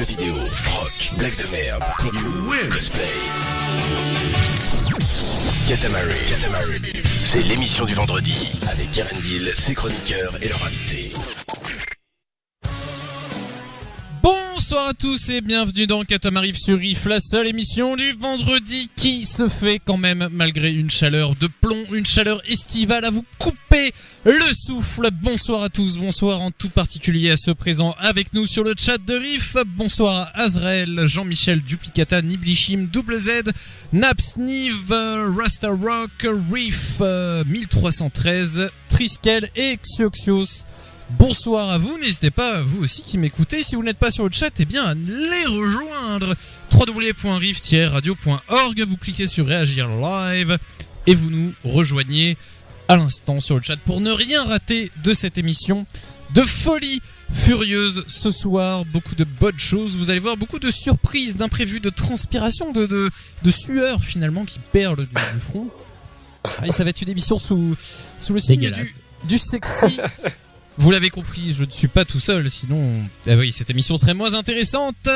jeux vidéo, rock, blagues de merde, concours, cosplay. Katamari. C'est l'émission du vendredi avec Garendil, ses chroniqueurs et leurs invités. Bonsoir à tous et bienvenue dans Katamari sur Riff, la seule émission du vendredi qui se fait quand même malgré une chaleur de plomb, une chaleur estivale à vous couper le souffle. Bonsoir à tous, bonsoir en tout particulier à ceux présents avec nous sur le chat de Riff. Bonsoir à Azrael, Jean-Michel, Duplicata, Niblishim, Double Z, Naps, Nive, Rasta Rock, Riff, 1313, Triskel et Xioxios. Bonsoir à vous, n'hésitez pas, vous aussi qui m'écoutez, si vous n'êtes pas sur le chat, eh bien, à les rejoindre. www.riff-radio.org, vous cliquez sur réagir live et vous nous rejoignez à l'instant sur le chat pour ne rien rater de cette émission de folie furieuse ce soir. Beaucoup de bonnes choses, vous allez voir beaucoup de surprises, d'imprévus, de transpiration, de sueur finalement qui perle du front. Et ça va être une émission sous le signe du sexy. Vous l'avez compris, je ne suis pas tout seul, sinon cette émission serait moins intéressante.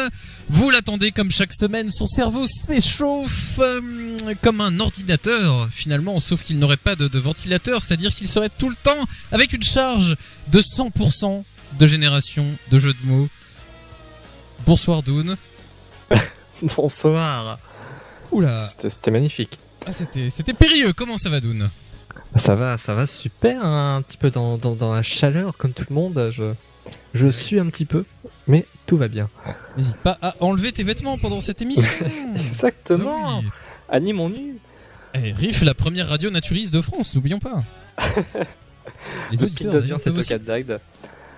Vous l'attendez comme chaque semaine, son cerveau s'échauffe comme un ordinateur finalement, sauf qu'il n'aurait pas de ventilateur, c'est-à-dire qu'il serait tout le temps avec une charge de 100% de génération de jeux de mots. Bonsoir Doon. Bonsoir. Oula. C'était magnifique. Ah, c'était périlleux, comment ça va Doon ? Ça va super, hein, un petit peu dans la chaleur comme tout le monde, je sue un petit peu, mais tout va bien. N'hésite pas à enlever tes vêtements pendant cette émission. Exactement. Ah oui. Animons nu. Riff, la première radio naturiste de France, n'oublions pas. Les le pic d'audience est au 4 d'Agde.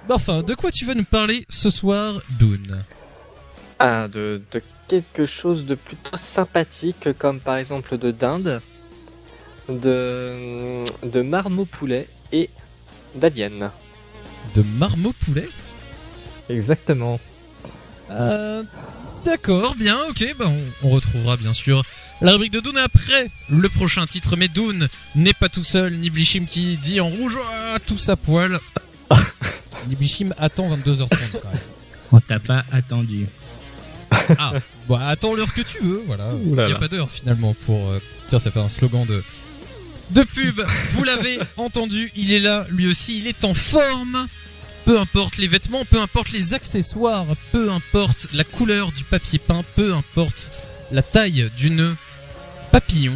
Enfin, de quoi tu vas nous parler ce soir, Doon ? Ah, de quelque chose de plutôt sympathique, comme par exemple de dinde. De marmot poulet et d'alien. De marmot poulet ? Exactement. D'accord, bien, ok, on retrouvera bien sûr la rubrique de Doon après le prochain titre. Mais Doon n'est pas tout seul, Niblishim qui dit en rouge tous à poil. Niblishim attend 22h30 quand même. On t'a pas attendu. Ah, attends l'heure que tu veux, voilà. Il n'y a pas d'heure finalement pour... Tiens, ça fait un slogan de pub. Vous l'avez entendu, il est là, lui aussi, il est en forme. Peu importe les vêtements, peu importe les accessoires, peu importe la couleur du papier peint, peu importe la taille du nœud papillon.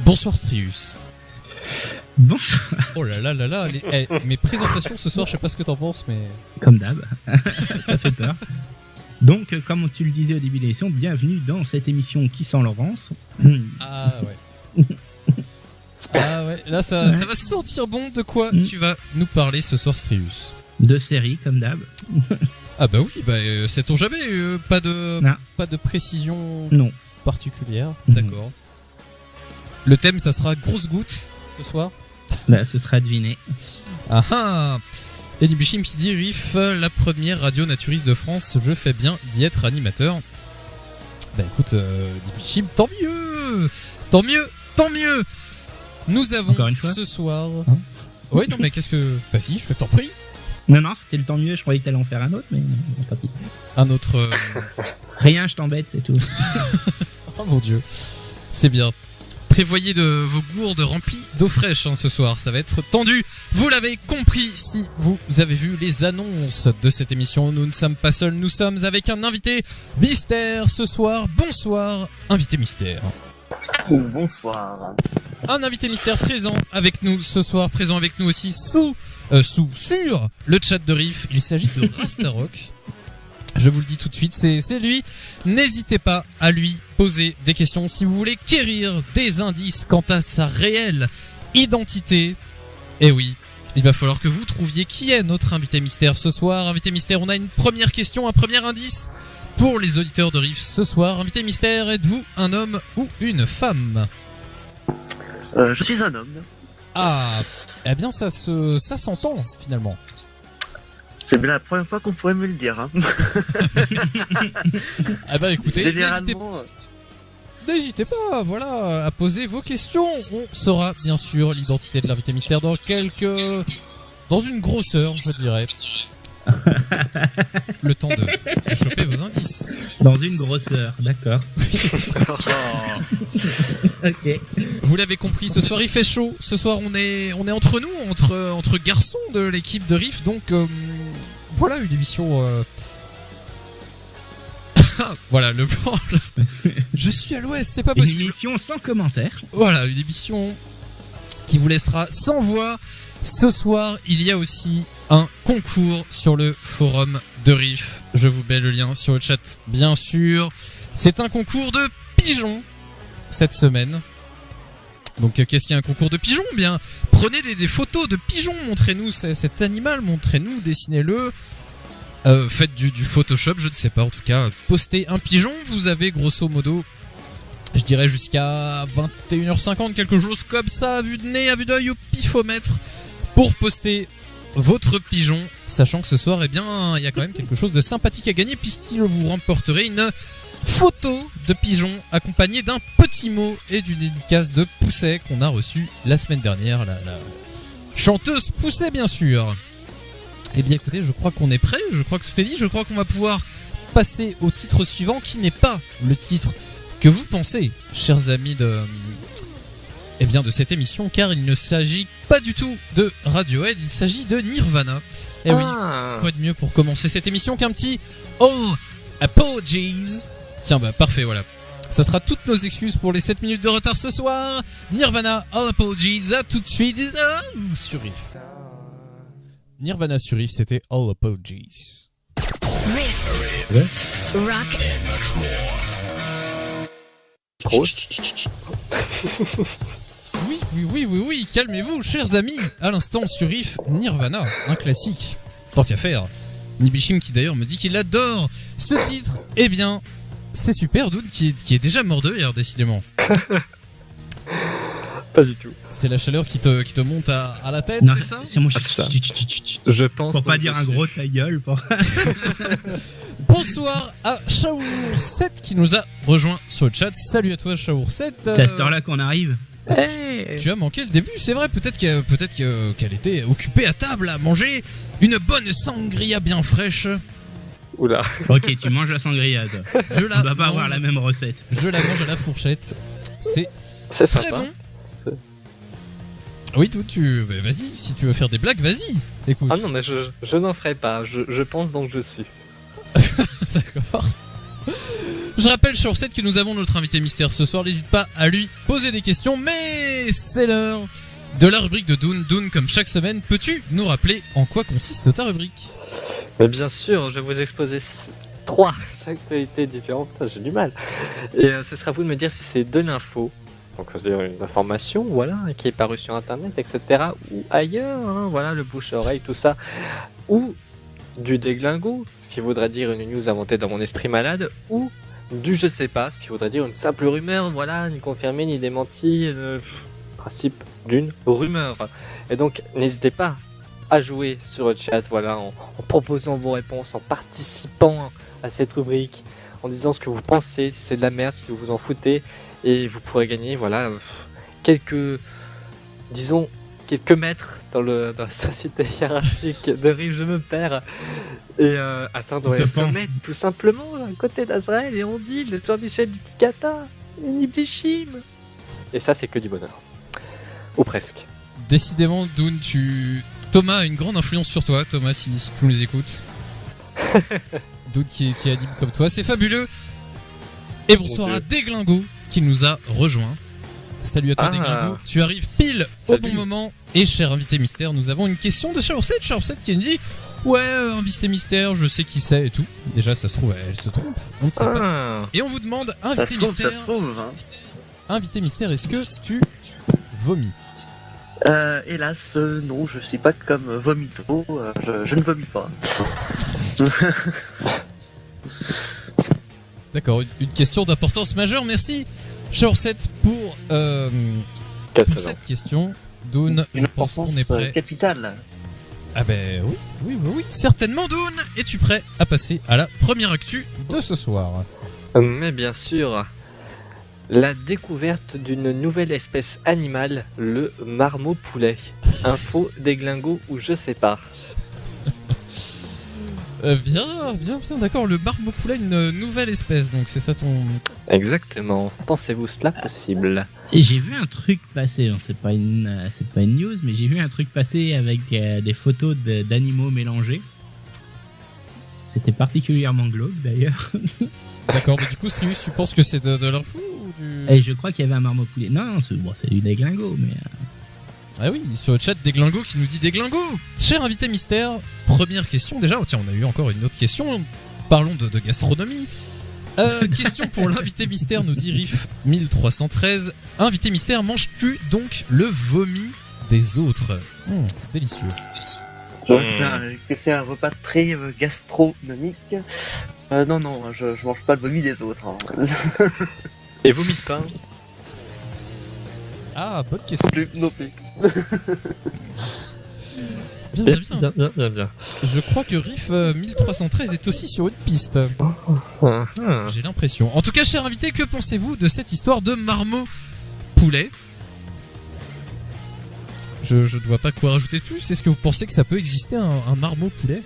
Bonsoir Strius. Bonsoir. Oh là là là là, mes présentations ce soir, je sais pas ce que t'en penses, mais... Comme d'hab, ça fait peur. Donc, comme tu le disais au début de l'émission, bienvenue dans cette émission qui sent Laurence. Ah ouais. Ah ouais, là ça va sentir bon. De quoi tu vas nous parler ce soir, Strius ? De série, comme d'hab. Ah bah oui, sait-on jamais, pas de précision particulière. D'accord. Le thème, ça sera grosse goutte ce soir. Là, ce sera deviné. Ah ah. Et Niblishim qui dit Riff, la première radio naturiste de France, je fais bien d'y être animateur. Bah écoute, Niblishim, tant mieux. Nous avons ce soir... Oui, non mais qu'est-ce que... Bah si, je t'en prie. Non, c'était le temps mieux, je croyais que t'allais en faire un autre, mais tant pis. Un autre... Rien, je t'embête, c'est tout. Oh mon dieu. C'est bien. Prévoyez de vos gourdes remplies d'eau fraîche ce soir, ça va être tendu. Vous l'avez compris si vous avez vu les annonces de cette émission. Nous ne sommes pas seuls, nous sommes avec un invité mystère ce soir. Bonsoir, invité mystère. Bonsoir. Un invité mystère présent avec nous ce soir, présent avec nous aussi sur le chat de Riff. Il s'agit de Rastarock. Je vous le dis tout de suite, c'est lui. N'hésitez pas à lui poser des questions si vous voulez quérir des indices quant à sa réelle identité. Et oui, il va falloir que vous trouviez qui est notre invité mystère ce soir. Invité mystère, on a une première question, un premier indice pour les auditeurs de Riff ce soir. Invité mystère, êtes-vous un homme ou une femme ? Je suis un homme. Ah, eh bien ça s'entend finalement. C'est bien la première fois qu'on pourrait me le dire. Hein. Ah bah écoutez, généralement... N'hésitez pas, voilà, à poser vos questions. On saura bien sûr l'identité de l'invité mystère dans une grosse heure, je dirais. Le temps de choper vos indices. Dans une grosseur, d'accord. Ok. Vous l'avez compris, ce soir il fait chaud. Ce soir on est entre nous, entre garçons de l'équipe de Riff. Donc voilà une émission. Voilà le plan. Je suis à l'ouest, c'est pas Une possible. émission sans commentaire. Voilà une émission qui vous laissera sans voix. Ce soir il y a aussi un concours sur le forum de Riff. Je vous mets le lien sur le chat bien sûr. C'est un concours de pigeons cette semaine. Donc qu'est-ce qu'il y a un concours de pigeons ? Bien, prenez des photos de pigeons, montrez-nous cet animal, montrez-nous, dessinez-le. Faites du Photoshop, je ne sais pas, en tout cas, postez un pigeon, vous avez grosso modo, je dirais jusqu'à 21h50, quelque chose comme ça, à vue de nez, à vue d'œil, au pifomètre, pour poster votre pigeon, sachant que ce soir, eh bien, il y a quand même quelque chose de sympathique à gagner, puisqu'il vous remporterez une photo de pigeon accompagnée d'un petit mot et d'une dédicace de Pousset qu'on a reçu la semaine dernière, la chanteuse Pousset bien sûr. Eh bien écoutez, je crois qu'on est prêt, je crois que tout est dit, je crois qu'on va pouvoir passer au titre suivant qui n'est pas le titre que vous pensez, chers amis de cette émission, car il ne s'agit pas du tout de Radiohead, il s'agit de Nirvana. Et oui, quoi de mieux pour commencer cette émission qu'un petit Oh Apologies. Tiens bah parfait, voilà. Ça sera toutes nos excuses pour les 7 minutes de retard ce soir. Nirvana, All Apologies, à tout de suite sur Riff. Nirvana sur Riff, c'était All Apologies. Riff. Rock. And much more. Oui, calmez-vous, chers amis. À l'instant sur Riff, Nirvana, un classique. Tant qu'à faire. Nibishim qui d'ailleurs me dit qu'il adore ce titre. Eh bien, c'est super, Doud qui est déjà mort de rire, décidément. Pas du tout. C'est la chaleur qui te monte à la tête, Non, c'est ça ? c'est mon Ah, ça. Je pense. Pour pas donc dire je un suis- gros ta gueule. Bonsoir à Shaour7 qui nous a rejoint sur le chat. Salut à toi Shaour7. C'est à cette heure-là qu'on arrive. Hey. Tu as manqué le début, c'est vrai, peut-être qu'elle était occupée à table à manger une bonne sangria bien fraîche. Oula. Ok, tu manges la sangria, toi. Je la On va pas avoir mange, la même recette. je la mange à la fourchette. C'est C'est très sympa. bon. C'est- Oui, toi, vas-y, si tu veux faire des blagues, vas-y. Écoute. Ah non, mais je n'en ferai pas. Je pense donc je suis. D'accord. Je rappelle, Shaour7, que nous avons notre invité mystère ce soir. N'hésite pas à lui poser des questions, mais c'est l'heure de la rubrique de Doon. Doon, comme chaque semaine, peux-tu nous rappeler en quoi consiste ta rubrique ? Mais bien sûr, je vais vous exposer 3 actualités différentes. Putain, j'ai du mal. Et ce sera à vous de me dire si c'est de l'info. Donc, c'est-à-dire une information, voilà, qui est parue sur internet, etc. Ou ailleurs, hein, voilà, le bouche-oreille, tout ça. Ou du déglingo, ce qui voudrait dire une news inventée dans mon esprit malade. Ou du je sais pas, ce qui voudrait dire une simple rumeur, voilà, ni confirmée, ni démentie. Principe d'une rumeur. Et donc, n'hésitez pas à jouer sur le chat, voilà, en proposant vos réponses, en participant à cette rubrique, en disant ce que vous pensez, si c'est de la merde, si vous vous en foutez, et vous pourrez gagner, voilà, quelques mètres dans la société hiérarchique de Riff, je me perds, et atteindre les sommets, tout simplement, à côté d'Azrael, et on dit le Jean-Michel du Kikata, et Niblishim. Et ça, c'est que du bonheur. Ou presque. Décidément, Doon, Thomas a une grande influence sur toi, Thomas, si tu nous écoutes. Doon qui est libre comme toi, c'est fabuleux. Et bonsoir Mon à Dieu. Déglingo qui nous a rejoint. Salut à toi, Ah. Déglingo. Tu arrives pile Salut. au bon moment. Et cher invité mystère, nous avons une question de Shaour7. Shaour7 qui nous dit ouais, invité mystère, je sais qui c'est et tout. Déjà, ça se trouve, elle se trompe. On ne sait pas. Et on vous demande, Ça invité se trouve, mystère, ça se trouve. Hein. invité mystère, est-ce que tu vomis ? Hélas, non, je suis pas comme Vomito, je ne vomis pas. D'accord, une question d'importance majeure. Merci, Shaour7, pour cette question. Doon, je pense qu'on est prêt. Capitale. Ah ben oui, certainement, Doon. Es-tu prêt à passer à la première actu de ce soir ? Mais bien sûr, la découverte d'une nouvelle espèce animale, le marmot poulet. Info, déglingo ou je sais pas. Bien, d'accord. Le marmot-poulet, une nouvelle espèce, donc c'est ça ton... Exactement. Pensez-vous cela possible? Et j'ai vu un truc passer, non, c'est pas une news, mais j'ai vu un truc passer avec des photos d'animaux mélangés. C'était particulièrement glauque d'ailleurs. D'accord, mais du coup, Sirius, tu penses que c'est de l'info ou du... Et je crois qu'il y avait un marmot poulet. Non, c'est du déglingo, mais... Ah oui, sur le chat, Déglingo qui nous dit Déglingo. Cher invité mystère, première question déjà. Oh, tiens, on a eu encore une autre question. Parlons de gastronomie. Question pour l'invité mystère, nous dit Riff 1313. Invité mystère, manges-tu donc le vomi des autres? Délicieux. Que c'est un repas très gastronomique. Non, je mange pas le vomi des autres. Hein. Et vomit de pain? Ah, bonne question. Non plus. Bien. Je crois que Riff 1313 est aussi sur une piste. J'ai l'impression. En tout cas, cher invité, que pensez-vous de cette histoire de marmot poulet? Je ne vois pas quoi rajouter de plus. Est-ce que vous pensez que ça peut exister un marmot poulet?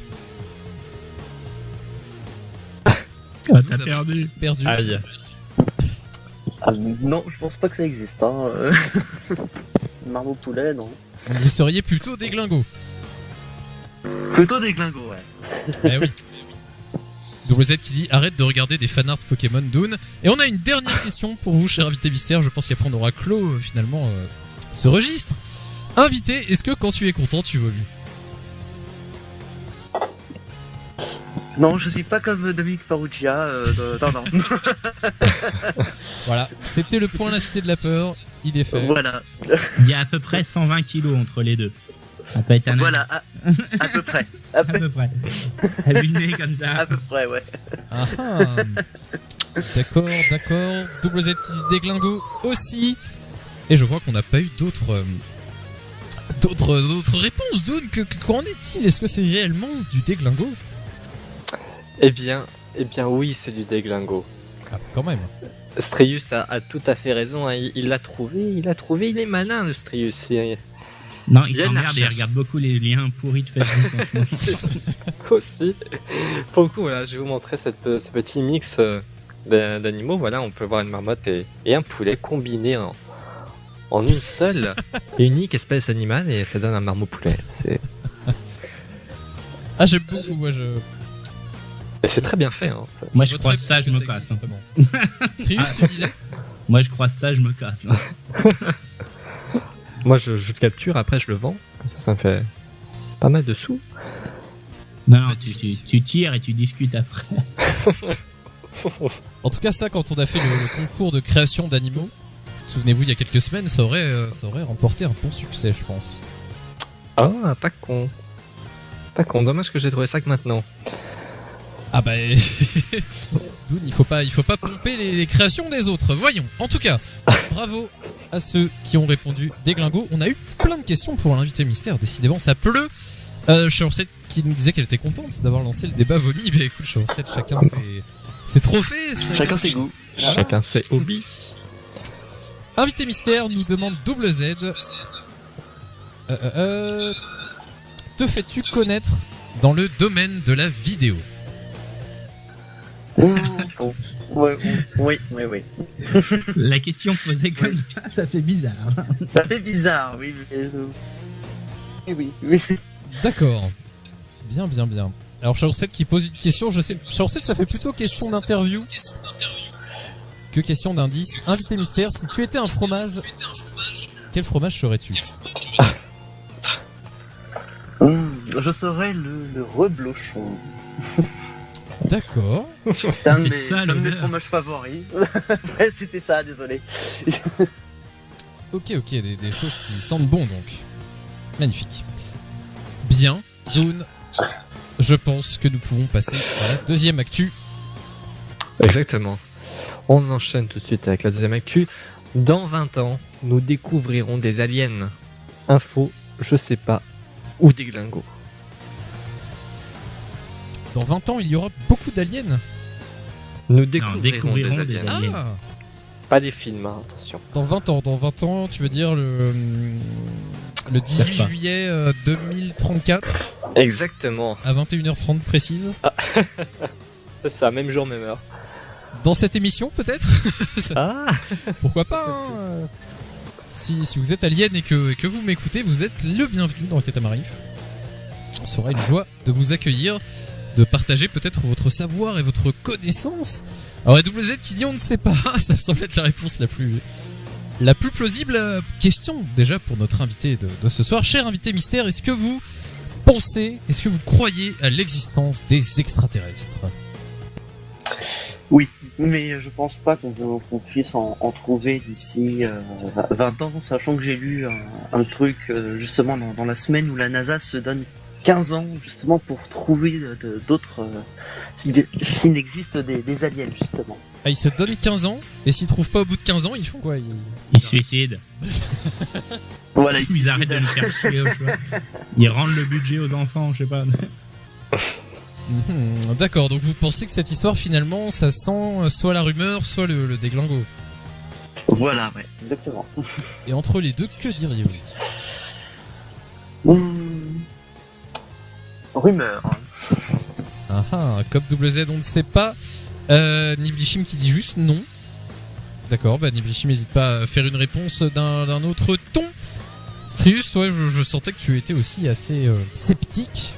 T'as perdu. Aïe. Ah, non, je pense pas que ça existe. Hein. Marmot poulet, non. Vous seriez plutôt Déglingo. Plutôt des glingos, ouais. Eh oui. WZ qui dit arrête de regarder des fanarts Pokémon Dune. Et on a une dernière question pour vous, cher invité mystère. Je pense qu'après on aura clos finalement ce registre. Invité, est-ce que quand tu es content, tu vomis? Non, je suis pas comme Dominique Farrugia. Non. Voilà, c'était le point la cité de la peur. Il est fait. Voilà. Il y a à peu près 120 kilos entre les deux. Ça peut être un Voilà, à peu près. à peu près. À vue de nez comme ça. À peu près, ouais. Ah ah. D'accord. WZ qui dit Déglingo aussi. Et je crois qu'on n'a pas eu d'autres réponses. Dune, qu'en est-il? Est-ce que c'est réellement du Déglingo? Eh bien oui, c'est du déglingo. Ah, quand même. Strius a tout à fait raison, hein. Il l'a trouvé, il est malin le Strius. Non, il y a de la s'emmerde et il recherche. regarde beaucoup les liens pourris de Facebook. Aussi. Pour le coup, voilà, je vais vous montrer ce petit mix d'animaux. Voilà, on peut voir une marmotte et un poulet combinés en une seule et unique espèce animale, et ça donne un marmot poulet. Ah, j'aime beaucoup, moi Et c'est très bien fait. Hein. Moi, je croise ça, je me casse. Sirius, tu disais? Moi, je croise ça, je me casse. Moi, je le capture, après je le vends. Comme ça me fait pas mal de sous. Non, tu tires et tu discutes après. En tout cas, ça, quand on a fait le concours de création d'animaux, souvenez-vous, il y a quelques semaines, ça aurait remporté un bon succès, je pense. Ah, pas con. Dommage que j'ai trouvé ça que maintenant. Ah bah... Dune, il faut pas pomper les créations des autres. Voyons. En tout cas, bravo à ceux qui ont répondu Déglingo. On a eu plein de questions pour l'invité mystère. Décidément, ça pleut. Chaorsette qui nous disait qu'elle était contente d'avoir lancé le débat vomi. Bah écoute, Chaorsette, chacun ses trophées. Chacun ses goûts. Chacun ses hobbies. Invité mystère nous demande double Z. Te fais-tu connaître dans le domaine de la vidéo? Oui. La question posée comme ça fait bizarre. Ça fait bizarre, oui. Oui. D'accord. Bien. Alors Chaorsette qui pose une question, je sais. Chaorsette, ça fait plutôt question d'interview que question d'indice. Invité mystère, si tu étais un fromage, quel fromage serais-tu? Je serais le reblochon. D'accord. C'est un de ça, mes l'odeur. fromages favoris. Ouais, c'était ça, désolé. Ok, des choses qui sentent bon donc. Magnifique. Bien, Dune. Je pense que nous pouvons passer à la deuxième actu. Exactement. On enchaîne tout de suite avec la deuxième actu. Dans 20 ans, nous découvrirons des aliens. Info, je sais pas, ou des glingos. Dans 20 ans, il y aura beaucoup d'aliens. Nous découvrirons des des aliens. aliens. Ah, Pas des films, hein, attention. dans 20 ans, tu veux dire le 18 juillet 2034. Exactement. à 21h30 précise. C'est ça, même jour, même heure. Dans cette émission, peut-être. Ah. Pourquoi pas hein. Si vous êtes alien et que vous m'écoutez, vous êtes le bienvenu dans Catamarif. On sera une joie de vous accueillir, de partager peut-être votre savoir et votre connaissance. Alors WZ qui dit on ne sait pas, ça me semble être la réponse la plus plausible. Question déjà pour notre invité de ce soir. Cher invité mystère, est-ce que vous croyez à l'existence des extraterrestres ? Oui, mais je pense pas qu'on puisse en trouver d'ici 20 ans, sachant que j'ai lu un truc justement dans la semaine où la NASA se donne 15 ans justement pour trouver d'autres... s'il existe des aliens justement. Ah, ils se donnent 15 ans, et s'ils trouvent pas au bout de 15 ans, ils font quoi ? Ils se suicident. Voilà, Ils arrêtent de nous faire chier. Tu vois. Ils rendent le budget aux enfants, je sais pas. D'accord, donc vous pensez que cette histoire finalement ça sent soit la rumeur, soit le déglingo. Voilà, ouais, exactement. Et entre les deux, que diriez-vous ? Rumeur. Ah ah, Cop WZ, on ne sait pas. Niblishim qui dit juste non. D'accord, bah Niblishim n'hésite pas à faire une réponse d'un autre ton. Strius, toi, je sentais que tu étais aussi assez sceptique,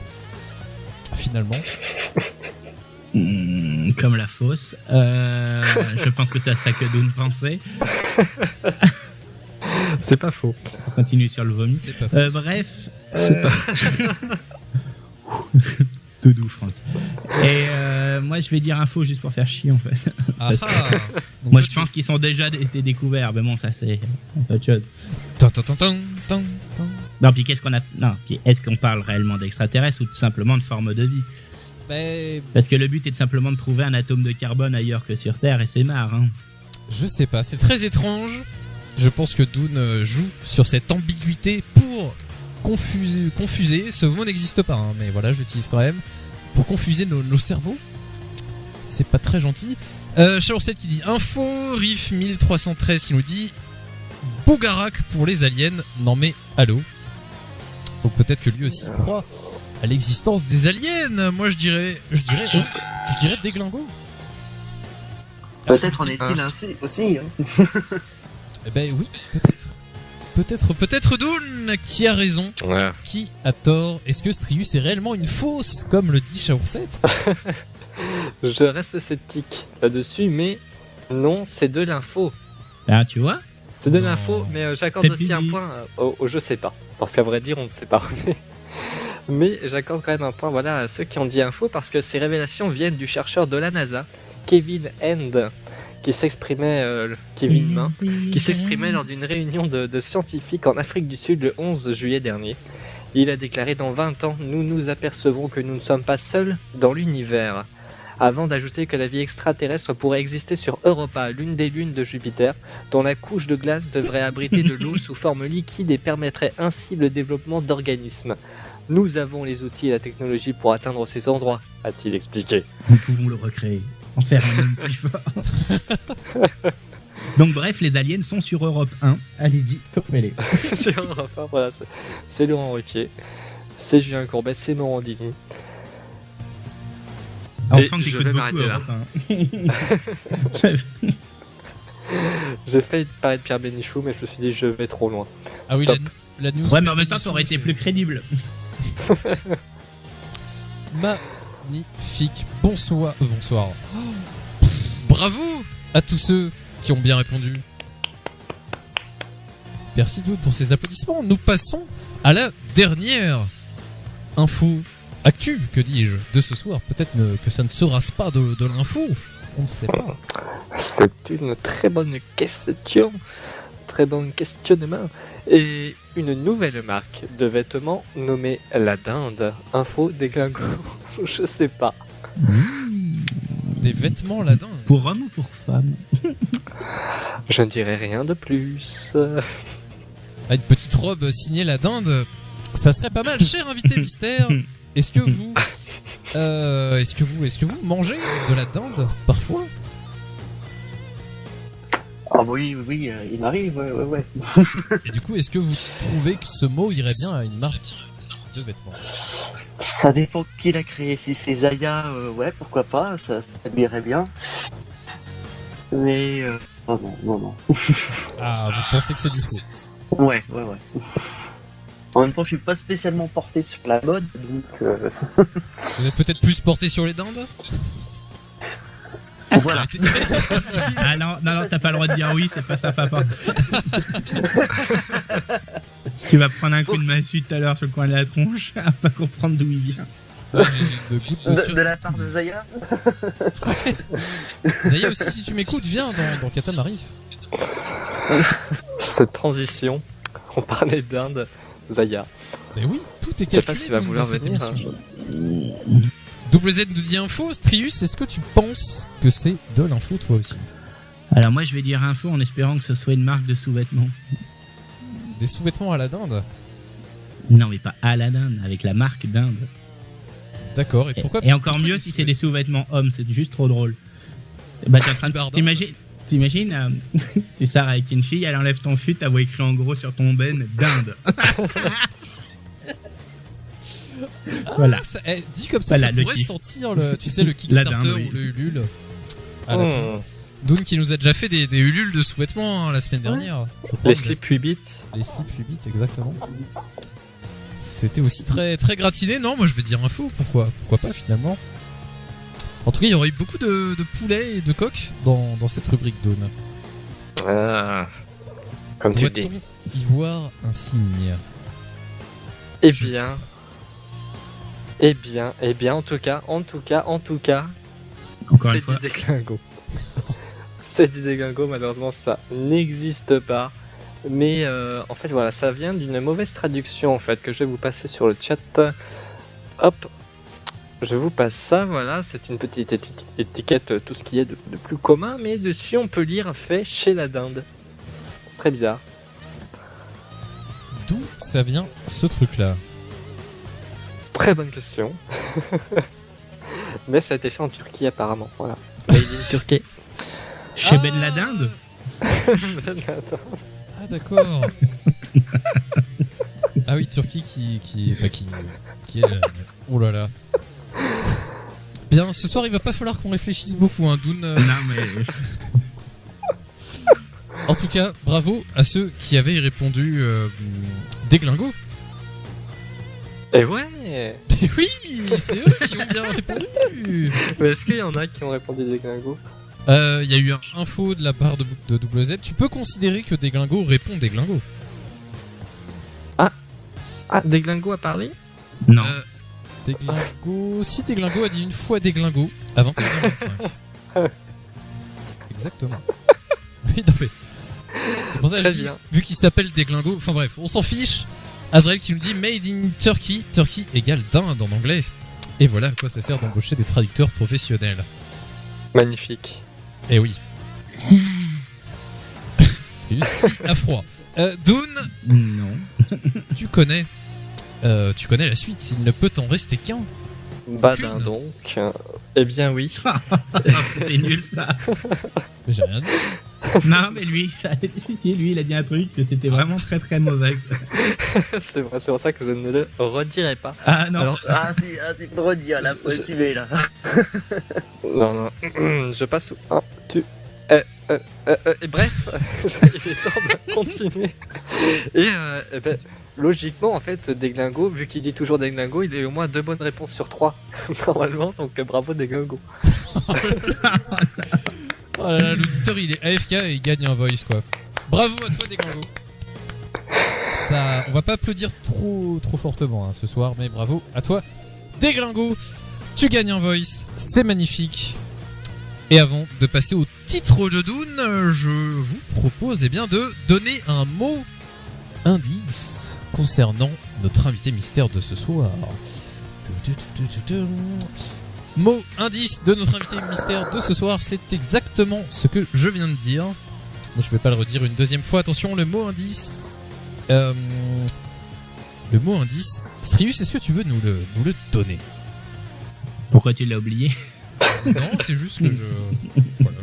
finalement. Comme la fosse. Je pense que c'est à ça que Dune pensait. C'est pas faux. On continue sur le vomi. C'est pas faux. Bref. C'est pas... Tout doux, Franck. Et moi, je vais dire info juste pour faire chier, en fait. Ah ah. Donc Moi, toi, je pense qu'ils sont déjà été découverts. Mais bon, ça, c'est autre chose. Tan, tan, tan, tan, tan, tan. Non, puis qu'est-ce qu'on a... Non, puis est-ce qu'on parle réellement d'extraterrestres ou tout simplement de forme de vie ? Mais Parce que le but est de simplement de trouver un atome de carbone ailleurs que sur Terre, et c'est marre, hein. je sais pas, c'est très étrange. Je pense que Dune joue sur cette ambiguïté pour confuser. Ce mot n'existe pas, hein, mais voilà, je l'utilise quand même. Pour confuser nos cerveaux. C'est pas très gentil. Chalour7 qui dit info, Riff 1313 qui nous dit Bougarak pour les aliens. Non mais allô. Donc peut-être que lui aussi croit à l'existence des aliens. Moi je dirais déglingo. Peut-être en est-il ainsi aussi. Hein. Eh ben oui, peut-être Dune qui a raison, Ouais. qui a tort. Est-ce que Strius est réellement une fausse, comme le dit Chalour7 ? Je reste sceptique là-dessus, mais non, c'est de l'info. Ah, tu vois ? C'est de Non. l'info, mais j'accorde C'est aussi un Billy. point au je sais pas. Parce qu'à vrai dire, on ne sait pas. Mais j'accorde quand même un point voilà, à ceux qui ont dit info, parce que ces révélations viennent du chercheur de la NASA, Kevin End, qui s'exprimait, Kevin Main, qui s'exprimait lors d'une réunion de scientifiques en Afrique du Sud le 11 juillet dernier. Il a déclaré « Dans 20 ans, nous nous apercevons que nous ne sommes pas seuls dans l'univers », avant d'ajouter que la vie extraterrestre pourrait exister sur Europa, l'une des lunes de Jupiter, dont la couche de glace devrait abriter de l'eau sous forme liquide et permettrait ainsi le développement d'organismes. Nous avons les outils et la technologie pour atteindre ces endroits, a-t-il expliqué. Nous pouvons le recréer. En faire un homme plus fort. Donc bref, les aliens sont sur Europe 1. Allez-y, coupez-les. Sur Europa, voilà, c'est Laurent Ruquier, c'est Julien Courbet, c'est Morandini. On Et sent que je t'écoutes vais beaucoup m'arrêter là. Europe 1. J'ai failli parler de Pierre Bénichou, mais je me suis dit je vais trop loin. Ah oui, Stop. la news. Ouais, mais en même temps, ça aurait été plus crédible. Magnifique. Bonsoir. Bravo à tous ceux qui ont bien répondu. Merci Doud pour ces applaudissements. Nous passons à la dernière info, actu, que dis-je, de ce soir. Peut-être que ça ne sera pas de l'info. On ne sait pas. C'est une très bonne question, très bon questionnement. Et une nouvelle marque de vêtements nommée La Dinde. Info des glingos, je sais pas. Des vêtements ladins. Pour hommes ou pour femmes? Je ne dirai rien de plus. Ah, une petite robe signée La Dinde, ça serait pas mal, cher invité mystère. Est-ce que vous mangez de la dinde parfois? Ah oui, il m'arrive, ouais. Et du coup, est-ce que vous trouvez que ce mot irait bien à une marque de vêtements? Ça dépend qui l'a créé. Si c'est Zaya, ouais, pourquoi pas, ça lui irait bien. Mais oh non. Ah, vous pensez que c'est du faux? Ouais. En même temps, je suis pas spécialement porté sur la mode, donc. Vous êtes peut-être plus porté sur les dindes? Voilà. Ah non, t'as pas le droit de dire oui, c'est pas ça, papa. Tu vas prendre un coup de massue tout à l'heure sur le coin de la tronche, à pas comprendre d'où il vient. De gouttes de De la part de Zaya. Zaya aussi, si tu m'écoutes, viens dans Katamari. Cette transition, on parlait d'Inde, Zaya. Mais oui, tout est Je sais calculé pas s'il va dans vouloir cette venir. émission. WZ nous dit info. Strius, est-ce que tu penses que c'est de l'info toi aussi? Alors moi je vais dire info en espérant que ce soit une marque de sous-vêtements. Des sous-vêtements à la dinde? Non mais pas à la dinde, avec la marque dinde. D'accord, et pourquoi? Et encore pourquoi mieux des si c'est des sous-vêtements hommes, c'est juste trop drôle. Bah t'es en train de... T'imagines, tu sors avec une fille, elle enlève ton fut, t'as écrit en gros sur ton ben dinde. Voilà. Ça, dit comme ça, Voilà, ça le pourrait kiff. sentir tu sais, le Kickstarter dinde, oui. ou le Ulule. À la con. Hmm. Dune qui nous a déjà fait des Ulules de sous-vêtements la semaine dernière. Je crois Les que slip 8 bits. Les slip 8 bits, exactement. C'était aussi très, très gratiné. Non, moi je vais dire info. Pourquoi pas finalement? En tout cas, il y aurait eu beaucoup de poulets et de coqs dans cette rubrique Dune. Ah, comme tu dis. Doit-on y voir un signe? Eh Je ne sais bien, en tout cas, Encore c'est une fois. du déglingo. C'est du déglingo, malheureusement ça n'existe pas. Mais en fait voilà, ça vient d'une mauvaise traduction en fait que je vais vous passer sur le chat. Hop, je vous passe ça, voilà, c'est une petite étiquette, tout ce qui est de plus commun, mais dessus on peut lire fait chez la dinde. C'est très bizarre. D'où ça vient ce truc-là? Très bonne question. Mais ça a été fait en Turquie apparemment, voilà. Made in Turquie. Chez Ben la dinde. Ah d'accord. Ah oui, Turquie qui est oh là là. Bien, ce soir il va pas falloir qu'on réfléchisse beaucoup, hein, Dune. Non mais... En tout cas, bravo à ceux qui avaient répondu déglingo. Et ouais. Et oui, c'est eux qui ont bien répondu. Mais est-ce qu'il y en a qui ont répondu déglingo? Il y a eu un info de la part de WZ. Tu peux considérer que déglingo répond déglingo. Ah, déglingo a parlé? Non. Déglingo. Si déglingo a dit une fois déglingo à 21h25. Exactement. Oui, non mais. C'est pour ça que Très je dis, bien. vu qu'il s'appelle déglingo. Enfin bref, on s'en fiche. Azrael qui nous dit Made in Turkey. Turkey égale dinde en anglais. Et voilà à quoi ça sert d'embaucher des traducteurs professionnels. Magnifique. Eh oui. C'est juste à froid. Dune, Non. tu connais la suite. Il ne peut en rester qu'un. Badin Aucune. donc. Eh bien oui. C'était nul ça. Mais j'ai rien dit. Non mais lui, lui il a dit un truc que c'était vraiment très très mauvais. C'est vrai, c'est pour ça que je ne le redirai pas. Ah non. Alors, c'est pour redire, là, faut assumer, là. non, je passe au 1, tu. Et bref, il est temps de continuer. Et ben, logiquement, en fait, Déglingo, vu qu'il dit toujours Déglingo, il a eu au moins 2 bonnes réponses sur 3, normalement, donc bravo Déglingo. Oh là là, l'auditeur il est AFK et il gagne un voice quoi. Bravo à toi Déglingo. Ça, on va pas applaudir trop fortement hein, ce soir, mais bravo à toi Déglingo. Tu gagnes un voice, c'est magnifique. Et avant de passer au titre de Dune, je vous propose eh bien de donner un mot indice concernant notre invité mystère de ce soir. Mot indice de notre invité mystère de ce soir, c'est exactement ce que je viens de dire. Moi, je vais pas le redire une deuxième fois. Attention, le mot indice. Le mot indice. Strius, est-ce que tu veux nous le donner? Pourquoi tu l'as oublié? Non, c'est juste que je. Voilà.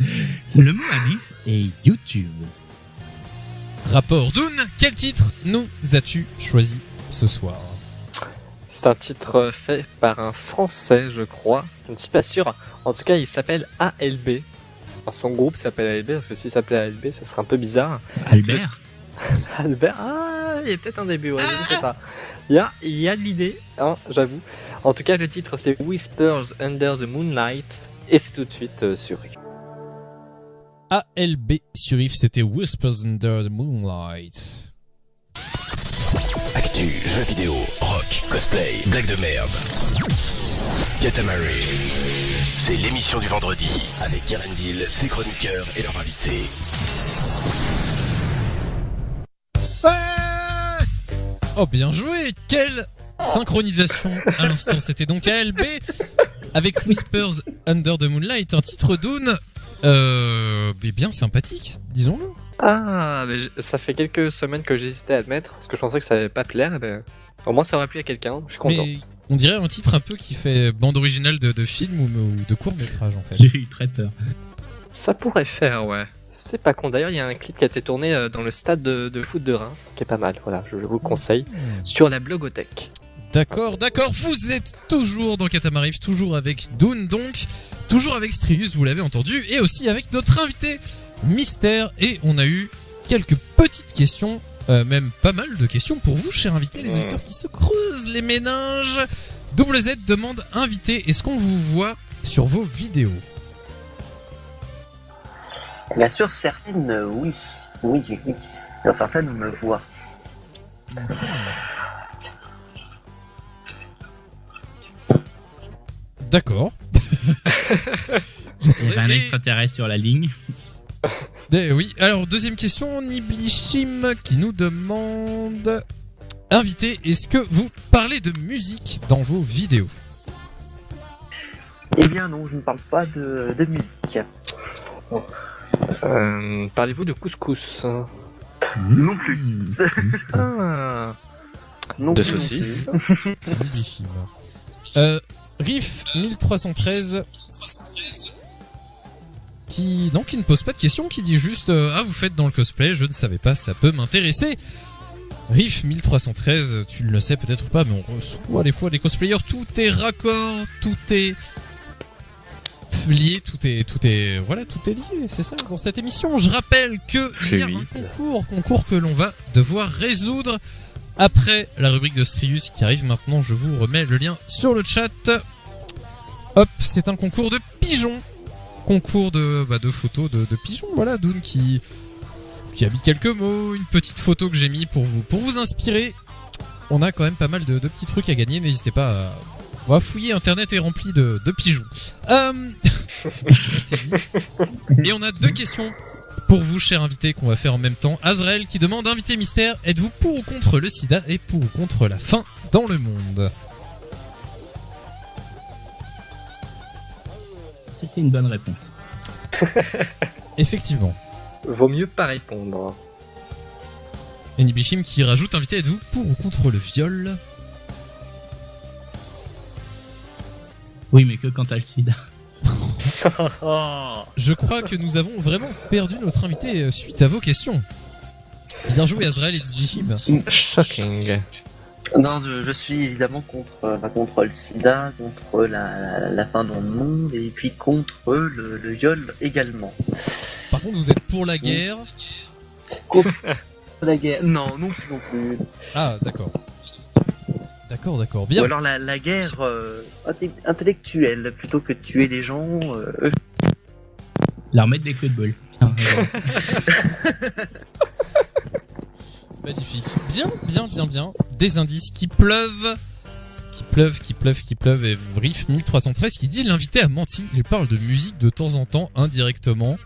Le mot indice est YouTube. Rapport Dune, quel titre nous as-tu choisi ce soir? C'est un titre fait par un Français, je crois. Je ne suis pas sûr. En tout cas, il s'appelle ALB. Enfin, son groupe s'appelle ALB, parce que s'il s'appelait ALB, ce serait un peu bizarre. Albert. Albert, il y a peut-être un début, ouais, je ne sais pas. Il y a de l'idée, hein, j'avoue. En tout cas, le titre c'est Whispers Under the Moonlight, et c'est tout de suite sur Riff. ALB sur If, c'était Whispers Under the Moonlight. Actu, jeux vidéo, rock, cosplay, blagues de merde. Katamari. C'est l'émission du vendredi avec Erendil, ses chroniqueurs et leurs invités. Oh, bien joué! Quelle synchronisation à l'instant. C'était donc ALB avec Whispers Under the Moonlight, un titre Dune bien sympathique, disons-le. Ah, mais ça fait quelques semaines que j'hésitais à le mettre, parce que je pensais que ça allait pas plaire, mais au moins ça aurait plu à quelqu'un, je suis content. Mais on dirait un titre un peu qui fait bande originale de film ou de court-métrage en fait. J'ai eu très peur. Ça pourrait faire, ouais. C'est pas con. D'ailleurs, il y a un clip qui a été tourné dans le stade de foot de Reims, qui est pas mal. Voilà, je vous le conseille. Sur la blogothèque. D'accord. Vous êtes toujours dans Katamari, toujours avec Dune, donc toujours avec Strius, vous l'avez entendu, et aussi avec notre invité mystère. Et on a eu quelques petites questions, même pas mal de questions pour vous, chers invités, les auditeurs qui se creusent les méninges. Double Z demande invité, est-ce qu'on vous voit sur vos vidéos? Bien sûr, certaines, oui. Sur certaines, on me voit. D'accord. Il y a un extraterrestre sur la ligne. Oui, alors deuxième question, Niblishim qui nous demande: invité, est-ce que vous parlez de musique dans vos vidéos? Eh bien non, je ne parle pas de musique. Parlez-vous de couscous? Non plus. Ah. Non De plus, non saucisses? Niblishim. Riff 1313 qui ne pose pas de questions, qui dit juste vous faites dans le cosplay, je ne savais pas, ça peut m'intéresser. Riff 1313, tu le sais peut-être pas, mais on reçoit des fois des cosplayers, tout est raccord, tout est lié, tout est lié, c'est ça dans cette émission. Je rappelle que il y a un concours que l'on va devoir résoudre après la rubrique de Strius qui arrive maintenant. Je vous remets le lien sur le chat. Hop, c'est un concours de pigeons. Concours de photos de pigeons. Voilà, Dune qui a mis quelques mots, une petite photo que j'ai mis pour vous inspirer. On a quand même pas mal de petits trucs à gagner. N'hésitez pas à fouiller. Internet est rempli de pigeons. Ça c'est dit. Et on a deux questions pour vous, chers invités, qu'on va faire en même temps. Azrael qui demande: invité mystère, êtes-vous pour ou contre le sida et pour ou contre la faim dans le monde? C'était une bonne réponse. Effectivement. Vaut mieux pas répondre. Et Nibishim qui rajoute: invité, êtes-vous pour ou contre le viol? Oui, mais que quand t'as le sida. Je crois que nous avons vraiment perdu notre invité suite à vos questions. Bien joué Azrael et Nibishim. Shocking. Non, je suis évidemment contre le sida, contre la faim dans le monde, et puis contre le viol également. Par contre, vous êtes pour la guerre? Contre la guerre? Non plus. Ah, d'accord. D'accord, bien. Ou alors la guerre intellectuelle, plutôt que de tuer des gens. Leur mettre des coups de bol. Magnifique. Bien. Des indices qui pleuvent. Et Riff 1313 qui dit: l'invité a menti, il parle de musique de temps en temps, indirectement.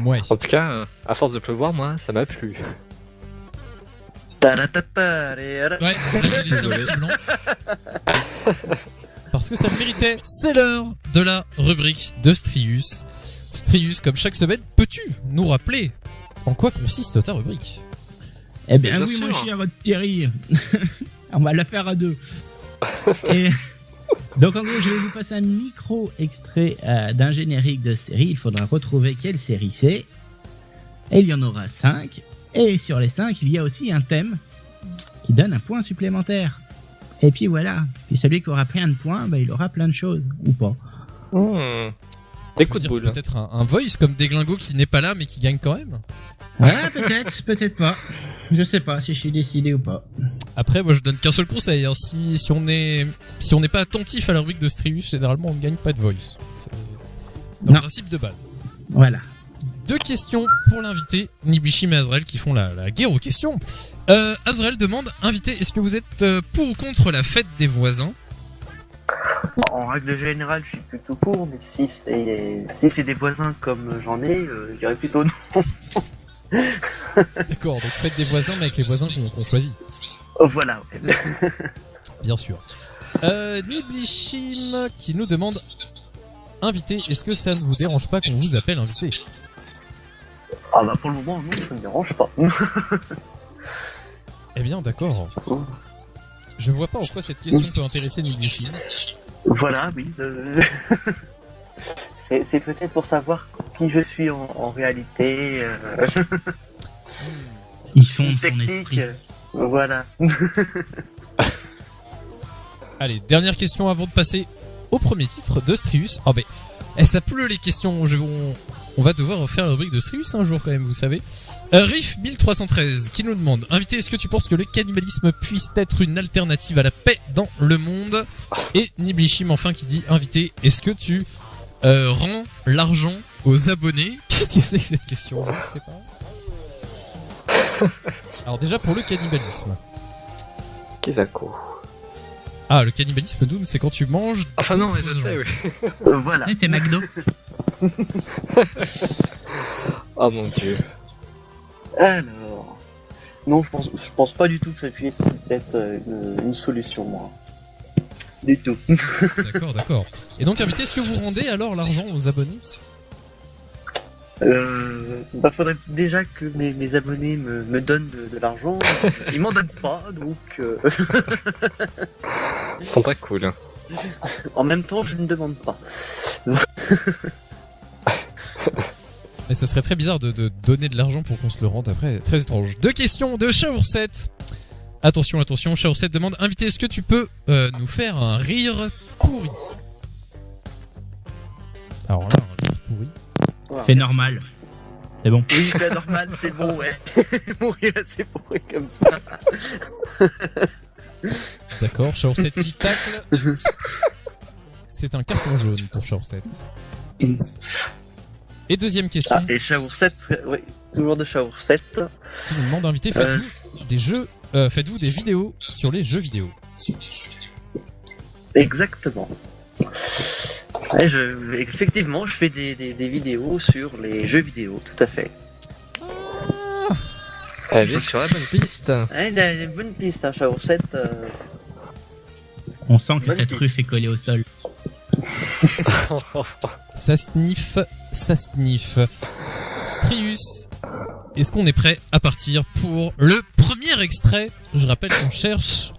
Ouais. En tout cas, à force de pleuvoir, moi, ça m'a plu. Ouais, là j'ai les yeux petits blancs. Parce que ça le méritait. C'est l'heure de la rubrique de Strius. Strius, comme chaque semaine, peux-tu nous rappeler en quoi consiste ta rubrique? Eh bien Bien oui, sûr. mon cher Thierry. On va la faire à deux. Et donc en gros, je vais vous passer un micro extrait d'un générique de série. Il faudra retrouver quelle série c'est. Et il y en aura 5. Et sur les 5, il y a aussi un thème qui donne un point supplémentaire. Et puis voilà. Puis celui qui aura plein de points, bah, il aura plein de choses. Ou pas. Des Faut coups de dire boule. Peut-être un voice comme Deglingo qui n'est pas là mais qui gagne quand même. Ouais, peut-être pas. Je sais pas si je suis décidé ou pas. Après, moi je donne qu'un seul conseil. Hein. Si on n'est pas attentif à la rubrique de Strius, généralement on ne gagne pas de voice. C'est le Non. principe de base. Voilà. 2 questions pour l'invité, Nibishim et Azrael qui font la guerre aux questions. Azrael demande, invité, est-ce que vous êtes pour ou contre la fête des voisins? En règle générale, je suis plutôt pour, mais si c'est des voisins comme j'en ai, je dirais plutôt non. D'accord, donc fête des voisins mais avec les voisins qu'on choisit. Oh, voilà. Ouais. Bien sûr. Nibishim qui nous demande, invité, est-ce que ça ne vous dérange pas qu'on vous appelle invité? Ah bah pour le moment, non, ça me dérange pas. Eh bien, d'accord. Je vois pas en quoi cette question peut intéresser Nibishim. Voilà, oui. C'est peut-être pour savoir qui je suis en réalité. Ils sont de son Technique. esprit. Voilà. Allez, dernière question avant de passer au premier titre de Strius. Oh ben, ça pleut les questions. On va devoir refaire la rubrique de Strius un jour quand même, vous savez. Riff 1313 qui nous demande, invité, est-ce que tu penses que le cannibalisme puisse être une alternative à la paix dans le monde? Et Nibishim enfin qui dit, invité, est-ce que tu rends l'argent aux abonnés? Qu'est-ce que c'est que cette question? Je ne sais pas. Alors déjà pour le cannibalisme. Kizako. Ah, le cannibalisme, Doom, c'est quand tu manges. Enfin non, mais d'autres je sais, gens. oui. Voilà. Ouais, c'est McDo. Oh mon dieu. Alors. Non, je pense pas du tout que ça puisse être une solution, moi. Du tout. D'accord. Et donc, invité, est-ce que vous rendez alors l'argent aux abonnés? Faudrait déjà que mes abonnés me donnent de l'argent. Ils m'en donnent pas, donc Ils sont pas cool. Hein. en même temps, je ne demande pas. Mais ça serait très bizarre de donner de l'argent pour qu'on se le rende après. Très étrange. 2 questions de Shaourset. Attention, Shaourset demande, invité, est-ce que tu peux nous faire un rire pourri? Alors là, un rire pourri. C'est normal. C'est bon. Oui, c'est normal, c'est bon, ouais. Mourir assez pourri comme ça. D'accord, Shaourset qui tacle. C'est un carton jaune pour Shaourset. Et deuxième question. Ah, et Shaourset, oui, toujours de Shaourset. Qui nous demande, invité, faites-vous des vidéos sur les jeux vidéo? Exactement. Ouais, effectivement, je fais des vidéos sur les jeux vidéo, tout à fait. Elle est sur la bonne piste. Ouais, il a une bonne piste, hein, Shaourset. On sent que Bonne cette piste. rue fait coller au sol. Ça sniffe. Strius, est-ce qu'on est prêt à partir pour le premier extrait? Je rappelle qu'on cherche,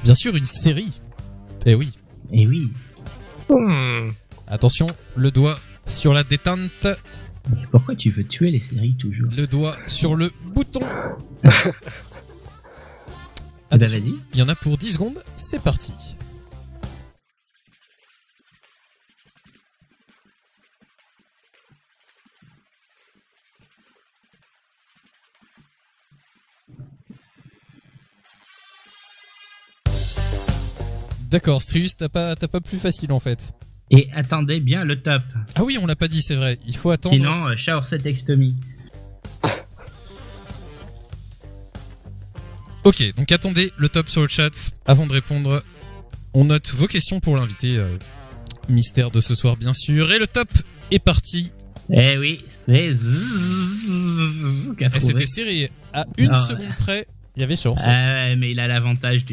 bien sûr, une série. Eh oui. Et oui. Attention, le doigt sur la détente, Mais pourquoi tu veux tuer les séries toujours? le doigt sur le bouton. Eh ben Attention, vas-y. il y en a pour 10 secondes, c'est parti. D'accord, Strius, t'as pas plus facile en fait. Et attendez bien le top. Ah oui, on l'a pas dit, c'est vrai. Il faut attendre. Sinon, Shaourset Extomy. Ok, donc attendez le top sur le chat. Avant de répondre, on note vos questions pour l'invité. Mystère de ce soir, bien sûr. Et le top est parti. Eh oui, c'est Zzzz qu'a Et trouvé. c'était serré. À une Ah ouais. seconde près, il y avait Shaourset. Ah ouais, mais il a l'avantage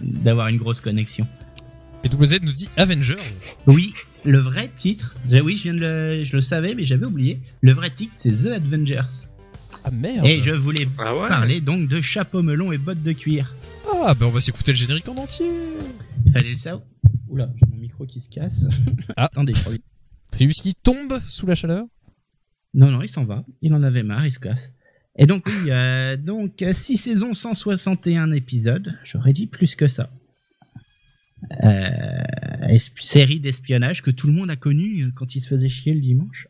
d'avoir une grosse connexion. Et WZ nous dit Avengers. Oui, le vrai titre, oui, je le savais, mais j'avais oublié. Le vrai titre, c'est The Avengers. Ah merde. Et je voulais Ah ouais. parler donc de chapeau melon et bottes de cuir. Ah bah on va s'écouter le générique en entier. Il fallait ça. Oula, j'ai mon micro qui se casse. Ah. Attendez, je reviens. Trius qui tombe sous la chaleur. Non, il s'en va. Il en avait marre, il se casse. Et donc, oui, 6 saisons, 161 épisodes. J'aurais dit plus que ça. série d'espionnage que tout le monde a connue quand il se faisait chier le dimanche.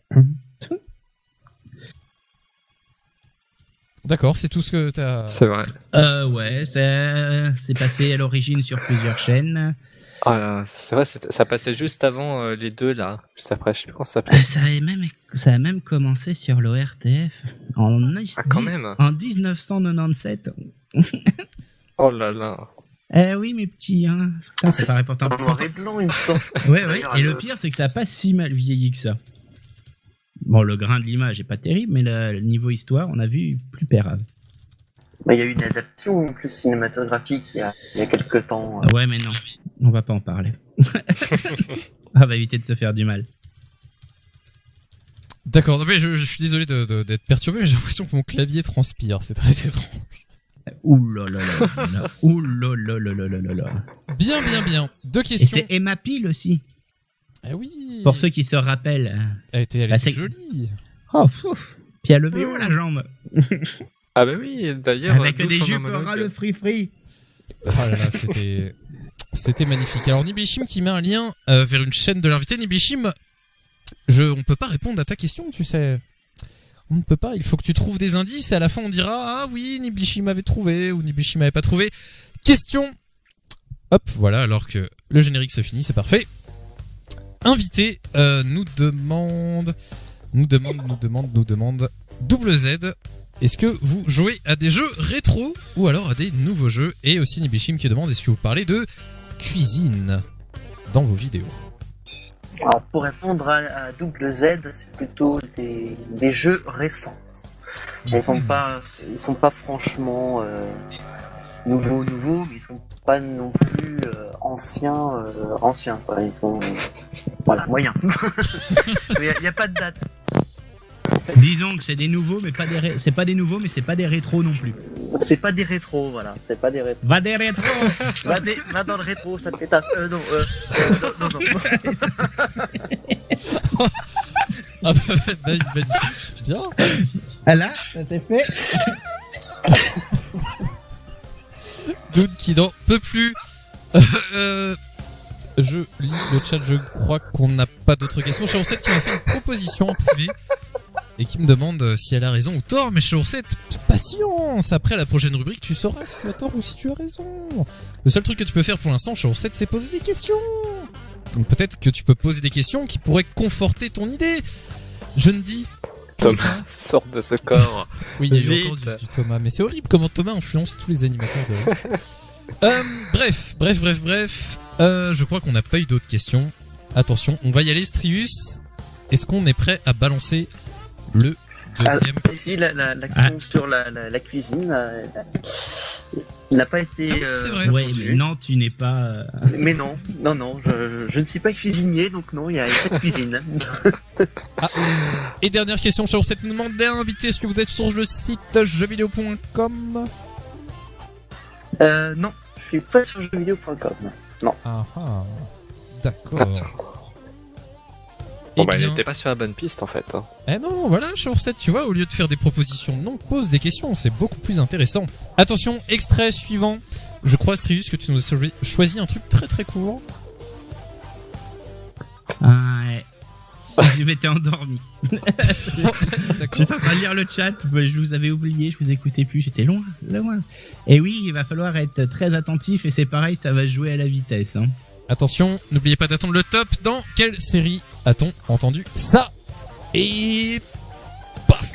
D'accord, c'est tout ce que t'as. C'est vrai. Ouais, c'est passé à l'origine sur plusieurs chaînes. Ah, c'est vrai, ça passait juste avant les deux là, juste après, je sais plus comment ça s'appelait. Ça a même commencé sur l'ORTF Ah, quand même. en 1997. Oh là là. Eh oui, mes petits, hein. Putain, ça paraît pourtant. En noir et blanc, il me semble. Ouais. Et le pire, c'est que ça a pas si mal vieilli que ça. Bon, le grain de l'image est pas terrible, mais le niveau histoire, on a vu plus pérave. Bah, il y a eu une adaptation en plus cinématographique il y a quelques temps. Ouais, mais non, on va pas en parler. On va éviter de se faire du mal. D'accord, non, mais je suis désolé d'être perturbé, mais j'ai l'impression que mon clavier transpire, c'est très étrange. Ouh là là là là. Ouh là là là là là là. Bien. Deux Et questions. c'est Emma Peel aussi, Ah oui. pour ceux qui se rappellent. Elle était Bah, c'est- jolie. Oh, pouf. Puis elle levé haut la jambe. Ah bah oui, d'ailleurs. Avec d'où des son jupes monologue. ras le free. Oh là là, c'était magnifique. Alors Nibishim qui met un lien vers une chaîne de l'invité. Nibishim, on peut pas répondre à ta question, tu sais. On ne peut pas, il faut que tu trouves des indices et à la fin on dira ah oui, Nibishim avait trouvé ou Nibishim avait pas trouvé. Question. Hop, voilà, alors que le générique se finit, c'est parfait. Invité nous demande Double Z. Est-ce que vous jouez à des jeux rétro ou alors à des nouveaux jeux? Et aussi Nibishim qui demande est-ce que vous parlez de cuisine dans vos vidéos? Alors pour répondre à Double Z, c'est plutôt des jeux récents. Ils sont pas franchement nouveaux, mais ils sont pas non plus anciens quoi. Ils sont voilà, moyens. Il y a pas de date. Disons que c'est des nouveaux, mais c'est pas des nouveaux, mais c'est pas des rétros non plus. C'est pas des rétros, voilà. C'est pas des rétros. Va des rétros. Va dans le rétro, ça te pétasse. Non. Ah bah, magnifique. Bien. Ah là, ça s'est fait. Dude qui n'en peut plus. Je lis le chat, je crois qu'on n'a pas d'autres questions. Chaoursette qui m'a fait une proposition en privé et qui me demande si elle a raison ou tort. Mais Chaoursette, patience. Après la prochaine rubrique, tu sauras si tu as tort ou si tu as raison. Le seul truc que tu peux faire pour l'instant, Chaoursette, c'est poser des questions. Donc peut-être que tu peux poser des questions qui pourraient conforter ton idée. Je ne dis que Thomas ça. sort de ce corps. Oui, il y a eu Vite. encore du Thomas, mais c'est horrible comment Thomas influence tous les animateurs de... Bref. Je crois qu'on n'a pas eu d'autres questions. Attention, on va y aller, Strius. Est-ce qu'on est prêt à balancer le deuxième? Ici, l'action sur la cuisine n'a pas été. c'est vrai. Ouais, entendue. mais non, tu n'es pas. Mais non, je ne suis pas cuisinier, donc non, il n'y a pas de cuisine. Et dernière question, Chaoursette nous demande d'inviter. Est-ce que vous êtes sur le site jeuxvideo.com? Non, je suis pas sur jeuxvideo.com. Ah ah. D'accord. Bon Eh bah elle bien- était pas sur la bonne piste en fait. Hein. Eh non, voilà, Chaoursette, tu vois, au lieu de faire des propositions, non, pose des questions, c'est beaucoup plus intéressant. Attention, extrait suivant. Je crois, Strius, que tu nous as choisi un truc très très court. Ah, ouais. Je m'étais endormi. D'accord. J'étais en train de lire le chat, je vous avais oublié, je vous écoutais plus, j'étais loin. Et oui, il va falloir être très attentif et c'est pareil, ça va jouer à la vitesse. Hein. Attention, n'oubliez pas d'attendre le top. Dans quelle série a-t-on entendu ça? Et... paf.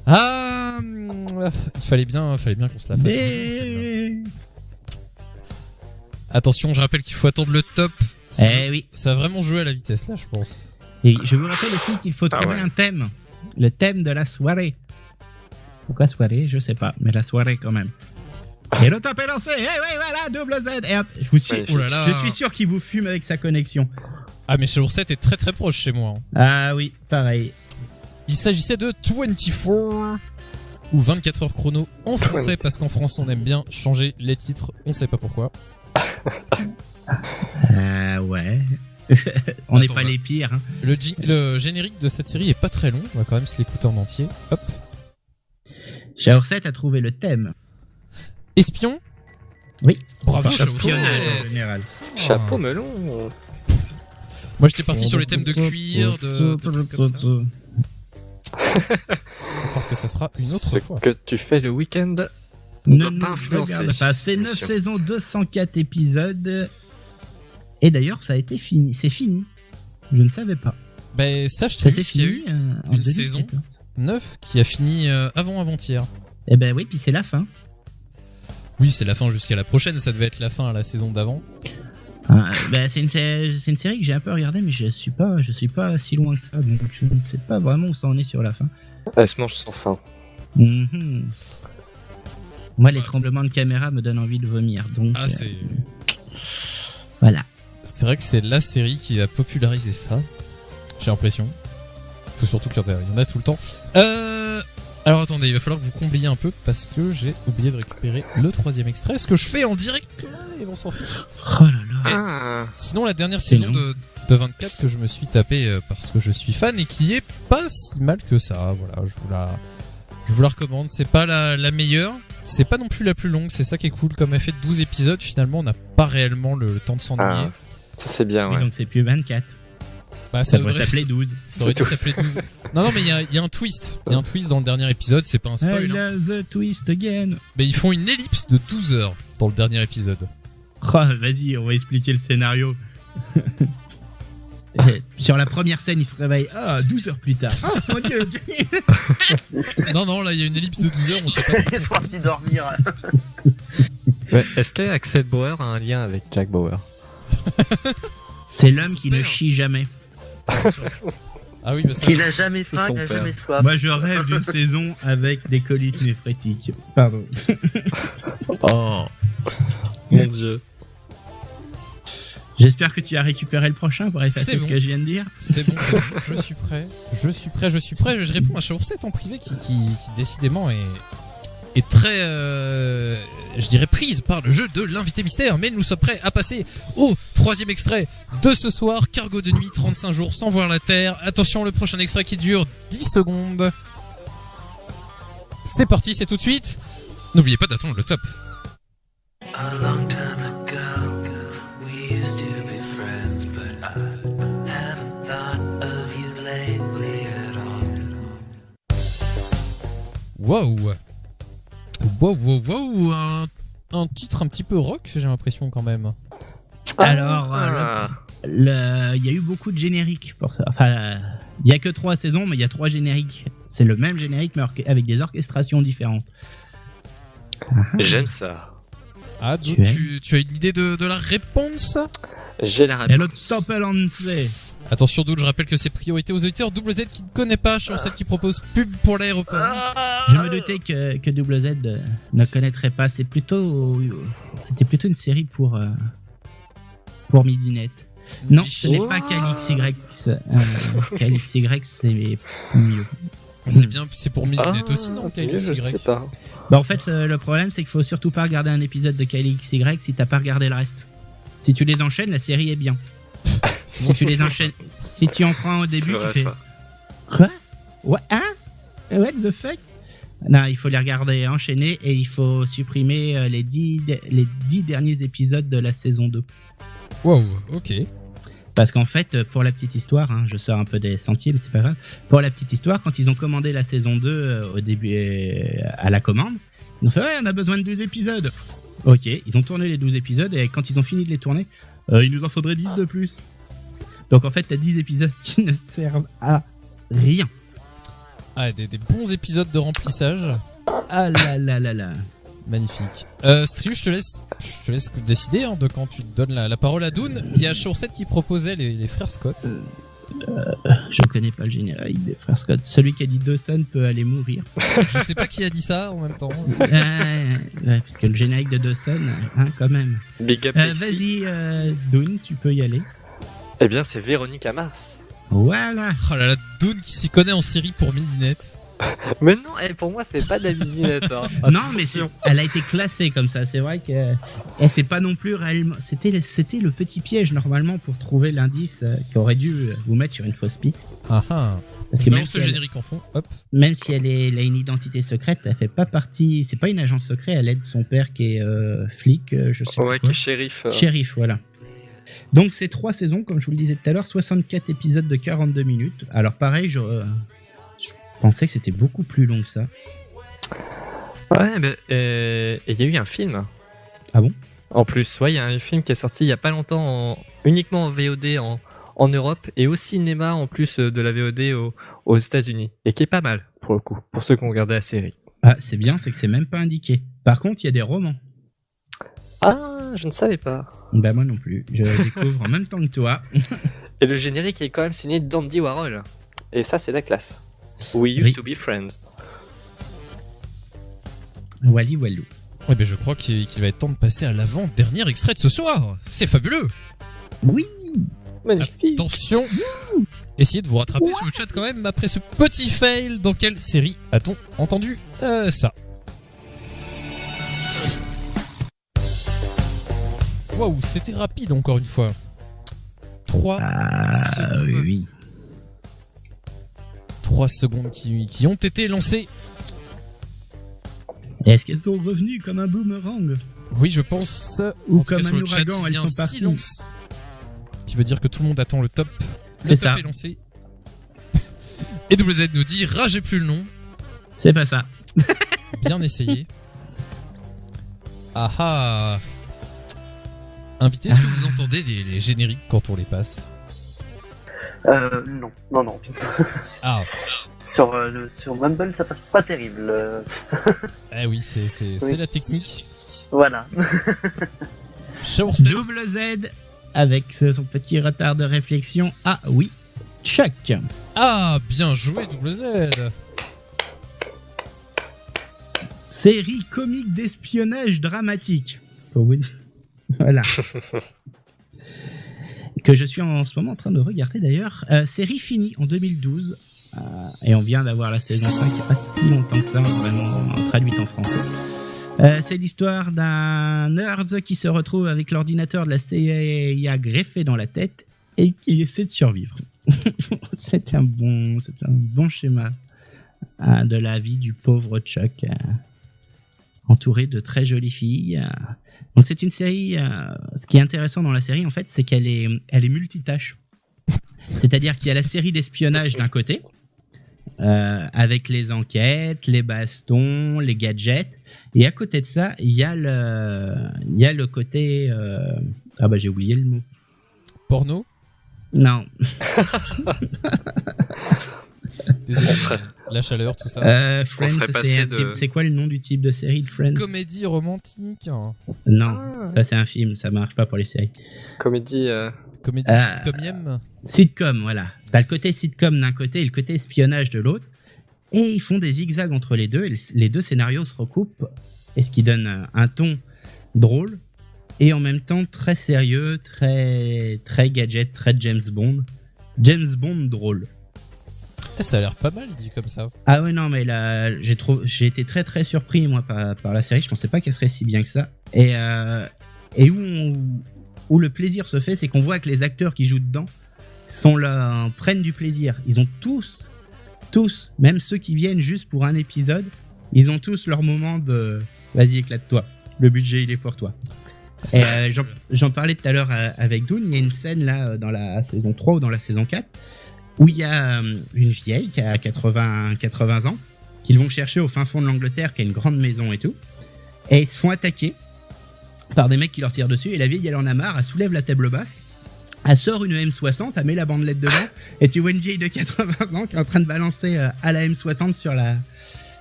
Ah, il fallait bien qu'on se la fasse un jour, celle-là. Attention, je rappelle qu'il faut attendre le top. Eh oui. Ça a vraiment joué à la vitesse là, je pense. Et je vous rappelle aussi qu'il faut trouver ouais. un thème. Le thème de la soirée. Pourquoi soirée? Je sais pas, mais la soirée quand même. Et le top est lancé. Eh oui, voilà, double Z. Et hop, Oh là là. je suis sûr qu'il vous fume avec sa connexion. Ah, mais Chaoursette est très très proche chez moi. Ah oui, pareil. Il s'agissait de 24 ou 24 heures chrono en français parce qu'en France on aime bien changer les titres, on sait pas pourquoi. Ouais. On n'est Attends, pas bah. les pires. Hein. Le générique de cette série est pas très long, on va quand même se l'écouter en entier. Hop. Chaoursette a trouvé le thème. Espion. Oui. Bravo, Enfin, Chapeau. chapeau en général. Chapeau melon. Moi, j'étais parti sur les thèmes de cuir, de trucs comme ça. Je crois que ça sera une autre Ce fois. que tu fais le week-end Ne doit nous pas influencer. regarde pas. C'est 9 l'émission. saisons, 204 épisodes. Et d'ailleurs, ça a été fini. C'est fini. Je ne savais pas. Ben, sache Ça très s'est qu'il y a eu fini en une 2014. saison 9 qui a fini avant-avant-hier. Eh ben oui, puis c'est la fin. Oui, c'est la fin jusqu'à la prochaine, ça devait être la fin à la saison d'avant. C'est une série que j'ai un peu regardée, mais je suis pas si loin que ça, donc je ne sais pas vraiment où ça en est sur la fin. Elle se mange sans fin. Mhm. Moi, les tremblements de caméra me donnent envie de vomir, donc Ah, c'est voilà. c'est vrai que c'est la série qui a popularisé ça. J'ai l'impression. Faut surtout qu'il y en a tout le temps. Alors attendez, il va falloir que vous combliez un peu parce que j'ai oublié de récupérer le 3e extrait. Ce que je fais en direct là, et on s'en fiche. Oh là là. Ah. Sinon, la dernière C'est saison long. de 24 que je me suis tapé parce que je suis fan et qui est pas si mal que ça. Voilà, je vous la recommande. C'est pas la meilleure, c'est pas non plus la plus longue. C'est ça qui est cool. Comme elle fait 12 épisodes, finalement, on n'a pas réellement le temps de s'ennuyer. Ah. Ça c'est bien, Oui, ouais. donc c'est plus 24. Bah, Ça devrait s'appeler 12. Ça aurait dû C'est s'appeler 12. Non, mais il y a un twist. Il y a un twist dans le dernier épisode. C'est pas un spoil. I Hein. love the twist again. Mais ils font une ellipse de 12 heures dans le dernier épisode. Oh, vas-y, on va expliquer le scénario. Sur la première scène, il se réveille 12 heures plus tard. Oh mon dieu. Non, là, il y a une ellipse de 12 heures. On sait pas. Ils sont partis dormir. Ouais, est-ce qu'Axel Bauer a un lien avec Jack Bauer? C'est C'est l'homme son qui ne père. chie jamais. Ah oui, bah ça. Qu'il a jamais faim, son qu'il a père. jamais soif. Moi, je rêve d'une saison avec des coliques néphrétiques. Pardon. Oh mon dieu. J'espère que tu as récupéré le prochain pour effacer C'est ce bon. que je viens de dire. C'est bon, je suis prêt. Je réponds à Chaursette en privé qui décidément est très, je dirais, prise par le jeu de l'invité mystère. Mais nous sommes prêts à passer au 3e extrait de ce soir. Cargo de nuit, 35 jours sans voir la Terre. Attention, le prochain extrait qui dure 10 secondes. C'est parti, c'est tout de suite. N'oubliez pas d'attendre le top. A long time ago, we used to be friends, but I haven't thought of you lately at all. Wow, un titre un petit peu rock, j'ai l'impression quand même. Alors, Ah. il y a eu beaucoup de génériques pour ça. Enfin, il y a que 3 saisons, mais il y a 3 génériques. C'est le même générique, mais avec des orchestrations différentes. J'aime ça. Ah, donc Tu tu as une idée de la réponse? J'ai la Et le réponse. Topelance. Attention, Doud, je rappelle que c'est priorité aux auditeurs. Double Z qui ne connaît pas, Chaursette qui propose pub pour l'aéroport. Je me doutais que Double Z ne connaîtrait pas. C'était plutôt une série pour Midinette. Non, ce n'est pas KLXY. KLXY, c'est mieux. C'est bien, c'est pour Midnight aussi, non, je sais KLXY? pas. Bah, en fait, le problème, c'est qu'il faut surtout pas regarder un épisode de KLXY si t'as pas regardé le reste. Si tu les enchaînes, la série est bien. Si tu les enchaînes, si tu en prends au début, C'est vrai, tu fais ça. quoi? What? Hein? What the fuck? Non, il faut les regarder enchaînés et il faut supprimer les 10 derniers épisodes de la saison 2. Wow, ok. Parce qu'en fait, pour la petite histoire, hein, je sors un peu des sentiers, mais c'est pas grave. Pour la petite histoire, quand ils ont commandé la saison 2 au début à la commande, ils ont fait ouais, on a besoin de 12 épisodes. Ok, ils ont tourné les 12 épisodes et quand ils ont fini de les tourner, il nous en faudrait 10 de plus. Donc en fait, t'as 10 épisodes qui ne servent à rien. Ah, des bons épisodes de remplissage. Ah là là là là. Magnifique. Striu, je te laisse décider hein, de quand tu donnes la parole à Dune. Il y a Chaursette qui proposait les frères Scott. Je connais pas le générique des frères Scott. Celui qui a dit Dawson peut aller mourir. Je sais pas qui a dit ça en même temps. Ouais, parce que le générique de Dawson, hein, quand même. Big up ici. Vas-y, Dune, tu peux y aller. Eh bien, c'est Véronique Mars. Voilà. Oh là là, Dune qui s'y connaît en série pour Midinette. Mais non, pour moi, c'est pas de la midinette. Hein. Non, mais Attention. elle a été classée comme ça. C'est vrai que c'est pas non plus réellement. C'était le petit piège normalement pour trouver l'indice qui aurait dû vous mettre sur une fausse piste. Ah ah. Parce Je que balance le générique en fond. Hop. même si elle a une identité secrète, elle fait pas partie. C'est pas une agence secrète. Elle aide son père qui est flic. Je sais Ouais, pas qui est shérif. Shérif, voilà. Donc c'est 3 saisons, comme je vous le disais tout à l'heure, 64 épisodes de 42 minutes. Alors pareil, je pensais que c'était beaucoup plus long que ça. Ouais, mais et il y a eu un film. Ah bon? En plus, ouais, il y a un film qui est sorti il y a pas longtemps, uniquement en VOD en Europe et au cinéma en plus de la VOD aux États-Unis. Et qui est pas mal, pour le coup, pour ceux qui ont regardé la série. Ah, c'est bien, c'est que c'est même pas indiqué. Par contre, il y a des romans. Ah, je ne savais pas. Bah moi non plus, je découvre en même temps que toi. Et le générique est quand même signé d'Andy Warhol. Et ça, c'est la classe. We used Oui. to be friends. Wally Wallou. Ouais, ben je crois qu'il va être temps de passer à l'avant-dernier extrait de ce soir. C'est fabuleux. Oui. Magnifique. Attention. Essayez de vous rattraper sur le chat quand même après ce petit fail. Dans quelle série a-t-on entendu ça? Waouh, c'était rapide encore une fois. 3 secondes. Oui. 3 secondes qui ont été lancées. Est-ce qu'elles sont revenues comme un boomerang? Oui, je pense. Ou En tout cas, comme sur un le chat, ouragan, il y elles a un sont parties. silence. Ce qui veut dire que tout le monde attend le top. Le C'est top ça. est lancé. Et WZ nous dit ragez plus le nom. C'est pas ça. Bien essayé. Ah ah. Invité, est-ce que vous entendez les génériques quand on les passe? Non. Ah, Sur Mumble, ça passe pas terrible. eh oui, c'est la technique. Voilà. Shower 7. Double Z avec son petit retard de réflexion. Ah oui, Chuck. Ah, bien joué, WZ. Série comique d'espionnage dramatique. Pour vous dire. Voilà. Que je suis en ce moment en train de regarder d'ailleurs. Série finie en 2012. Et on vient d'avoir la saison 5 il n'y a pas si longtemps que ça, vraiment traduite en français. C'est l'histoire d'un nerd qui se retrouve avec l'ordinateur de la CIA greffé dans la tête et qui essaie de survivre. C'est un bon schéma de la vie du pauvre Chuck, entouré de très jolies filles. Donc c'est une série. Ce qui est intéressant dans la série, en fait, c'est qu'elle est multitâche. C'est-à-dire qu'il y a la série d'espionnage d'un côté, avec les enquêtes, les bastons, les gadgets, et à côté de ça, il y a le côté. Ah bah j'ai oublié le mot. Porno. Non. Désolé, On serait- la chaleur, tout ça. Friends, serait passé c'est de- c'est quoi le nom du type de série de Friends? Comédie romantique. Non, Ah. ça c'est un film, ça marche pas pour les séries. Comédie. Comédie sitcomienne. Sitcom, voilà. T'as le côté sitcom d'un côté et le côté espionnage de l'autre. Et ils font des zigzags entre les deux. Et les deux scénarios se recoupent. Et ce qui donne un ton drôle. Et en même temps très sérieux, très gadget, très James Bond. James Bond drôle. Eh, ça a l'air pas mal dit comme ça. Ah ouais, non, mais là, j'ai été très très surpris, moi, par la série. Je pensais pas qu'elle serait si bien que ça. Et où le plaisir se fait, c'est qu'on voit que les acteurs qui jouent dedans sont là, prennent du plaisir. Ils ont tous, même ceux qui viennent juste pour un épisode, ils ont tous leur moment de vas-y, éclate-toi. Le budget, il est pour toi. Ah, Et j'en parlais tout à l'heure avec Doon. Il y a une scène là dans la saison 3 ou dans la saison 4 où il y a une vieille qui a 80 ans qu'ils vont chercher au fin fond de l'Angleterre, qui a une grande maison et tout. Et ils se font attaquer par des mecs qui leur tirent dessus. Et la vieille, elle en a marre, elle soulève la table basse, elle sort une M60, elle met la bandelette dedans, et tu vois une vieille de 80 ans qui est en train de balancer à la M60 sur la...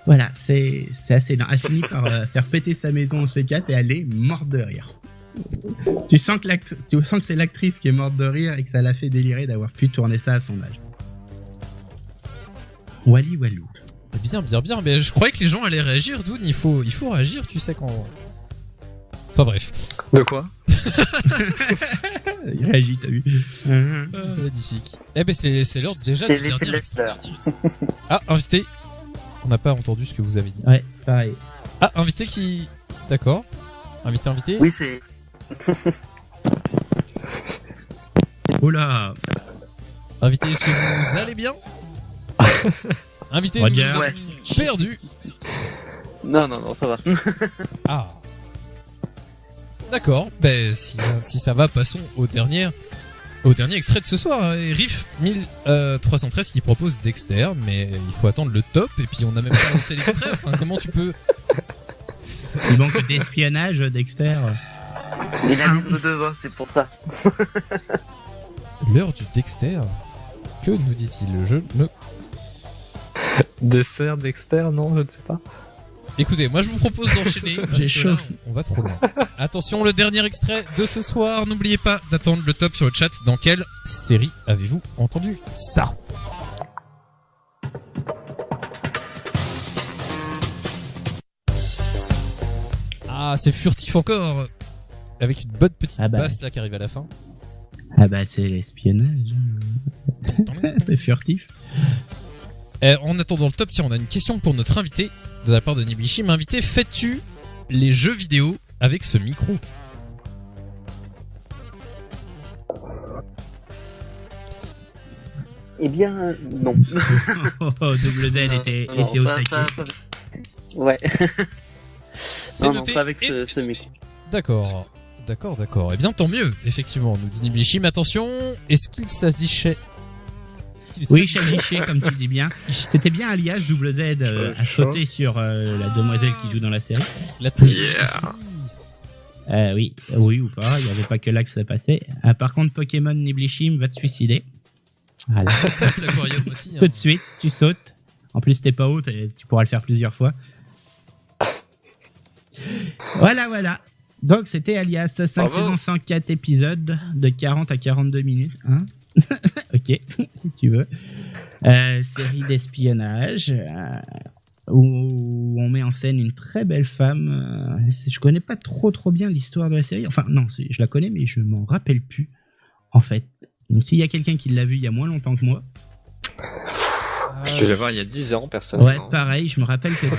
Voilà, c'est assez dingue. Elle finit par faire péter sa maison au C4 et elle est morte de rire. Tu sens que c'est l'actrice qui est morte de rire et que ça l'a fait délirer d'avoir pu tourner ça à son âge. Wally Wallou. Bien. Mais je croyais que les gens allaient réagir, Doon. Il faut réagir, tu sais, quand. Enfin bref. De quoi? Il réagit, t'as vu? Magnifique. Eh ben c'est l'heure déjà C'est du l'effet dernier de extrait. Lester. Ah, invité. On n'a pas entendu ce que vous avez dit. Ouais, pareil. Ah, invité qui... D'accord. Invité. Oui, c'est. Oula. Invité, est-ce que vous allez bien? Invité, nous Roger. avons Ouais. perdu. Non, ça va. Ah. D'accord. Ben, si ça va, passons au dernier extrait de ce soir. Hein. Et Riff 1313 qui propose Dexter, mais il faut attendre le top et puis on n'a même pas lancé l'extrait. Enfin, comment tu peux... Il manque d'espionnage, Dexter. Il a mis nos devants, c'est pour ça. L'heure du Dexter. Que nous dit-il? Je ne... Dessert, Dexter, non, je ne sais pas. Écoutez, moi je vous propose d'enchaîner parce J'ai que chaud. là, on va trop loin. Attention, le dernier extrait de ce soir. N'oubliez pas d'attendre le top sur le chat. Dans quelle série avez-vous entendu ça? Ah, c'est furtif encore. Avec une bonne petite Ah bah. basse là qui arrive à la fin. Ah bah c'est l'espionnage. C'est furtif. En attendant le top, tiens, on a une question pour notre invité de la part de Niblichim. Invité, fais-tu les jeux vidéo avec ce micro? Eh bien, non. Double Z était Non, au pas- taquet. pas- Ouais. C'est Non, noté. pas avec Et- ce micro. D'accord. Eh bien, tant mieux, effectivement, nous dit Niblichim. Attention, est-ce qu'il s'agissait... Oui, Chagiché, comme tu dis bien. C'était bien alias Double Z à sauter sur la demoiselle qui joue dans la série. La triche. Oui, ou pas, il n'y avait pas que là que ça passait. Par contre, Pokémon Niblishim va te suicider. Voilà. L'aquarium aussi. Tout de suite, tu sautes. En plus, t'es pas haut, tu pourras le faire plusieurs fois. Voilà. Donc, c'était alias 5 Bravo. saisons 104 épisodes de 40 à 42 minutes. Hein. Ok, si tu veux. Série d'espionnage où on met en scène une très belle femme. Je connais pas trop bien l'histoire de la série. Enfin, non, je la connais, mais je m'en rappelle plus, en fait. Donc, s'il y a quelqu'un qui l'a vu il y a moins longtemps que moi. Je vais voir il y a 10 ans, personnellement. Ouais, pareil, je me rappelle qu'ils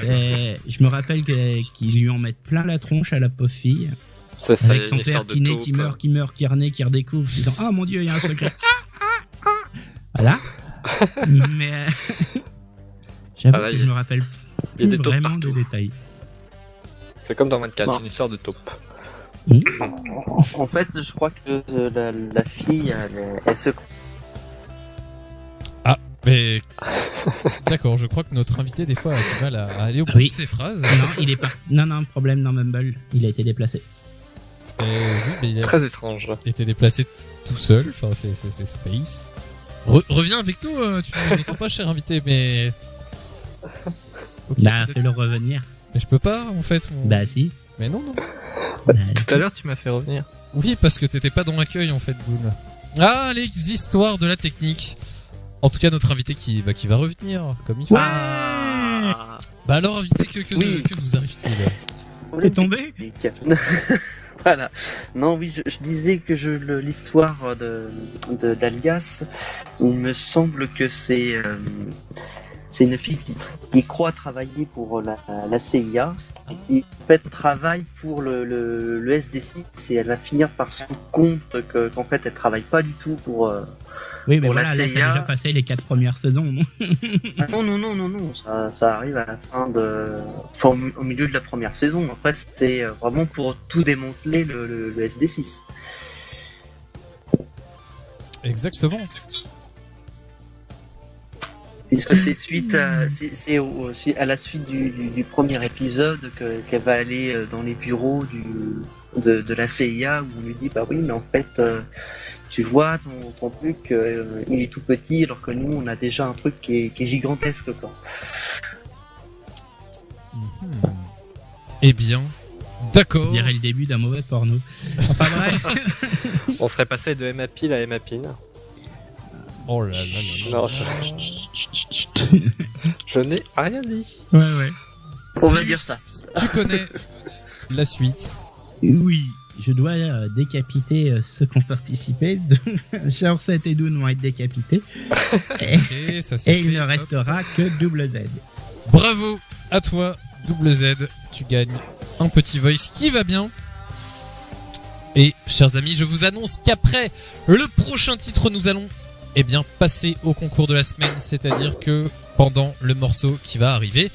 lui en mettent plein la tronche à la pauvre fille. C'est ça, Avec il y a son une histoire père de qui naît, taupe. qui meurt, qui renaît, qui redécouvre, disant ah mon dieu, il y a un secret. Voilà. Mais j'avoue Ah là, que il y je a- me rappelle il y a plus des taupes vraiment partout. des détails. C'est comme dans 24, Non. c'est une histoire de taupe. En fait, je crois que la fille, elle se. Mais d'accord, je crois que notre invité des fois a du mal à aller au bout Oui. de ses phrases. Non, il est pas. Non, problème dans Mumble, il a été déplacé. Oui, mais il a Très étrange. été déplacé tout seul. Enfin, c'est Space. Reviens avec nous. Tu ne nous entends pas, cher invité, mais. Ok, Bah, peut-être- fais-le revenir. mais je peux pas en fait. Bah si. Mais non. Bah, Tout à l'heure, tu m'as fait revenir. Oui, parce que t'étais pas dans l'accueil en fait, Boone. Ah, les histoires de la technique. En tout cas, notre invité qui va revenir comme il faut. Ouais. Bah alors, invité, que Oui. vous arrive-t-il? T'es tombé. Voilà. Non, oui, je disais que l'histoire d'Alias, il me semble que c'est une fille qui croit travailler pour la CIA et qui en fait travaille pour le SDC et elle va finir par se rendre compte qu'en fait elle travaille pas du tout pour Oui, mais Pour la voilà, là, t'as CIA. déjà passé les 4 premières saisons, non? Ah non, ça arrive à la fin enfin, au milieu de la première saison. En fait, c'était vraiment pour tout démanteler le SD6. Exactement. Puisque c'est suite à, c'est à la suite du premier épisode qu'elle va aller dans les bureaux de la CIA où on lui dit bah oui, mais en fait, tu vois, ton truc, il est tout petit alors que nous, on a déjà un truc qui est gigantesque, quoi. Eh bien, d'accord. On dirait le début d'un mauvais porno. Enfin bref. On serait passé de Emma Peel à Emma Pin. Oh là là là là. Non, je n'ai rien dit. Ouais. On va dire ça. Tu connais la suite. Oui, je dois décapiter ceux qui ont participé. Chaursette et Doon vont être décapités. Ok, ça c'est Et il fait. ne restera que Double Z. Bravo à toi, Double Z. Tu gagnes un petit voice qui va bien. Et, chers amis, je vous annonce qu'après le prochain titre, nous allons passer au concours de la semaine. C'est-à-dire que pendant le morceau qui va arriver,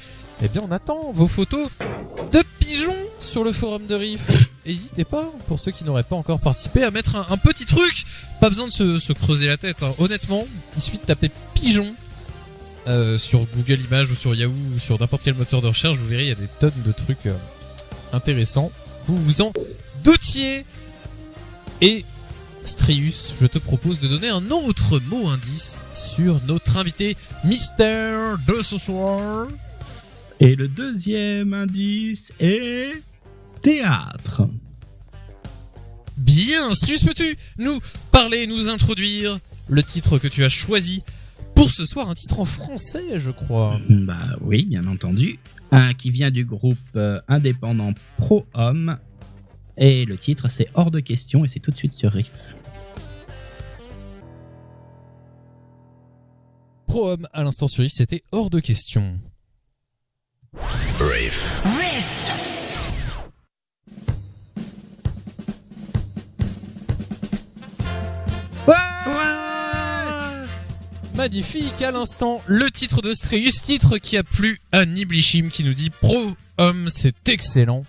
on attend vos photos de pigeons sur le forum de Riff. N'hésitez pas, pour ceux qui n'auraient pas encore participé, à mettre un petit truc. Pas besoin de se creuser la tête, hein. Honnêtement, il suffit de taper pigeon sur Google Images ou sur Yahoo ou sur n'importe quel moteur de recherche. Vous verrez, il y a des tonnes de trucs intéressants. Vous vous en doutiez. Et Strius, je te propose de donner un autre mot indice sur notre invité mystère de ce soir. Et le deuxième indice est théâtre. Bien, Strius, peux-tu nous parler, nous introduire le titre que tu as choisi pour ce soir, un titre en français, je crois. Bah oui, bien entendu. Qui vient du groupe indépendant Pro Homme. Et le titre, c'est Hors de question, et c'est tout de suite sur Riff. Pro Homme, à l'instant sur Riff, c'était Hors de question. Riff. Magnifique, à l'instant, le titre de Strius, titre qui a plu à Niblishim, qui nous dit Pro Homme, c'est excellent.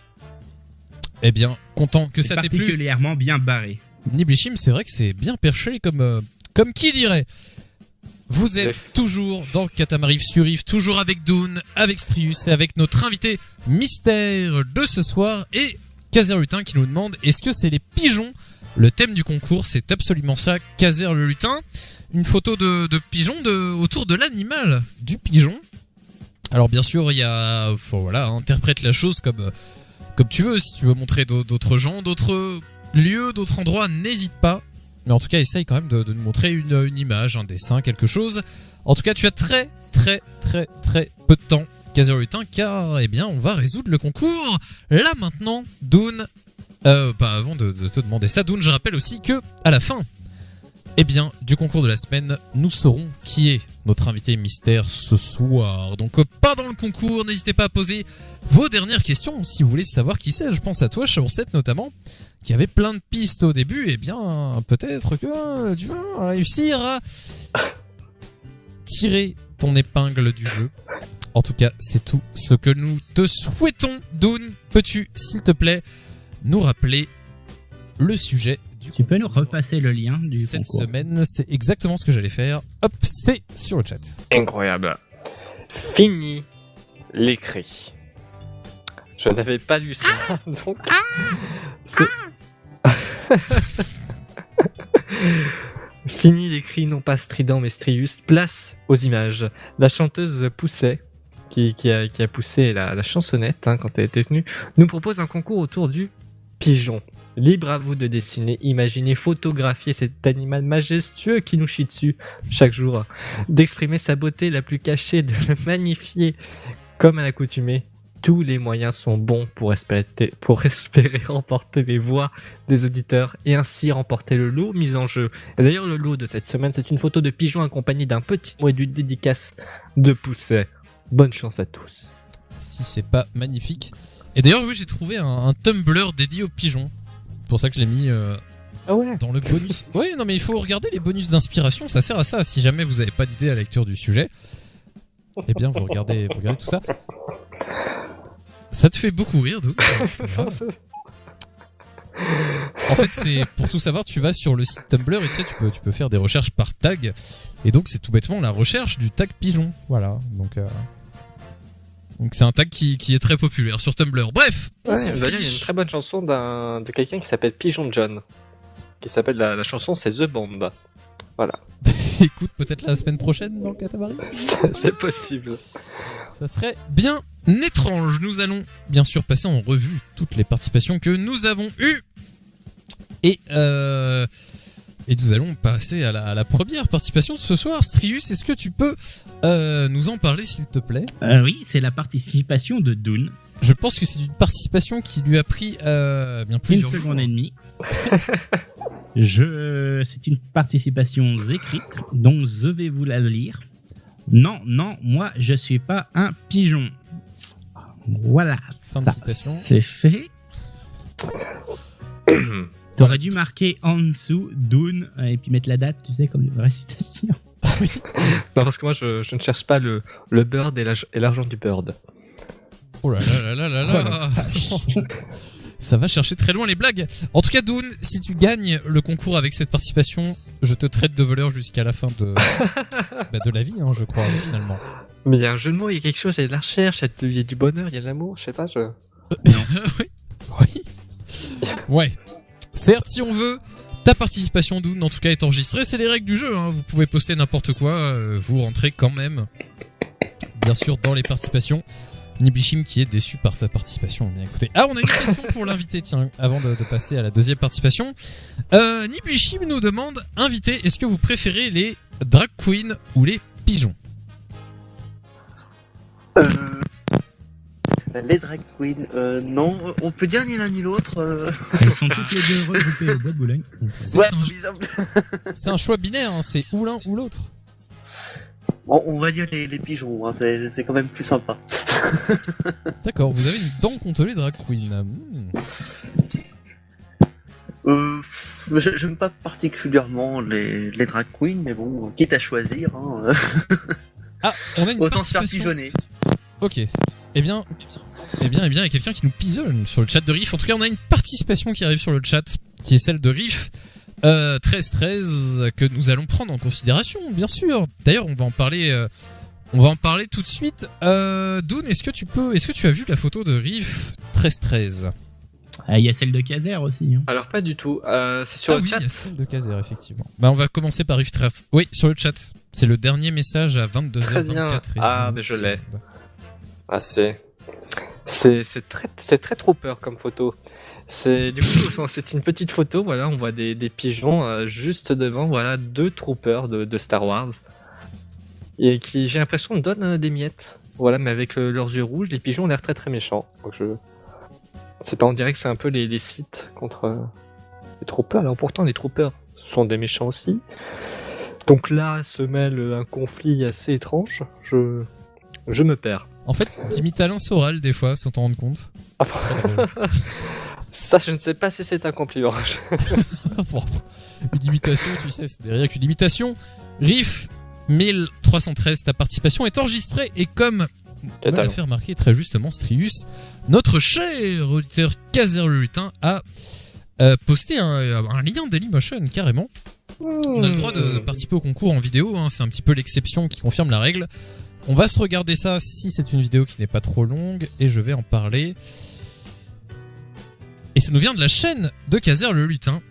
Eh bien, content que ça t'ait plu. Particulièrement bien barré. Niblishim, c'est vrai que c'est bien perché, comme qui dirait. Vous êtes toujours dans Katamari sur Riff, toujours avec Dune, avec Strius et avec notre invité mystère de ce soir et Kazer Lutin qui nous demande est-ce que c'est les pigeons? Le thème du concours, c'est absolument ça, Kazer le lutin. Une photo de pigeon autour de l'animal du pigeon. Alors bien sûr, il y a, interprète la chose comme tu veux. Si tu veux montrer d'autres gens, d'autres lieux, d'autres endroits, n'hésite pas. Mais en tout cas, essaye quand même de nous montrer une image, un dessin, quelque chose. En tout cas, tu as très peu de temps, Kazer Lutin, car on va résoudre le concours là maintenant. Dune, avant de te demander ça, Dune, je rappelle aussi que à la fin du concours de la semaine, nous saurons qui est notre invité mystère ce soir. Donc pendant le concours, n'hésitez pas à poser vos dernières questions si vous voulez savoir qui c'est. Je pense à toi, Chaursette notamment, qui avait plein de pistes au début. Peut-être que tu vas réussir à tirer ton épingle du jeu. En tout cas, c'est tout ce que nous te souhaitons. Dune, peux-tu, s'il te plaît, nous rappeler le sujet du Tu peux nous repasser le lien du cette concours. semaine? C'est exactement ce que j'allais faire. Hop, c'est sur le chat. Incroyable. Fini l'écrit. Je n'avais pas lu ça, donc... Fini l'écrit, non pas strident mais Strius. Place aux images. La chanteuse Pousset, qui a poussé la chansonnette quand elle était venue, nous propose un concours autour du pigeon. Libre à vous de dessiner, imaginer, photographier cet animal majestueux qui nous chie dessus chaque jour, d'exprimer sa beauté la plus cachée, de le magnifier comme à l'accoutumée. Tous les moyens sont bons pour espérer remporter les voix des auditeurs et ainsi remporter le lot mis en jeu. Et d'ailleurs, le lot de cette semaine, c'est une photo de pigeon accompagnée d'un petit mot et d'une dédicace de Pousset. Bonne chance à tous. Si c'est pas magnifique. Et d'ailleurs, oui, j'ai trouvé un Tumblr dédié aux pigeons. C'est pour ça que je l'ai mis Ah ouais. dans le bonus. Oui, non, mais il faut regarder les bonus d'inspiration. Ça sert à ça. Si jamais vous n'avez pas d'idée à la lecture du sujet, vous regardez tout ça. Ça te fait beaucoup rire, Doug. En fait, c'est pour tout savoir, tu vas sur le site Tumblr et tu peux faire des recherches par tag. Et donc, c'est tout bêtement la recherche du tag pigeon. Voilà. Donc c'est un tag qui est très populaire sur Tumblr. Bref, on s'en D'ailleurs, il y a une fiche. très bonne chanson de quelqu'un qui s'appelle Pigeon John. Qui s'appelle la chanson, c'est The Bomb. Voilà. Écoute, peut-être la semaine prochaine dans le Katamari. C'est possible. Ça serait bien étrange. Nous allons bien sûr passer en revue toutes les participations que nous avons eues. Et nous allons passer à la première participation de ce soir. Strius, est-ce que tu peux nous en parler s'il te plaît? Oui, c'est la participation de Dune. Je pense que c'est une participation qui lui a pris bien Une plusieurs seconde jours. et demie. C'est une participation écrite, donc je vais vous la lire. Non, moi je suis pas un pigeon. Voilà. Fin de Ça, citation. C'est fait. T'aurais dû marquer en dessous Dune et puis mettre la date, tu sais, comme les vraies citations. Non, parce que moi, je ne cherche pas le bird et l'argent du bird. Oh là là là là là là. Ça va chercher très loin les blagues. En tout cas, Dune, si tu gagnes le concours avec cette participation, je te traite de voleur jusqu'à la fin de la vie, hein, je crois, finalement. Mais il y a un jeu de mots, il y a quelque chose, il y a de la recherche, il y a du bonheur, il y a de l'amour, je sais pas, Oui. Ouais. Certes, si on veut, ta participation, Dune, en tout cas, est enregistrée. C'est les règles du jeu, hein. Vous pouvez poster n'importe quoi, vous rentrez quand même, bien sûr, dans les participations. Niblishim qui est déçu par ta participation. Bien écoutez. Ah, on a une question pour l'invité, tiens, avant de passer à la deuxième participation. Niblishim nous demande, invité, est-ce que vous préférez les drag queens ou les pigeons? Les drag queens, non, on peut dire ni l'un ni l'autre. Elles sont toutes les deux regroupées au bois de Boulogne. C'est un choix binaire, hein, c'est ou l'un ou l'autre. Bon, on va dire les pigeons, hein, c'est quand même plus sympa. D'accord, vous avez une dent contre les drag queens. J'aime pas particulièrement les drag queens, mais bon, quitte à choisir, hein, Ah, on a une autant se faire participation. pigeonner. Ok. Eh bien, il y a quelqu'un qui nous pisonne sur le chat de Riff. En tout cas, on a une participation qui arrive sur le chat, qui est celle de Riff 1313, que nous allons prendre en considération, bien sûr. D'ailleurs, on va en parler tout de suite. Dune, est-ce que tu as vu la photo de Riff 1313? Il y a celle de Kazer aussi. Hein. Alors, pas du tout, c'est sur le oui, chat. il y a celle de Kazer, effectivement. Bah, on va commencer par Riff 13. Oui, sur le chat. C'est le dernier message à 22h24. Très bien. Ah, mais je l'ai. secondes. Ah, c'est très trooper comme photo. Du coup, c'est une petite photo, voilà, on voit des pigeons juste devant, voilà, 2 troopers de Star Wars. Et qui, j'ai l'impression, donnent des miettes. Voilà, mais avec leurs yeux rouges, les pigeons ont l'air très très méchants. Donc c'est pas, on dirait que c'est un peu les Sith contre les troopers. Alors pourtant, les troopers sont des méchants aussi. Donc là, se mêle un conflit assez étrange. Je me perds. En fait, t'imites Alain Soral des fois, sans t'en rendre compte. Ah, ça, je ne sais pas si c'est un compliment. Bon, une imitation, tu sais, c'est derrière qu'une imitation. Riff 1313, ta participation est enregistrée et comme me l'a fait remarquer très justement Strius, notre cher auditeur Kazer le Lutin a posté un lien Dailymotion carrément. On a le droit de participer au concours en vidéo, hein, c'est un petit peu l'exception qui confirme la règle. On va se regarder ça si c'est une vidéo qui n'est pas trop longue et je vais en parler. Et ça nous vient de la chaîne de Kazer le Lutin,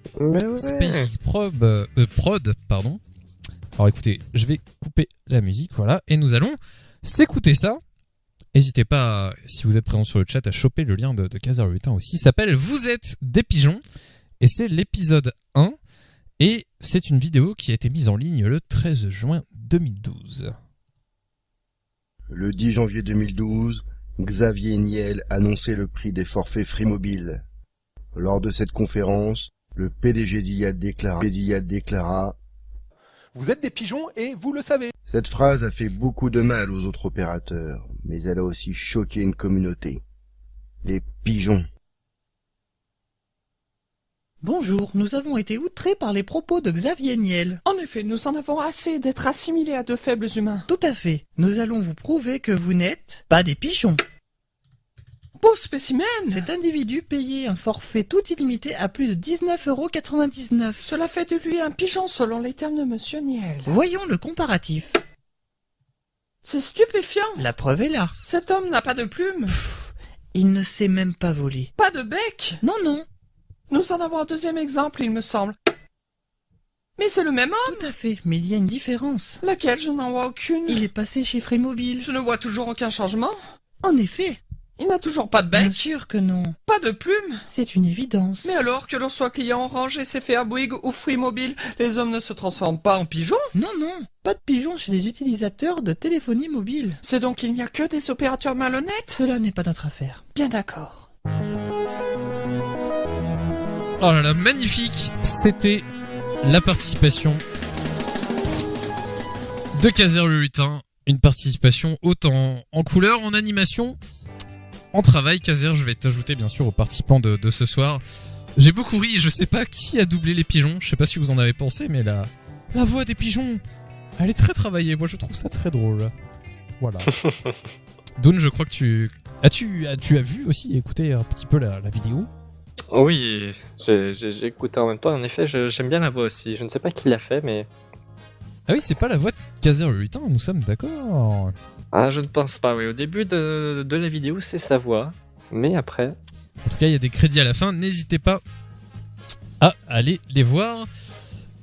Space Prod, pardon. Alors écoutez, je vais couper la musique, voilà, et nous allons s'écouter ça. N'hésitez pas, si vous êtes présent sur le chat, à choper le lien de Kazer le Lutin aussi. Ça s'appelle Vous êtes des pigeons, et c'est l'épisode 1, et c'est une vidéo qui a été mise en ligne le 13 juin 2012. Le 10 janvier 2012, Xavier Niel annonçait le prix des forfaits Free Mobile. Lors de cette conférence, le PDG d'Iliad déclara « Vous êtes des pigeons et vous le savez ». Cette phrase a fait beaucoup de mal aux autres opérateurs, mais elle a aussi choqué une communauté. Les pigeons. Bonjour, nous avons été outrés par les propos de Xavier Niel. En effet, nous en avons assez d'être assimilés à de faibles humains. Tout à fait. Nous allons vous prouver que vous n'êtes pas des pigeons. Beau spécimen! Cet individu payait un forfait tout illimité à plus de 19,99 €. Cela fait de lui un pigeon selon les termes de Monsieur Niel. Voyons le comparatif. C'est stupéfiant! La preuve est là. Cet homme n'a pas de plume. Il ne sait même pas voler. Pas de bec? Non, non. Nous en avons un deuxième exemple, il me semble. Mais c'est le même homme! Tout à fait, mais il y a une différence. Laquelle? Je n'en vois aucune. Il est passé chez Free Mobile. Je ne vois toujours aucun changement. En effet. Il n'a toujours pas de bec? Bien sûr que non. Pas de plume? C'est une évidence. Mais alors que l'on soit client Orange, SFR, Bouygues ou Free Mobile, les hommes ne se transforment pas en pigeons? Non, non. Pas de pigeons chez les utilisateurs de téléphonie mobile. C'est donc qu'il n'y a que des opérateurs malhonnêtes? Cela n'est pas notre affaire. Bien d'accord. Oh là là, magnifique! C'était la participation de Kazer le Lutin. une participation autant en couleur, en animation, en travail. Kazer, je vais t'ajouter bien sûr aux participants de ce soir. J'ai beaucoup ri, je sais pas qui a doublé les pigeons, je sais pas si vous en avez pensé, mais la voix des pigeons, elle est très travaillée, moi je trouve ça très drôle. Voilà. Dune, je crois que tu as vu aussi, écouté un petit peu la vidéo. Oui, j'ai écouté en même temps. En effet, j'aime bien la voix aussi. Je ne sais pas qui l'a fait, mais... Ah oui, c'est pas la voix de Kazer le Lutin, nous sommes d'accord. Ah, je ne pense pas, oui. Au début de la vidéo, c'est sa voix. Mais après... En tout cas, il y a des crédits à la fin. N'hésitez pas à aller les voir.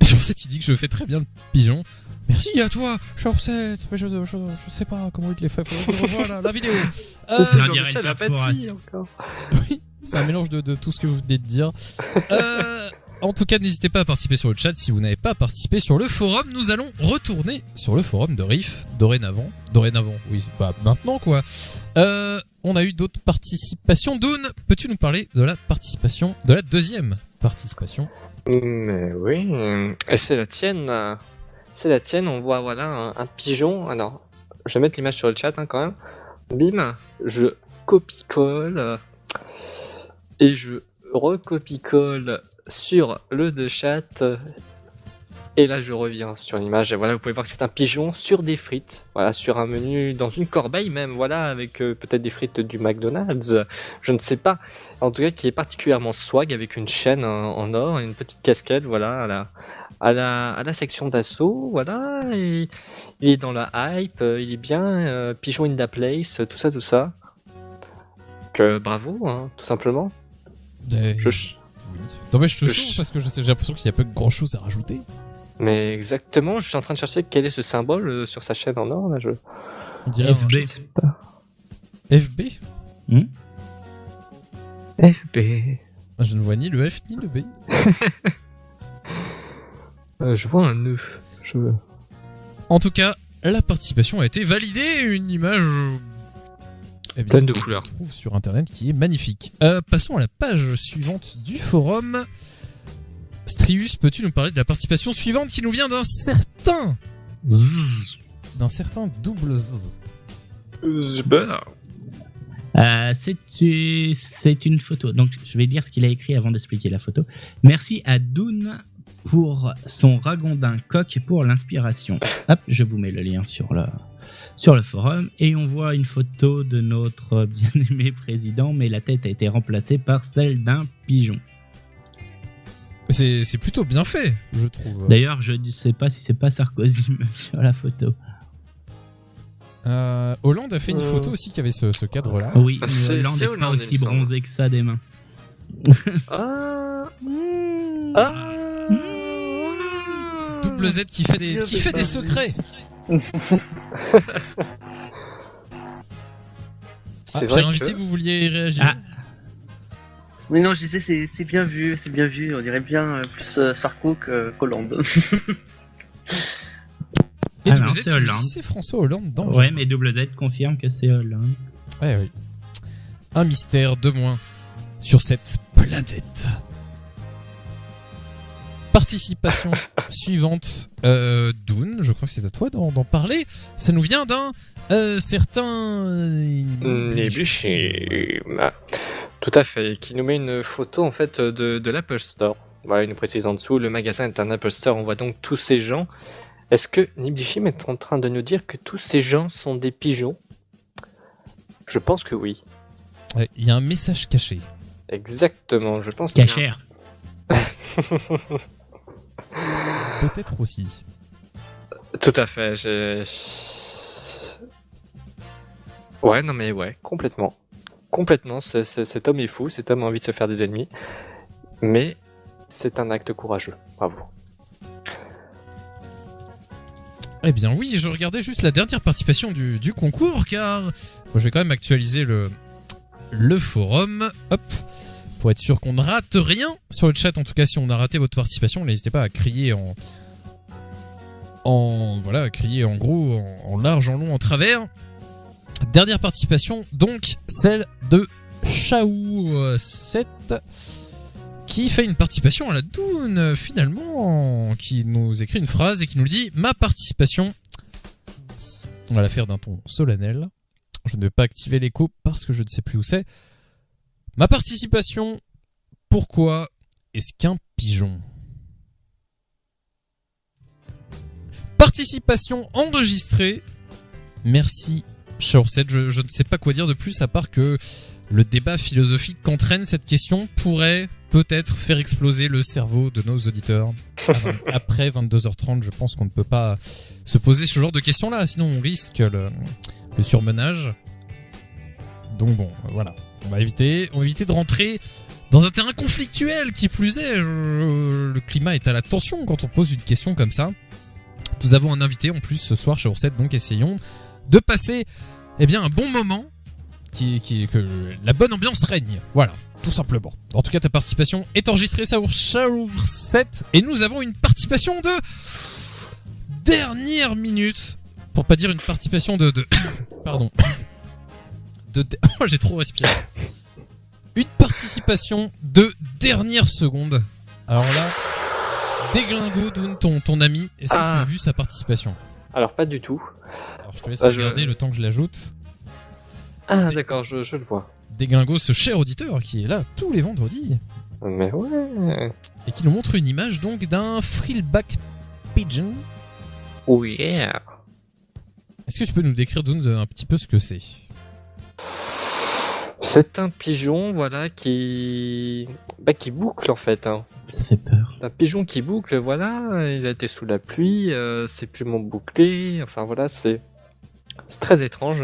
Chorset qui dit que je fais très bien le pigeon. Merci à toi, Chorset. Je sais pas comment il les fait. Faudrait que je revoie la vidéo. C'est Jean-Michel Apathy, encore. Oui, c'est un mélange de tout ce que vous venez de dire. En tout cas, n'hésitez pas à participer sur le chat. Si vous n'avez pas participé sur le forum, nous allons retourner sur le forum de Riff dorénavant. Oui, bah maintenant quoi. On a eu d'autres participations. Dune, peux-tu nous parler de la participation, de la deuxième participation? Mais oui, et c'est la tienne. C'est la tienne, on voit voilà un pigeon. Alors, je vais mettre l'image sur le chat quand même. Bim, je copie-colle et je recopie-colle sur le de chat. Et là, je reviens sur l'image. Et voilà, vous pouvez voir que c'est un pigeon sur des frites. Voilà, sur un menu, dans une corbeille même. Voilà, avec peut-être des frites du McDonald's. Je ne sais pas. En tout cas, qui est particulièrement swag avec une chaîne en or et une petite casquette. Voilà, à la section d'assaut. Voilà, et il est dans la hype. Il est bien. Pigeon in the place. Tout ça. Donc, bravo, hein, tout simplement. Non mais je te sauve parce que j'ai l'impression qu'il n'y a pas grand chose à rajouter. Mais exactement, je suis en train de chercher quel est ce symbole sur sa chaîne en or là. On dirait FB. Je ne sais pas. FB. FB. Je ne vois ni le F ni le B. Je vois un nœud. En tout cas, la participation a été validée. Une image pleine de couleurs. On trouve sur internet qui est magnifique. Passons à la page suivante du forum. Strius, peux-tu nous parler de la participation suivante qui nous vient d'un certain double Z. C'est une photo. Donc, je vais dire ce qu'il a écrit avant d'expliquer la photo. Merci à Dune pour son ragondin coq pour l'inspiration. Hop, je vous mets le lien sur le forum et on voit une photo de notre bien-aimé président, mais la tête a été remplacée par celle d'un pigeon. C'est plutôt bien fait, je trouve. D'ailleurs, je ne sais pas si c'est pas Sarkozy même sur la photo. Hollande a fait une photo aussi qui avait ce cadre-là. Oui, Hollande n'est pas aussi bronzé que ça des mains. Double Z qui fait des secrets. Cher invité, vous vouliez réagir? Mais non, je disais c'est bien vu, on dirait bien plus Sarko qu'Hollande. Et non, c'est Hollande. C'est François Hollande dans ouais, mais Double Z confirme que c'est Hollande. Ouais, oui. Un mystère de moins sur cette planète. Participation suivante. Dune, je crois que c'est à toi d'en parler. Ça nous vient d'un certain... Nebuchim. Tout à fait, qui nous met une photo en fait de l'Apple Store. Voilà, il nous précise en dessous, le magasin est un Apple Store, on voit donc tous ces gens. Est-ce que Niblishim est en train de nous dire que tous ces gens sont des pigeons? Je pense que oui. Ouais, il y a un message caché. Exactement, je pense Cachère. Peut-être aussi. Tout à fait, Ouais, non mais ouais, complètement. Complètement, cet homme est fou, cet homme a envie de se faire des ennemis. Mais c'est un acte courageux, bravo. Eh bien oui, je regardais juste la dernière participation du concours, car je vais quand même actualiser le forum, hop, pour être sûr qu'on ne rate rien sur le chat. En tout cas, si on a raté votre participation, n'hésitez pas à crier à crier en gros, en large, en long, en travers. Dernière participation, donc celle de Chao7, qui fait une participation à la Dune, finalement, qui nous écrit une phrase et qui nous dit « Ma participation On va la faire d'un ton solennel. Je ne vais pas activer l'écho parce que je ne sais plus où c'est. Ma participation, pourquoi est-ce qu'un pigeon ? Participation enregistrée. Merci, Shaorset. Je ne sais pas quoi dire de plus à part que le débat philosophique qu'entraîne cette question pourrait peut-être faire exploser le cerveau de nos auditeurs. Après 22h30, je pense qu'on ne peut pas se poser ce genre de questions-là, sinon on risque le surmenage. Donc bon, voilà. On va éviter de rentrer dans un terrain conflictuel, qui plus est. Le climat est à la tension quand on pose une question comme ça. Nous avons un invité en plus ce soir chez Ourset, donc essayons de passer un bon moment, que la bonne ambiance règne. Voilà, tout simplement. En tout cas, ta participation est enregistrée sur Ourset et nous avons une participation de dernière minute, pour pas dire une participation de pardon. Oh, j'ai trop respiré. Une participation de dernière seconde. Alors là, Déglingo, Doun, ton ami, est-ce que tu as vu sa participation ? Alors pas du tout. Alors je te laisse regarder le temps que je l'ajoute. Ah d'accord, je le vois. Déglingo, ce cher auditeur qui est là tous les vendredis. Mais ouais. Et qui nous montre une image donc d'un frillback pigeon. Oh yeah. Est-ce que tu peux nous décrire, Doun, un petit peu ce que c'est ? C'est un pigeon, voilà, qui boucle en fait. Hein. Ça fait peur. Un pigeon qui boucle, voilà, il a été sous la pluie, ses plumes ont bouclé, enfin voilà, c'est très étrange.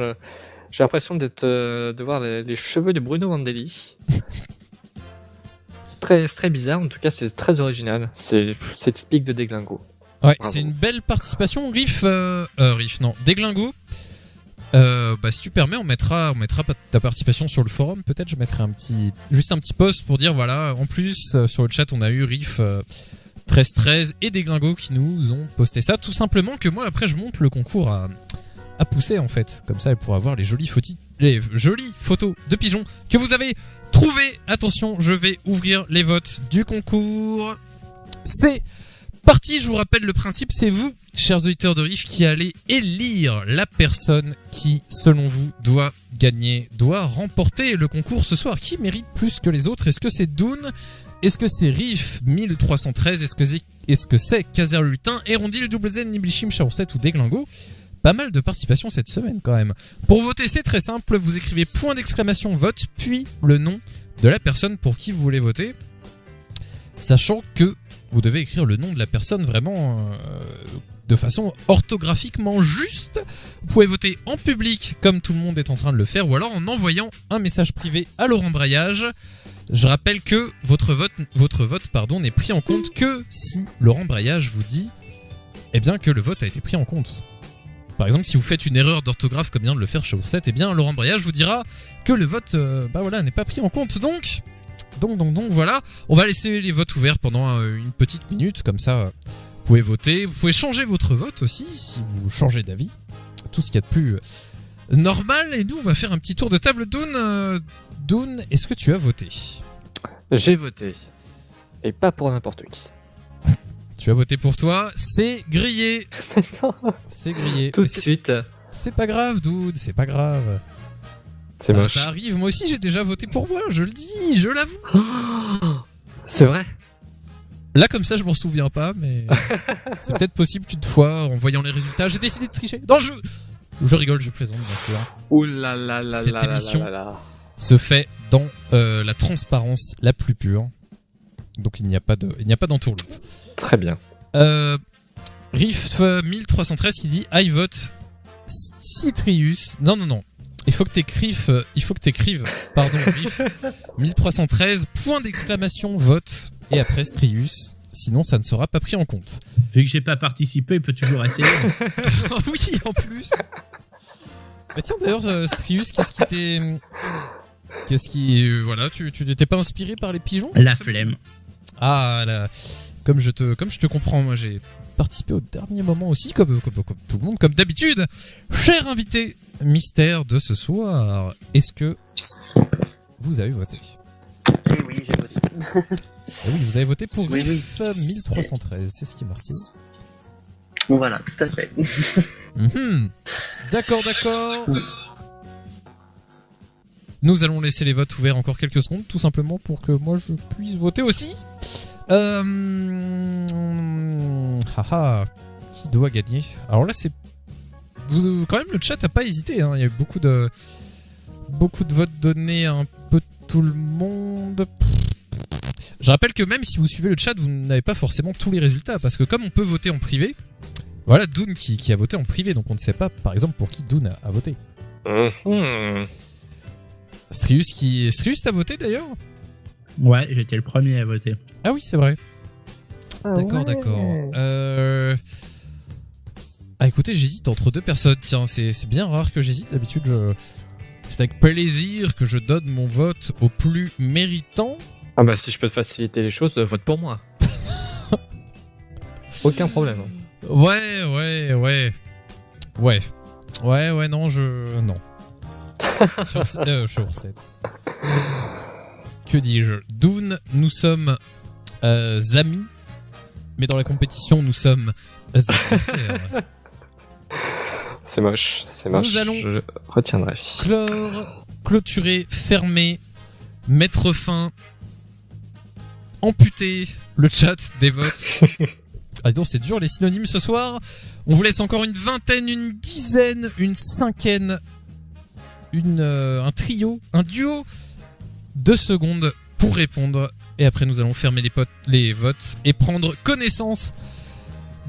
J'ai l'impression de voir les cheveux de Bruno Vandelli. très bizarre, en tout cas c'est très original, c'est typique de Déglingo. Ouais, bravo. C'est une belle participation. Déglingo. Si tu permets, on mettra ta participation sur le forum. Peut-être je mettrai juste un petit post pour dire voilà. En plus, sur le chat, on a eu Riff 1313 et Déglingo qui nous ont posté ça. Tout simplement que moi, après, je monte le concours à pousser en fait. Comme ça, elle pourra voir les jolies photos de pigeons que vous avez trouvées. Attention, je vais ouvrir les votes du concours. C'est parti, je vous rappelle le principe, c'est vous, chers auditeurs de Riff, qui allez élire la personne qui, selon vous, doit remporter le concours ce soir. Qui mérite plus que les autres ? Est-ce que c'est Doun ? Est-ce que c'est Riff 1313 ? Est-ce que c'est Kazer Lutin, Erondil, WZ, Niblishim, Shaorset ou Déglingo ? Pas mal de participation cette semaine quand même. Pour voter, c'est très simple, vous écrivez ! Vote, puis le nom de la personne pour qui vous voulez voter. Sachant que vous devez écrire le nom de la personne vraiment de façon orthographiquement juste. Vous pouvez voter en public comme tout le monde est en train de le faire ou alors en envoyant un message privé à Laurent Braillage. Je rappelle que votre vote n'est pris en compte que si Laurent Braillage vous dit que le vote a été pris en compte. Par exemple, si vous faites une erreur d'orthographe comme vient de le faire chez Ourset, Laurent Braillage vous dira que le vote n'est pas pris en compte. Donc voilà, on va laisser les votes ouverts pendant une petite minute, comme ça vous pouvez voter, vous pouvez changer votre vote aussi si vous changez d'avis, tout ce qu'il y a de plus normal. Et nous on va faire un petit tour de table. Doun, est-ce que tu as voté ? J'ai voté, et pas pour n'importe qui. Tu as voté pour toi, c'est grillé. C'est grillé. Tout de suite. C'est pas grave, Doun, c'est pas grave. C'est moche. Ça arrive, moi aussi j'ai déjà voté pour moi, je le dis, je l'avoue. C'est vrai ? Là comme ça je m'en souviens pas, mais c'est peut-être possible qu'une fois en voyant les résultats j'ai décidé de tricher. Non, je rigole, je plaisante bien sûr. Ouh là là là. Cette émission se fait dans la transparence la plus pure, donc il n'y a pas d'entourloupe. Très bien. Riff 1313 qui dit I vote Citrius. Non. Il faut que t'écrives, pardon, Riff 1313, vote, et après Strius, sinon ça ne sera pas pris en compte. Vu que j'ai pas participé, il peut toujours essayer. Oui, en plus. Bah tiens, d'ailleurs, Strius, tu n'étais pas inspiré par les pigeons ? La flemme. Ah, là, comme je te comprends, moi j'ai participé au dernier moment aussi, comme tout le monde, comme d'habitude. Cher invité mystère de ce soir, est-ce que vous avez voté ? Oui, j'ai voté. Oui, vous avez voté pour Oui. Riff 1313, c'est ce qui est marqué. Voilà, tout à fait. Mhm. D'accord. Nous allons laisser les votes ouverts encore quelques secondes, tout simplement pour que moi je puisse voter aussi. Qui doit gagner? Alors là, c'est quand même, le chat a pas hésité. Hein. Il y a eu beaucoup de votes donnés à un peu tout le monde. Je rappelle que même si vous suivez le chat, vous n'avez pas forcément tous les résultats, parce que comme on peut voter en privé, voilà Dune qui a voté en privé, donc on ne sait pas, par exemple, pour qui Dune a voté. Strius, t'as voté d'ailleurs? Ouais, j'étais le premier à voter. Ah oui, c'est vrai. D'accord. Ah écoutez, j'hésite entre deux personnes. Tiens, c'est bien rare que j'hésite. D'habitude, c'est avec plaisir que je donne mon vote au plus méritant. Ah bah si je peux te faciliter les choses, vote pour moi. Aucun problème. Ouais, non, non. Shawurset. Que dis-je? Dune, nous sommes amis, mais dans la compétition, nous sommes adversaires. C'est moche. Nous allons je retiendrai. clôturer, fermer, mettre fin, amputer le chat des votes. Ah donc c'est dur les synonymes ce soir. On vous laisse encore une vingtaine, une dizaine, une cinquaine, un trio, un duo de secondes pour répondre. Et après nous allons fermer les votes et prendre connaissance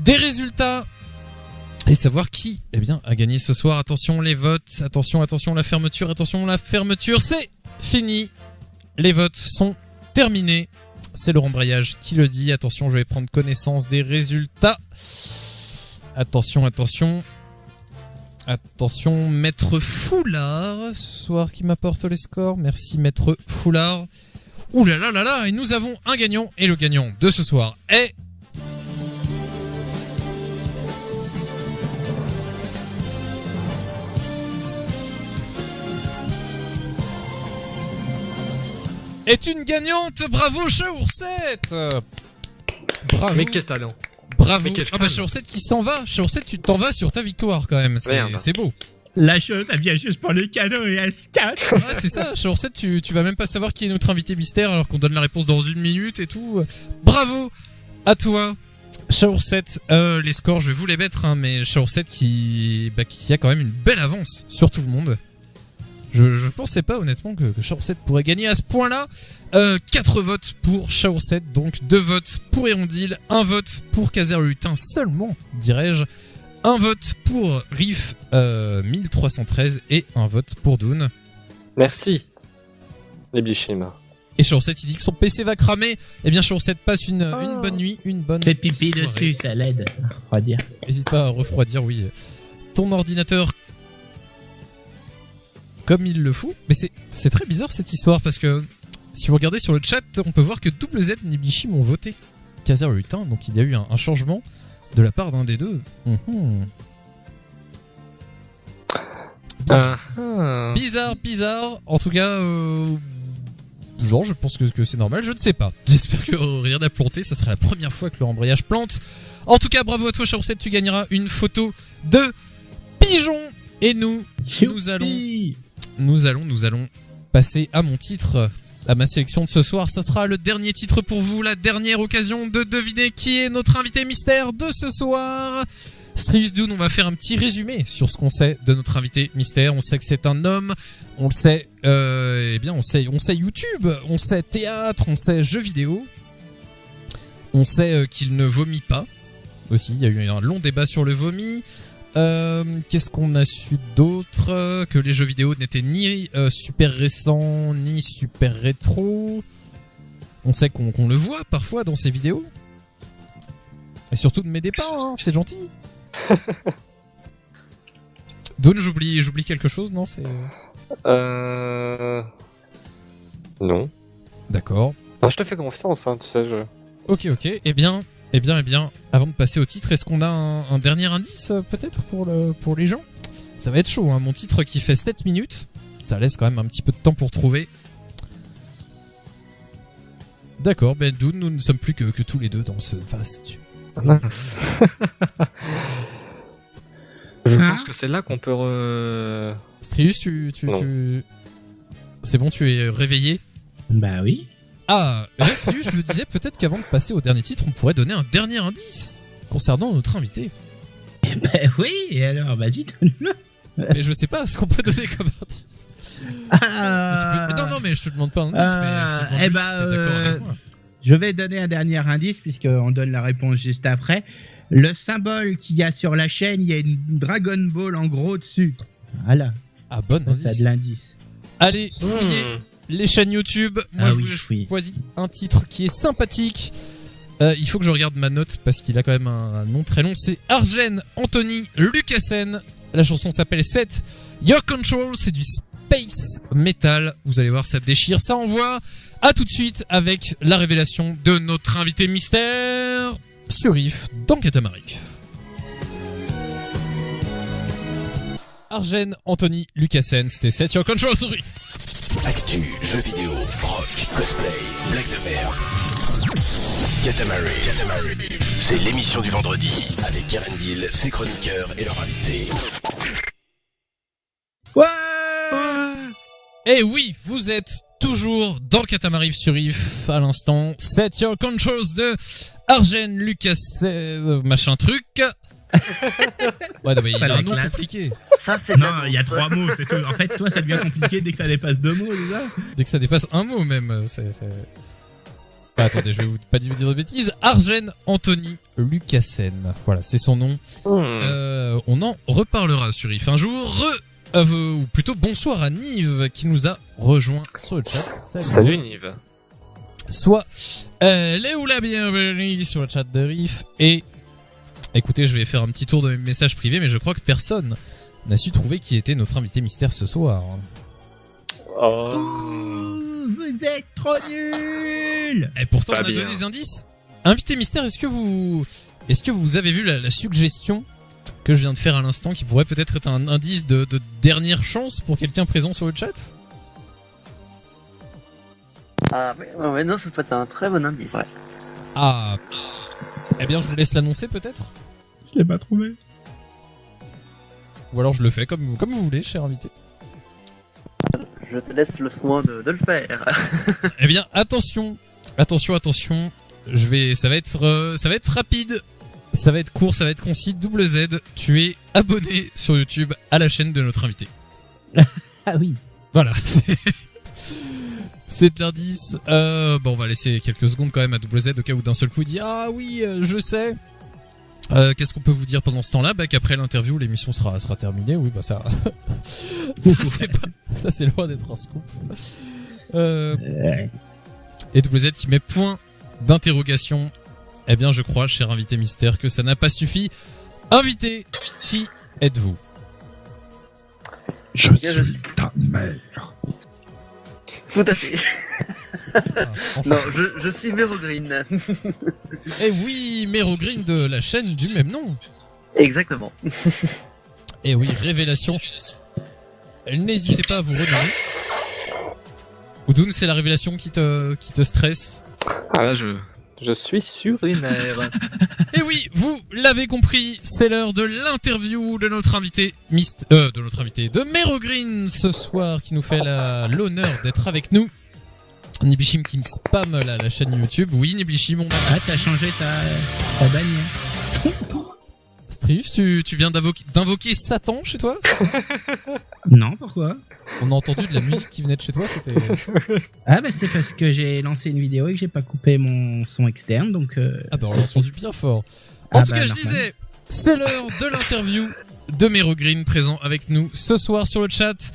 des résultats et savoir qui a gagné ce soir. Attention les votes, attention la fermeture, c'est fini. Les votes sont terminés. C'est le rembrayage qui le dit. Attention, je vais prendre connaissance des résultats. Attention, Maître Foulard, ce soir qui m'apporte les scores. Merci Maître Foulard. Ouh là là là là, et nous avons un gagnant. Et le gagnant de ce soir est... est une gagnante. Bravo Shawurset. Bravo. Mais quel talent. Bravo. Mais quelle Ah bah Shawurset qui s'en va. Shawurset, tu t'en vas sur ta victoire quand même. C'est beau. La chose, elle vient juste pour le cadeau et elle se casse. Ouais, c'est ça. Shawurset, tu vas même pas savoir qui est notre invité mystère alors qu'on donne la réponse dans 1 minute et tout. Bravo à toi. Shawurset, les scores, je vais vous les mettre, hein, mais Shawurset qui a quand même une belle avance sur tout le monde. Je pensais pas honnêtement que Shawurset pourrait gagner à ce point-là. 4 votes pour Shawurset, donc 2 votes pour Hérondil, 1 vote pour Kaiser le Lutin seulement, dirais-je, 1 vote pour Riff 1313 et 1 vote pour Dune. Merci, les Bichim. Et Shawurset il dit que son PC va cramer. Eh bien Shawurset passe une bonne nuit, une bonne Fais pipi soirée. dessus, ça l'aide à refroidir. N'hésite pas à refroidir, oui, ton ordinateur comme il le faut. Mais c'est très bizarre cette histoire parce que si vous regardez sur le chat, on peut voir que WZ et Bichim ont voté Kaiser le Lutin, donc il y a eu un changement de la part d'un des deux. Bizarre. En tout cas, genre, je pense que c'est normal. Je ne sais pas. J'espère que rien n'a planté. Ça serait la première fois que le rembrayage plante. En tout cas, bravo à toi, Shawurset. Tu gagneras une photo de pigeon. Et nous allons passer à mon titre, à ma sélection de ce soir. Ça sera le dernier titre pour vous, la dernière occasion de deviner qui est notre invité mystère de ce soir. Strius Dune, on va faire un petit résumé sur ce qu'on sait de notre invité mystère. On sait que c'est un homme, on le sait, on sait YouTube, on sait théâtre, on sait jeux vidéo, on sait qu'il ne vomit pas. Aussi, il y a eu un long débat sur le vomi. Qu'est-ce qu'on a su d'autre? Que les jeux vidéo n'étaient ni super récents ni super rétro. On sait qu'on le voit parfois dans ses vidéos. Et surtout ne m'aidez pas, hein, c'est gentil. Dune, j'oublie quelque chose, non? Non. D'accord. Non, je te fais confiance, hein, tu sais. Ok. Eh bien, avant de passer au titre, est-ce qu'on a un dernier indice peut-être pour les gens? Ça va être chaud, hein. Mon titre qui fait 7 minutes, ça laisse quand même un petit peu de temps pour trouver. D'accord, Dune, nous ne sommes plus que tous les deux dans ce vaste Mince. Je Hein pense que c'est là qu'on peut Strius, Non. c'est bon, tu es réveillé? Bah oui. Ah, là, Strius, je me disais peut-être qu'avant de passer au dernier titre, on pourrait donner un dernier indice concernant notre invité. Bah oui, et alors, vas-y, donne-le. Mais je sais pas ce qu'on peut donner comme indice. Mais non, mais je te demande pas un indice, mais je te demande eh juste ben, si t'es d'accord avec moi. Je vais donner un dernier indice, puisqu'on donne la réponse juste après. Le symbole qu'il y a sur la chaîne, il y a une Dragon Ball en gros dessus. Voilà, Ah, bon ça a indice. de l'indice. Allez, fouillez les chaînes YouTube. Moi, Ah je oui, vous ai oui. choisi un titre qui est sympathique. Il faut que je regarde ma note parce qu'il a quand même un nom très long. C'est Arjen Anthony Lucassen. La chanson s'appelle Set Your Control. C'est du space metal. Vous allez voir, ça déchire, ça envoie. À tout de suite avec la révélation de notre invité mystère sur Riff dans Katamari. Arjen Anthony Lucassen, c'était Set Your Control sur Riff. Actu, jeux vidéo, rock, cosplay, blagues de merde. Katamari. C'est l'émission du vendredi avec Erendil, ses chroniqueurs et leurs invités. Ouais. Et oui, vous êtes toujours dans Katamari sur Riff à l'instant. Set Your Controls de Arjen Lucassen, machin truc. Ouais, non, mais il Pas a la un nom classe. compliqué. Ça, c'est de Non, l'annonce. il y a 3 mots, c'est tout. En fait, toi, ça devient compliqué dès que ça dépasse 2 mots, c'est ça? Dès que ça dépasse un mot même, c'est... Ah, attendez, je vais pas vous dire de bêtises. Arjen Anthony Lucassen. Voilà, c'est son nom. On en reparlera sur Riff un jour. Ou plutôt bonsoir à Nive qui nous a rejoint sur le chat. Salut Nive. Soit Léo la bienvenue sur le chat de Riff. Et écoutez, je vais faire un petit tour de mes messages privés, mais je crois que personne n'a su trouver qui était notre invité mystère ce soir. Oh. Vous êtes trop nuls. Et pourtant, Pas on a bien. donné des indices. Invité mystère, est-ce que vous avez vu la suggestion que je viens de faire à l'instant qui pourrait peut-être être un indice de dernière chance pour quelqu'un présent sur le chat? Ah, ouais, non, ça peut être un très bon indice. Ouais. Ah. Eh bien, je vous laisse l'annoncer peut-être. Je l'ai pas trouvé. Ou alors je le fais comme vous voulez, cher invité. Je te laisse le soin de le faire. Eh bien, attention. Ça va être rapide. Ça va être court, ça va être concis. Double Z, tu es abonné sur YouTube à la chaîne de notre invité. Ah oui. Voilà, c'est de l'indice. Bon, on va laisser quelques secondes quand même à Double Z au cas où d'un seul coup il dit ah oui, je sais. Qu'est-ce qu'on peut vous dire pendant ce temps-là? Bah qu'après l'interview, l'émission sera terminée. Oui, bah ça, ça c'est loin d'être un scoop. Et Double Z qui met point d'interrogation. Eh bien, je crois, cher invité mystère, que ça n'a pas suffi. Invité, qui êtes-vous? Je suis ta mère. Tout à fait. Non, je suis Mero Green. Eh oui, Mero Green de la chaîne du même nom. Exactement. Eh oui, révélation. N'hésitez pas à vous redonner. Oudoun, c'est la révélation qui te stresse? Ah là, je suis sur les nerfs. Et oui, vous l'avez compris, c'est l'heure de l'interview de notre invité, de Mero Green ce soir, qui nous fait l'honneur d'être avec nous. Niblishim qui me spamme la chaîne YouTube. Oui, Niblishim, on a... Ah, t'as changé ta bannière. Strius, tu viens d'invoquer Satan chez toi? Non, pourquoi? On a entendu de la musique qui venait de chez toi, c'était... Ah bah c'est parce que j'ai lancé une vidéo et que j'ai pas coupé mon son externe, donc... Ah bah on l'a entendu bien fort. En tout cas, je disais, c'est l'heure de l'interview de Mero Green présent avec nous ce soir sur le chat.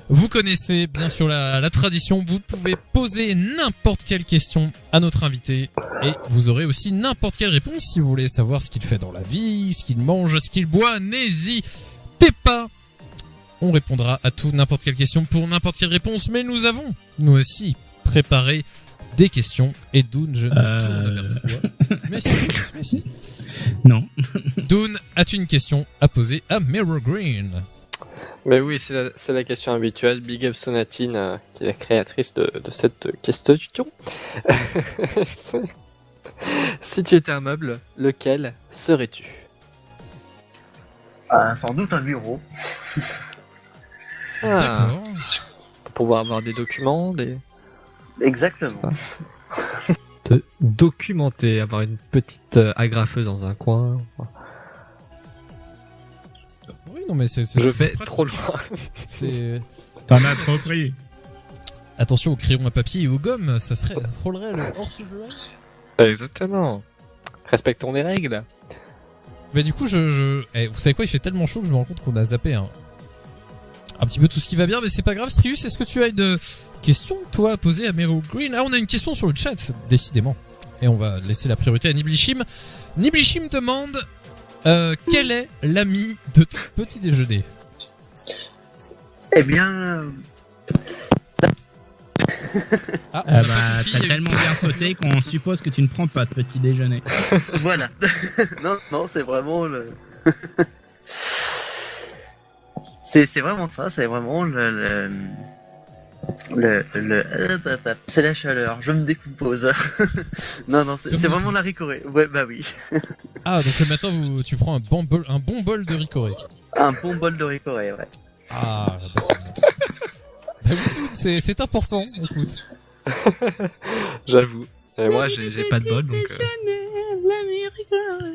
Vous connaissez bien sûr la tradition, vous pouvez poser n'importe quelle question à notre invité et vous aurez aussi n'importe quelle réponse si vous voulez savoir ce qu'il fait dans la vie, ce qu'il mange, ce qu'il boit, n'hésitez pas. On répondra à tout, n'importe quelle question pour n'importe quelle réponse, mais nous avons, nous aussi, préparé des questions. Et Doun, je me tourne vers toi. Mais si. Non. Doun, as-tu une question à poser à Mero Green? Mais oui, c'est la question habituelle. Big up Sonatine, qui est la créatrice de cette question. Si tu étais un meuble, lequel serais-tu? Sans doute un bureau. D'accord. Pour pouvoir avoir des documents, Exactement. de documenter, avoir une petite agrafeuse dans un coin. Oui, non, mais c'est Je vais pratique. trop loin. C'est... T'en as trop pris. Attention aux crayons à papier et aux gommes, ça frôlerait le hors-sujet. Exactement. Respectons les règles. Mais du coup, vous savez quoi, il fait tellement chaud que je me rends compte qu'on a zappé un petit peu tout ce qui va bien, mais c'est pas grave. Strius, est-ce que tu as une question, toi, à poser à Mero Green? Ah, on a une question sur le chat, décidément. Et on va laisser la priorité à Niblishim. Niblishim demande quel est l'ami de ton petit déjeuner? Eh bien... Ah, T'as tellement bien sauté qu'on suppose que tu ne prends pas de petit déjeuner. voilà. non, c'est vraiment le... c'est vraiment ça, c'est vraiment c'est la chaleur, je me décompose. non, c'est vraiment la ricorée. Ouais, bah oui. Ah, donc le matin, tu prends un bon bol de ricoré. Un bon bol de ricorée, ouais. Ah, bah c'est bien ça. Bah oui, c'est important, écoute. J'avoue. Et moi, j'ai pas de bol, donc...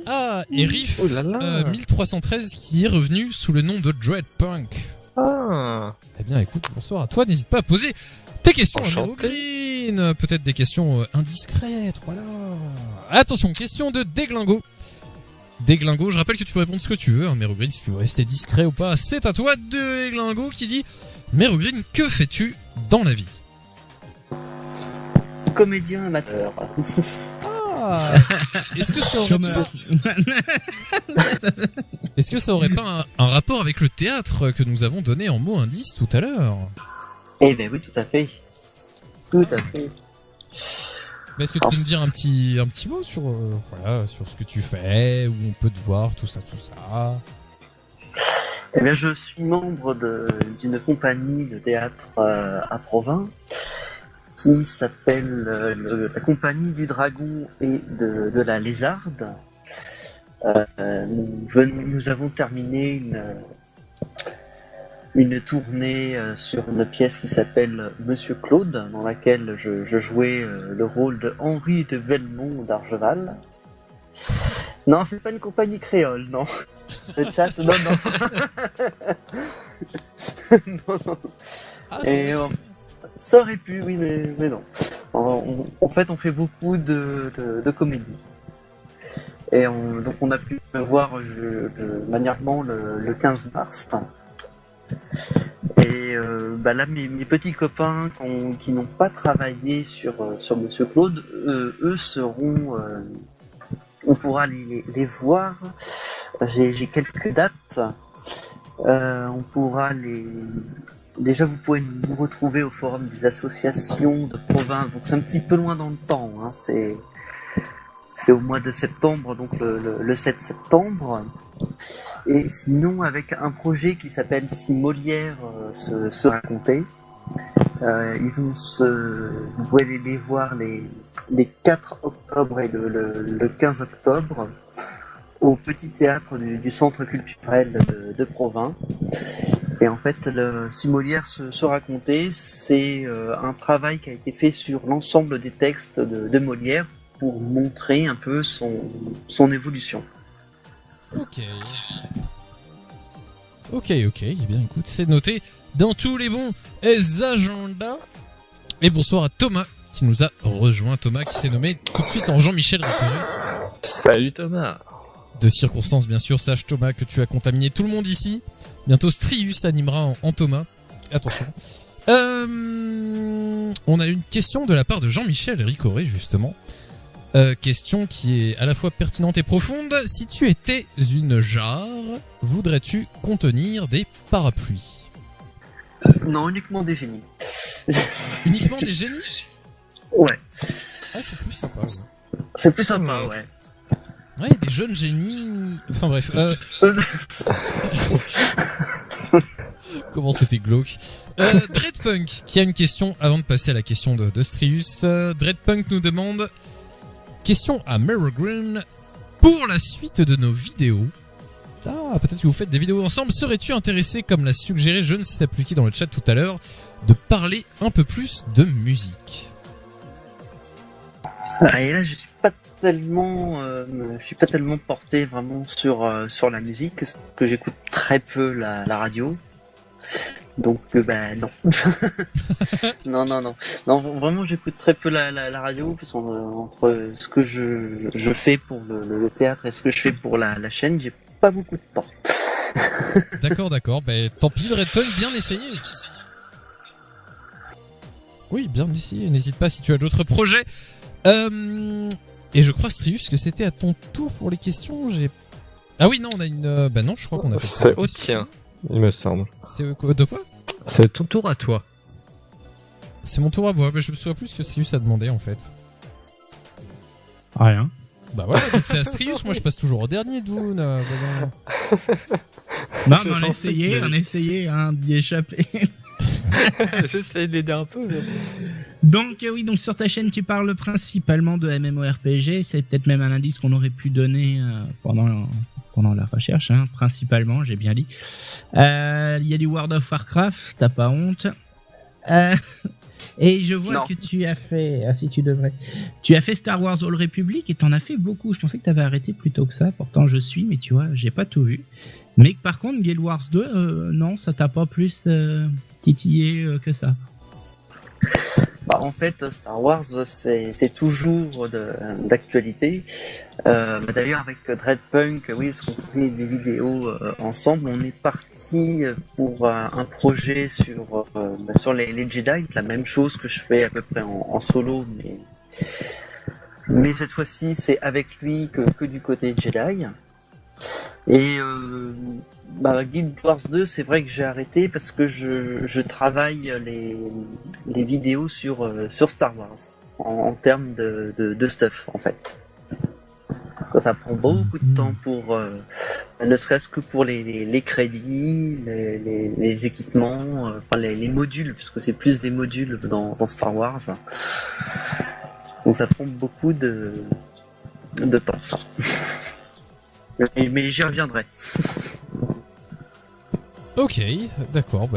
Ah, et Riff Oh là là. 1313 qui est revenu sous le nom de Dreadpunk. Ah. Eh bien, écoute, bonsoir à toi. N'hésite pas à poser tes questions à Mero Enchanté. Green. Peut-être des questions indiscrètes, voilà. Attention, question de Déglingo. Déglingo, je rappelle que tu peux répondre ce que tu veux, hein, Mero Green, si tu veux rester discret ou pas. C'est à toi, Déglingo, qui dit: Mero Green, que fais-tu dans la vie? Comédien amateur. Ah. Est-ce que ça Est-ce que ça aurait pas un rapport avec le théâtre que nous avons donné en mot indice tout à l'heure? Eh ben oui, tout à fait. Tout à fait. Mais est-ce que tu peux nous dire un petit mot sur sur ce que tu fais, où on peut te voir, tout ça? Eh bien, je suis membre d'une compagnie de théâtre à Provins qui s'appelle la Compagnie du Dragon et de la Lézarde. Nous avons terminé une tournée sur une pièce qui s'appelle Monsieur Claude, dans laquelle je jouais le rôle de Henri de Belmont d'Argeval. Non, c'est pas une compagnie créole, non. Le chat, non. non. Ah, Et ça aurait pu, oui, mais non. En fait, on fait beaucoup de comédie. Et donc on a pu me voir manièrement le 15 mars. Et là, mes petits copains qui n'ont pas travaillé sur Monsieur Claude, eux seront... on pourra les voir. J'ai quelques dates. On pourra les... Déjà, vous pouvez nous retrouver au forum des associations de province. Donc c'est un petit peu loin dans le temps. Hein. C'est au mois de septembre, donc le 7 septembre. Et sinon, avec un projet qui s'appelle Si Molière se racontait. Vous pouvez les voir les 4 octobre et le 15 octobre au petit théâtre du centre culturel de Provins. Et en fait, le Si Molière se racontait, c'est un travail qui a été fait sur l'ensemble des textes de Molière pour montrer un peu son évolution. Ok, eh bien écoute, c'est noté dans tous les bons agendas. Et bonsoir à Thomas qui nous a rejoint. Thomas qui s'est nommé tout de suite en Jean-Michel Ricoré. Salut Thomas. De circonstances bien sûr, sache Thomas que tu as contaminé tout le monde ici. Bientôt Strius animera en Thomas. Attention. On a une question de la part de Jean-Michel Ricoré justement. Question qui est à la fois pertinente et profonde. Si tu étais une jarre, voudrais-tu contenir des parapluies? Non, uniquement des génies. Uniquement des génies? Ouais. Ah, c'est plus sympa. Ouais. C'est plus sympa, ouais. Ouais, des jeunes génies. Enfin bref. Comment c'était glauque. Dreadpunk qui a une question avant de passer à la question de Strius. Dreadpunk nous demande: question à Meryl Green. Pour la suite de nos vidéos, peut-être que vous faites des vidéos ensemble, serais-tu intéressé, comme l'a suggéré je ne sais plus qui dans le chat tout à l'heure, de parler un peu plus de musique? Et là, je suis pas tellement porté vraiment sur la musique, parce que j'écoute très peu la radio. Donc, non. non, vraiment, j'écoute très peu la radio, parce entre ce que je fais pour le théâtre et ce que je fais pour la chaîne, j'ai pas beaucoup de temps. D'accord. Tant pis, Redpunk, bien essayé. Oui, bien essayé. N'hésite pas si tu as d'autres projets. Et je crois, Strius, que c'était à ton tour pour les questions. Ah oui, non, on a une... non, je crois qu'on a fait... C'est au tien, il me semble. C'est de quoi? C'est ton tour à toi. C'est mon tour à moi, mais je me souviens plus ce que Strius a demandé, en fait. Rien. Bah voilà, donc c'est à Strius, moi je passe toujours au dernier, Doon. Non, mais on a essayé d'y échapper. J'essaie d'aider un peu. Mais... Donc donc sur ta chaîne tu parles principalement de MMORPG, c'est peut-être même un indice qu'on aurait pu donner pendant la recherche, hein, principalement, j'ai bien dit. Il y a du World of Warcraft, t'as pas honte. Et je vois que tu as fait, si tu devrais, tu as fait Star Wars Old Republic et t'en as fait beaucoup. Je pensais que t'avais arrêté plus tôt que ça, pourtant je suis, mais tu vois, j'ai pas tout vu. Mais par contre, Guild Wars 2, non, ça t'a pas plus titillé que ça. En fait, Star Wars, c'est toujours d'actualité. D'ailleurs, avec Dreadpunk, oui, parce qu'on fait des vidéos ensemble, on est parti pour un projet sur les Jedi, la même chose que je fais à peu près en solo, mais cette fois-ci, c'est avec lui que du côté Jedi. Et Guild Wars 2, c'est vrai que j'ai arrêté parce que je travaille les vidéos sur Star Wars en termes de stuff en fait. Parce que ça prend beaucoup de temps pour ne serait-ce que pour les crédits, les équipements, les modules, puisque c'est plus des modules dans Star Wars. Donc ça prend beaucoup de temps ça. Mais j'y reviendrai. Ok, d'accord,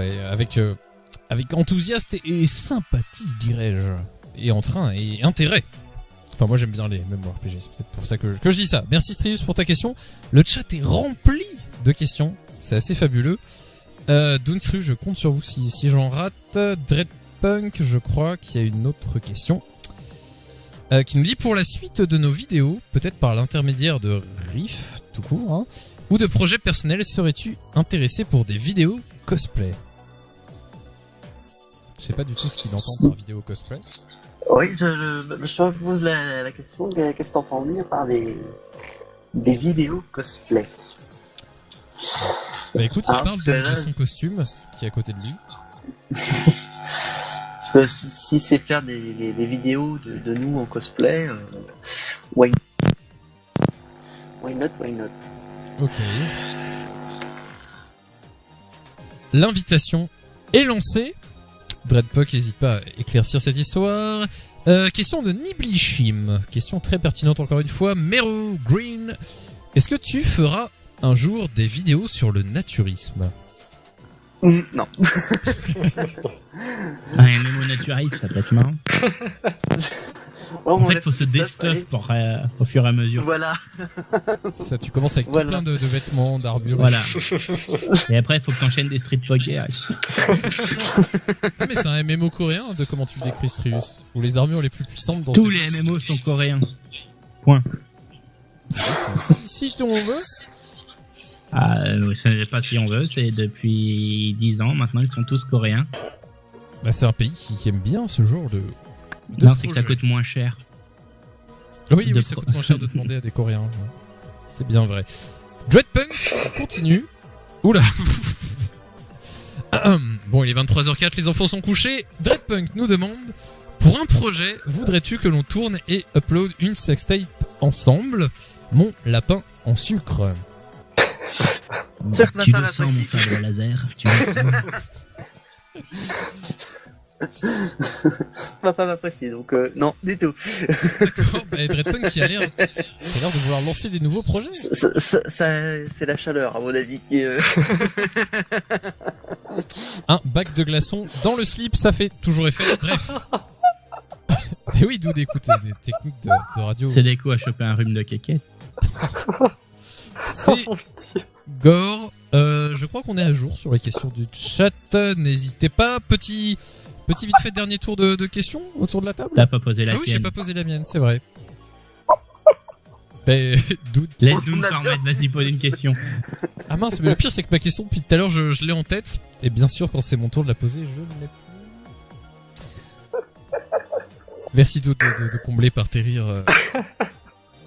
avec enthousiasme et sympathie, dirais-je, et entrain et intérêt. Enfin, moi j'aime bien les MMORPG, c'est peut-être pour ça que je dis ça. Merci Strius pour ta question. Le chat est rempli de questions, c'est assez fabuleux. Doonstru, je compte sur vous si j'en rate. Dreadpunk, je crois qu'il y a une autre question. Qui nous dit, pour la suite de nos vidéos, peut-être par l'intermédiaire de Riff, tout court, hein, ou de projets personnels, serais-tu intéressé pour des vidéos cosplay? Je sais pas du tout ce qu'il entend par vidéo cosplay. Oui, je pose la question, qu'est-ce que t'entends venir par des vidéos cosplay? Écoute, il parle de son costume, qui est à côté de lui. Parce que si c'est faire des vidéos de nous en cosplay, why not? Ok. L'invitation est lancée. Dreadpunk, n'hésite pas à éclaircir cette histoire. Question de Niblishim. Question très pertinente encore une fois. Meryl Green. Est-ce que tu feras un jour des vidéos sur le naturisme? Non. Un MMO naturiste, après tout marrant. En fait, il faut se déstuff au fur et à mesure. Voilà. Ça, tu commences avec tout plein de vêtements, d'armures. Voilà. Et après, il faut que t'enchaînes des street poker. Mais c'est un MMO coréen, de comment tu le décris, Strius. Où les armures les plus puissantes dans tous les MMO sont coréens. Point. Si on veut. Ça n'est pas si on veut, c'est depuis 10 ans, maintenant ils sont tous coréens. C'est un pays qui aime bien ce genre de non, c'est que ça coûte moins cher. Oui, ça coûte moins cher de demander à des Coréens. C'est bien vrai. Dreadpunk continue. Oula. Bon, il est 23h04, les enfants sont couchés. Dreadpunk nous demande, pour un projet, voudrais-tu que l'on tourne et upload une sextape ensemble? Mon lapin en sucre. Tu le sens, mon sabre laser. Tu le sens. Ma femme apprécie, donc non, du tout. D'accord, bah, Dreadpunk qui a l'air de vouloir lancer des nouveaux projets. C'est la chaleur, à mon avis. Un bac de glaçons dans le slip, ça fait toujours effet. Bref. Mais oui, d'où d'écouter des techniques de radio. C'est des coups à choper un rhume de quéquette. C'est Gore. Je crois qu'on est à jour sur les questions du chat. N'hésitez pas. Petit vite fait dernier tour de questions autour de la table. T'as pas posé la Ah oui, j'ai tienne. pas posé la mienne, c'est vrai. Mais, Laisse-nous nous permettre, vas-y, pose une question. Ah mince, mais le pire c'est que ma question depuis tout à l'heure je l'ai en tête. Et bien sûr, quand c'est mon tour de la poser, je ne l'ai plus. Merci de combler par tes rires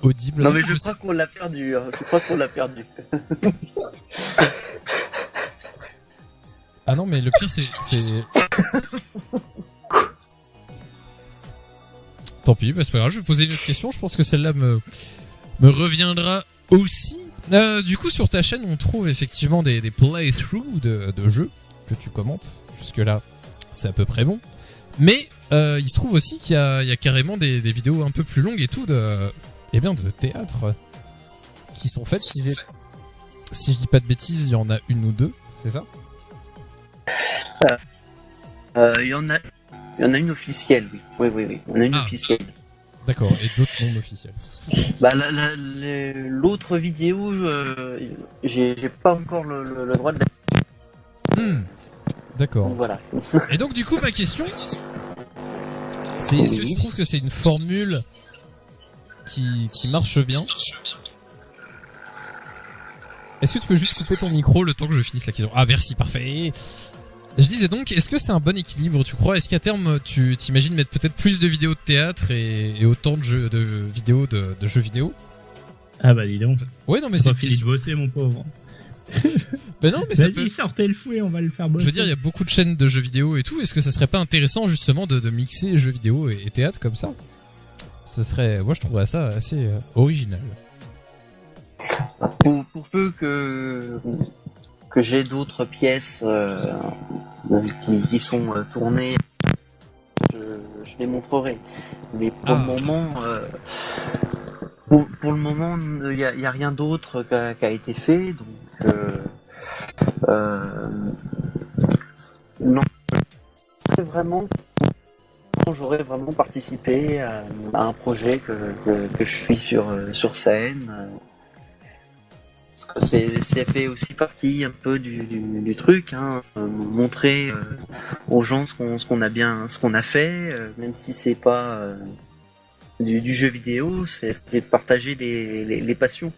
audibles. Non mais je crois qu'on l'a perdu. Ah non, mais le pire c'est... Tant pis, bah c'est pas grave, je vais poser une autre question. Je pense que celle-là me reviendra aussi. Du coup, sur ta chaîne, on trouve effectivement des playthroughs de jeux que tu commentes. Jusque-là, c'est à peu près bon. Mais il se trouve aussi qu'il y a carrément des vidéos un peu plus longues et tout de théâtre qui sont faites. Si je dis pas de bêtises, il y en a une ou deux, c'est ça? Il y en a une officielle, oui. Il y en a une officielle. D'accord, et d'autres non officielles. Bah l'autre vidéo, j'ai pas encore le droit de la... D'accord. Donc, voilà. Et donc du coup ma question, c'est est-ce que tu trouves que c'est une formule qui marche bien? Est-ce que tu peux juste couper ton micro le temps que je finisse la question? Ah merci, parfait. Je disais donc, est-ce que c'est un bon équilibre, tu crois? Est-ce qu'à terme, tu t'imagines mettre peut-être plus de vidéos de théâtre et autant de vidéos de jeux vidéo? Ah bah dis donc. Ouais, non mais c'est pas fini de bosser, mon pauvre. Ben non, mais ça Vas-y, peut... sortez le fouet, on va le faire bosser. Je veux dire, il y a beaucoup de chaînes de jeux vidéo et tout. Est-ce que ça serait pas intéressant justement de mixer jeux vidéo et théâtre comme ça? Ça serait, moi je trouverais ça assez original. Pour peu que j'ai d'autres pièces qui sont tournées, je les montrerai. Mais pour le moment, pour le moment, il y a rien d'autre qui a été fait, donc non, j'aurais vraiment participé à un projet que je suis sur scène. Parce que c'est fait aussi partie un peu du truc, hein, montrer aux gens ce qu'on a fait, même si c'est pas du jeu vidéo, c'est de partager les passions.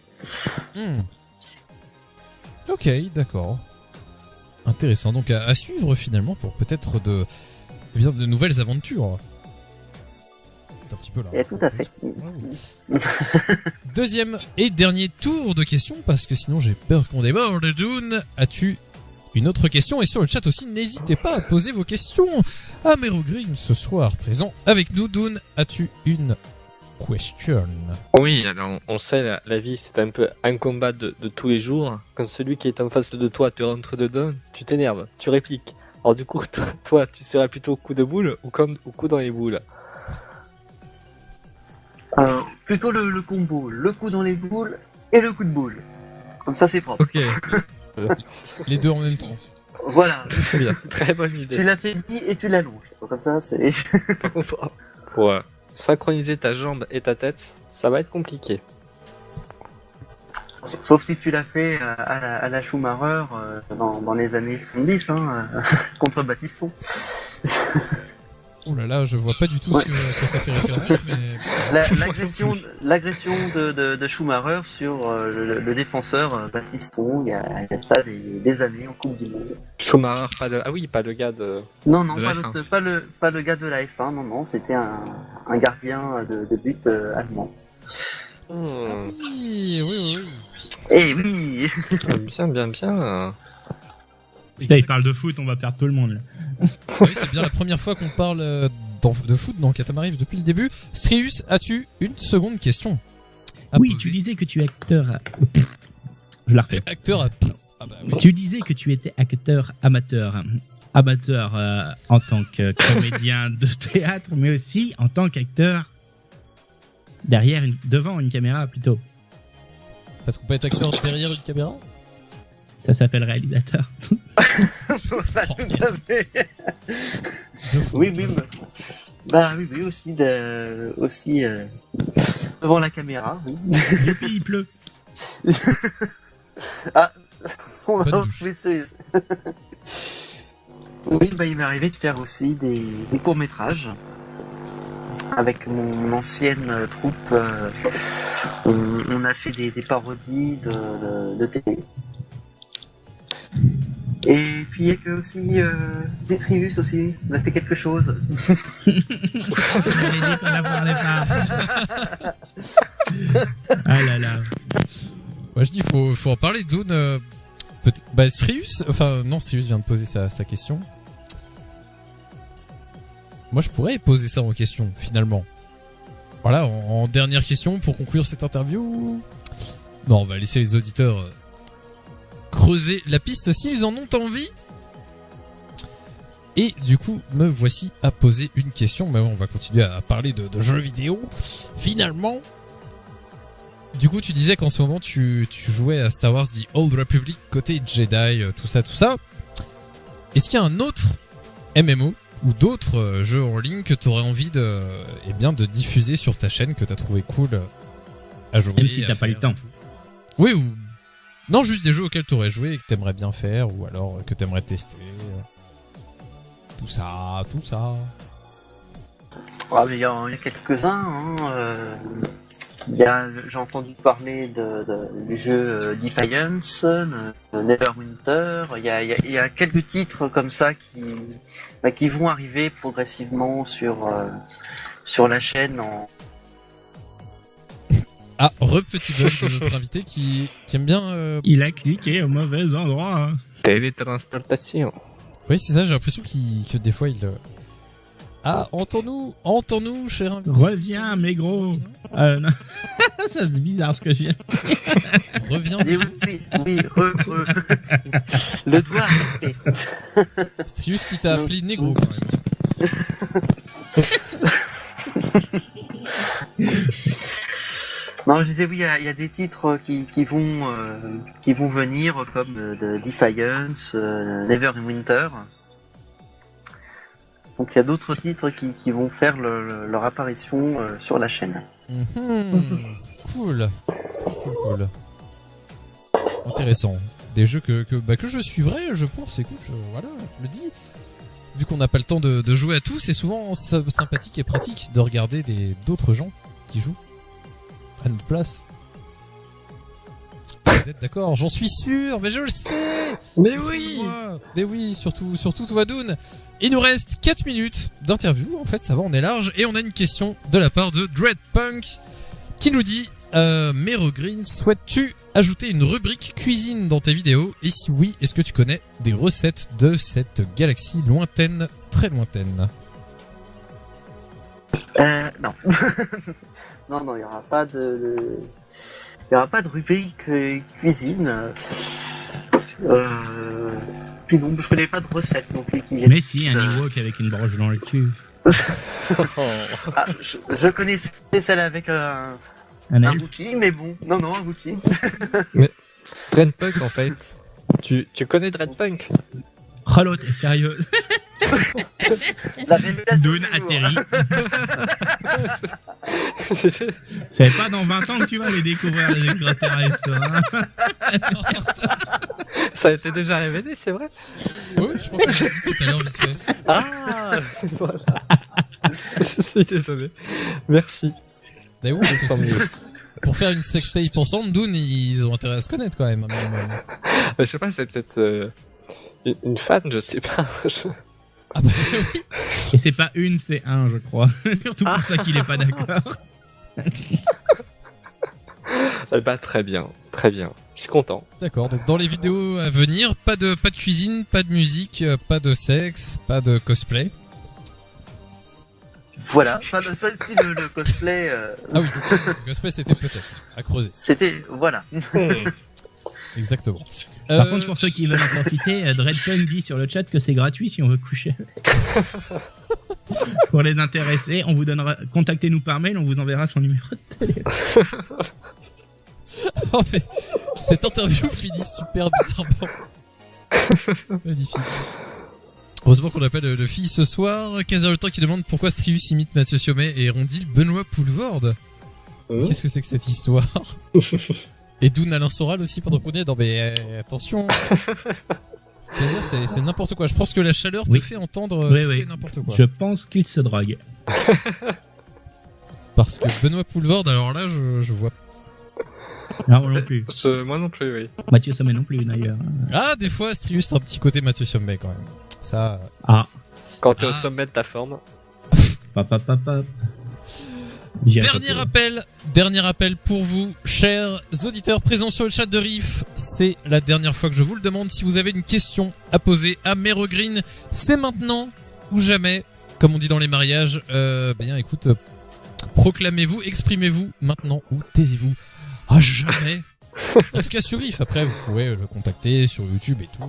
Ok, d'accord. Intéressant, donc à suivre finalement pour peut-être de nouvelles aventures. Un petit peu là. Et tout à fait. Deuxième et dernier tour de questions, parce que sinon j'ai peur qu'on déborde. Dune, as-tu une autre question? Et sur le chat aussi, n'hésitez pas à poser vos questions à Merogrim ce soir, présent avec nous. Dune, as-tu une question? Oui, alors on sait, la vie c'est un peu un combat de tous les jours. Quand celui qui est en face de toi te rentre dedans, tu t'énerves, tu répliques. Alors du coup, toi tu seras plutôt coup de boule ou coup dans les boules? Plutôt le combo, le coup dans les boules et le coup de boule. Comme ça c'est propre. Ok. Les deux en même temps. Voilà. Très bien, très bonne idée. Tu l'affaiblis et tu l'allonges. Comme ça c'est... Pour synchroniser ta jambe et ta tête, ça va être compliqué. Sauf si tu l'as fait à la Schumacher dans les années 70, hein, contre Battiston. Oh là là, je vois pas du tout ce que ça fait référence, mais... L'agression de Schumacher sur le défenseur Battiston, il y a ça des années en Coupe du Monde. Schumacher, pas le gars de... Non, de pas le gars de la F1, non, c'était un gardien de but allemand. Oui. Eh oui. Bien. Putain, il parle de foot, on va perdre tout le monde là. Oui, c'est bien la première fois qu'on parle de foot dans Katamari depuis le début. Strius, as-tu une seconde question à Oui, poser? tu disais que tu es acteur. Je la refais. Acteur à... Ah bah oui. Tu disais que tu étais acteur amateur. amateur en tant que comédien de théâtre, mais aussi en tant qu'acteur devant une caméra plutôt. Parce qu'on peut être acteur derrière une caméra. Ça s'appelle réalisateur. Oui, oui, bah oui, aussi, devant la caméra. Oui. Et puis il pleut. Ah, on Bonne va douche. retrouver ça. Oui, bah il m'est arrivé de faire aussi des courts-métrages. Avec mon ancienne troupe, on a fait des parodies de télé. Et puis il y a que aussi Zetrius aussi, on a fait quelque chose. J'avais dit qu'on n'en parlait pas. Ah là là. Moi je dis faut en parler. Dune. Bah Sirius, enfin non, Sirius vient de poser sa question. Moi je pourrais poser ça en question finalement. Voilà, en dernière question pour conclure cette interview. Non, on va laisser les auditeurs creuser la piste s'ils en ont envie. Et du coup, me voici à poser une question. Mais on va continuer à parler de jeux vidéo. Finalement, du coup, tu disais qu'en ce moment, tu jouais à Star Wars The Old Republic côté Jedi, tout ça. Est-ce qu'il y a un autre MMO ou d'autres jeux en ligne que tu aurais envie de diffuser sur ta chaîne, que tu as trouvé cool à jouer? Même si t'as pas eu le temps. Oui, ou non, juste des jeux auxquels tu aurais joué et que tu aimerais bien faire, ou alors que tu aimerais tester. Tout ça. Ah, mais il y a quelques-uns. J'ai entendu parler du jeu Defiance, Neverwinter. Il y a quelques titres comme ça qui vont arriver progressivement sur la chaîne. Ah, petit bug de notre invité qui aime bien. Il a cliqué au mauvais endroit. Télétransportation. Oui, c'est ça, j'ai l'impression que des fois il. Ah, entends-nous, cher invité. Reviens, mes gros. Non. Ça c'est bizarre ce que je viens. Reviens. Oui, le doigt. Strius qui t'a appelé négro quand même. Non, je disais oui, il y a des titres qui vont venir comme de Defiance, Neverwinter. Donc il y a d'autres titres qui vont faire leur apparition sur la chaîne. Cool. Intéressant. Des jeux que je suivrai, je pense. Écoute, voilà, je le dis. Vu qu'on n'a pas le temps de jouer à tout, c'est souvent sympathique et pratique de regarder d'autres gens qui jouent à notre place. Vous êtes d'accord? J'en suis sûr, mais je le sais. Mais oui. Mais oui, surtout toi, Dune. Il nous reste 4 minutes d'interview. En fait, ça va, on est large. Et on a une question de la part de Dreadpunk qui nous dit Mero Green, souhaites-tu ajouter une rubrique cuisine dans tes vidéos? Et si oui, est-ce que tu connais des recettes de cette galaxie lointaine, très lointaine? Non. non, il n'y aura pas il n'y aura pas de rubrique cuisine. Puis non, je connais pas de recette non plus. Mais si, un Ewok avec une broche dans le cul. Ah, je connaissais celle avec un Wookie, mais bon, non, un Wookie. Mais Dreadpunk en fait. Tu connais Dreadpunk? Oh l'autre est sérieux. La révélation Dune du jour. atterrit. C'est pas dans 20 ans que tu vas les découvrir les extraterrestres. Hein. Ça a été déjà révélé, c'est vrai? Oui, je crois que j'ai dit tout à l'heure vite fait. Ah, voilà. Si, désolé. Merci. D'ailleurs, pour faire une sextape ensemble, Dune, ils ont intérêt à se connaître quand même. Je sais pas, c'est peut-être une fan, je sais pas. Ah bah oui. Et c'est pas une, c'est un, je crois. Surtout pour ça qu'il est pas d'accord. Bah très bien. Je suis content. D'accord, donc dans les vidéos à venir, pas de cuisine, pas de musique, pas de sexe, pas de cosplay. Voilà, enfin, si le cosplay. Ah oui, le cosplay c'était peut-être à creuser. C'était. Voilà. Exactement. Par contre, pour ceux qui veulent en profiter, Dreadpunk dit sur le chat que c'est gratuit si on veut coucher. Pour les intéresser, on vous donnera, contactez-nous par mail, on vous enverra son numéro de téléphone. Oh, mais cette interview finit super bizarrement. Magnifique. Heureusement qu'on appelle le fille ce soir. Kaiser le temps qui demande pourquoi Strius imite Mathieu Siomet et Rondil Benoît Poulvord. Qu'est-ce que c'est que cette histoire? Et Doun Alain Soral aussi pendant qu'on y est. Non mais attention. Kaiser c'est n'importe quoi. Je pense que la chaleur te fait entendre tout et n'importe quoi. Je pense qu'il se drogue. Parce que Benoît Poulvord, alors là je vois. Non, moi non plus. Moi non plus, oui. Mathieu Sommet non plus d'ailleurs. Ah, des fois Strius a un petit côté Mathieu Sommet quand même. Ça. Quand t'es au sommet de ta forme. Dernier appel pour vous, chers auditeurs présents sur le chat de Riff. C'est la dernière fois que je vous le demande. Si vous avez une question à poser à Mero Green, c'est maintenant ou jamais. Comme on dit dans les mariages, bien écoute, proclamez-vous, exprimez-vous maintenant ou taisez-vous à jamais. En tout cas sur Riff. Après, vous pouvez le contacter sur YouTube et tout.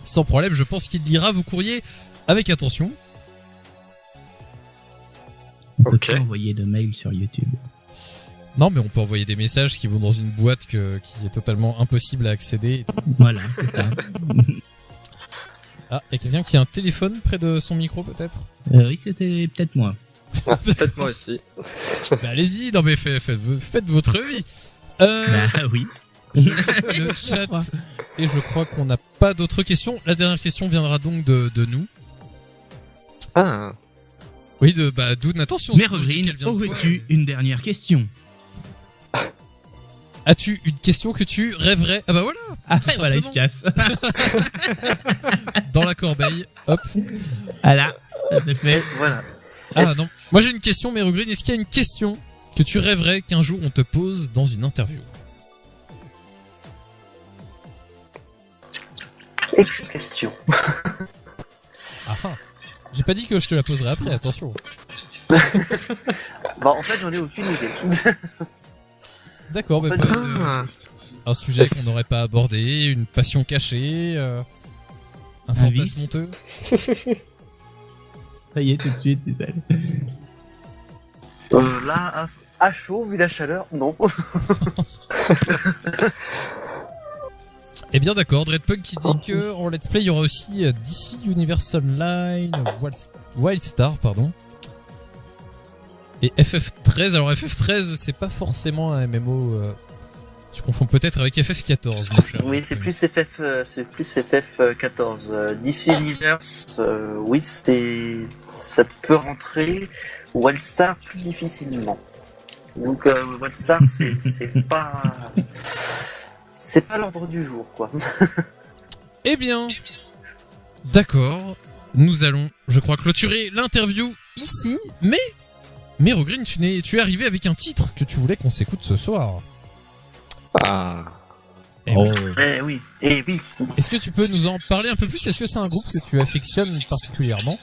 Sans problème, je pense qu'il lira vos courriers avec attention. On peut pas envoyer de mail sur YouTube. Non, mais on peut envoyer des messages qui vont dans une boîte qui est totalement impossible à accéder. Voilà, c'est ça. Ah, il y a quelqu'un qui a un téléphone près de son micro, peut-être? Oui, c'était peut-être moi. Peut-être moi aussi. Bah, allez-y, non mais faites votre vie. Bah oui. Le chat. Et je crois qu'on n'a pas d'autres questions. La dernière question viendra donc de nous. Ah. Oui, Doun, attention. Mero Green, aurais-tu une dernière question? As-tu une question que tu rêverais? Ah bah voilà. Ah ouais, voilà, il se casse. Dans la corbeille, hop. Voilà, ça c'est fait. Voilà. Ah non, moi j'ai une question, Mero Green. Est-ce qu'il y a une question que tu rêverais qu'un jour on te pose dans une interview? Ex-question. Ah, j'ai pas dit que je te la poserai après, attention. Bah en fait j'en ai aucune idée. D'accord, mais un sujet qu'on n'aurait pas abordé, une passion cachée, un fantasme honteux. Ça y est, tout de suite, c'est Là, à chaud, vu la chaleur, non. Eh bien d'accord, Dreadpunk qui dit que en let's play il y aura aussi DC Universe Online, Wildstar, pardon. Et FF13, alors FF13 c'est pas forcément un MMO, tu confonds peut-être avec FF14 mon cher. Oui, c'est plus FF14. DC Universe, oui, ça peut rentrer. Wildstar plus difficilement. Donc Wildstar c'est pas l'ordre du jour, quoi. Eh bien, d'accord, nous allons, je crois, clôturer l'interview ici, mais Mero Green, tu es arrivé avec un titre que tu voulais qu'on s'écoute ce soir. Ah. Oui. Oui. Est-ce que tu peux nous en parler un peu plus? Est-ce que c'est un groupe que tu affectionnes particulièrement?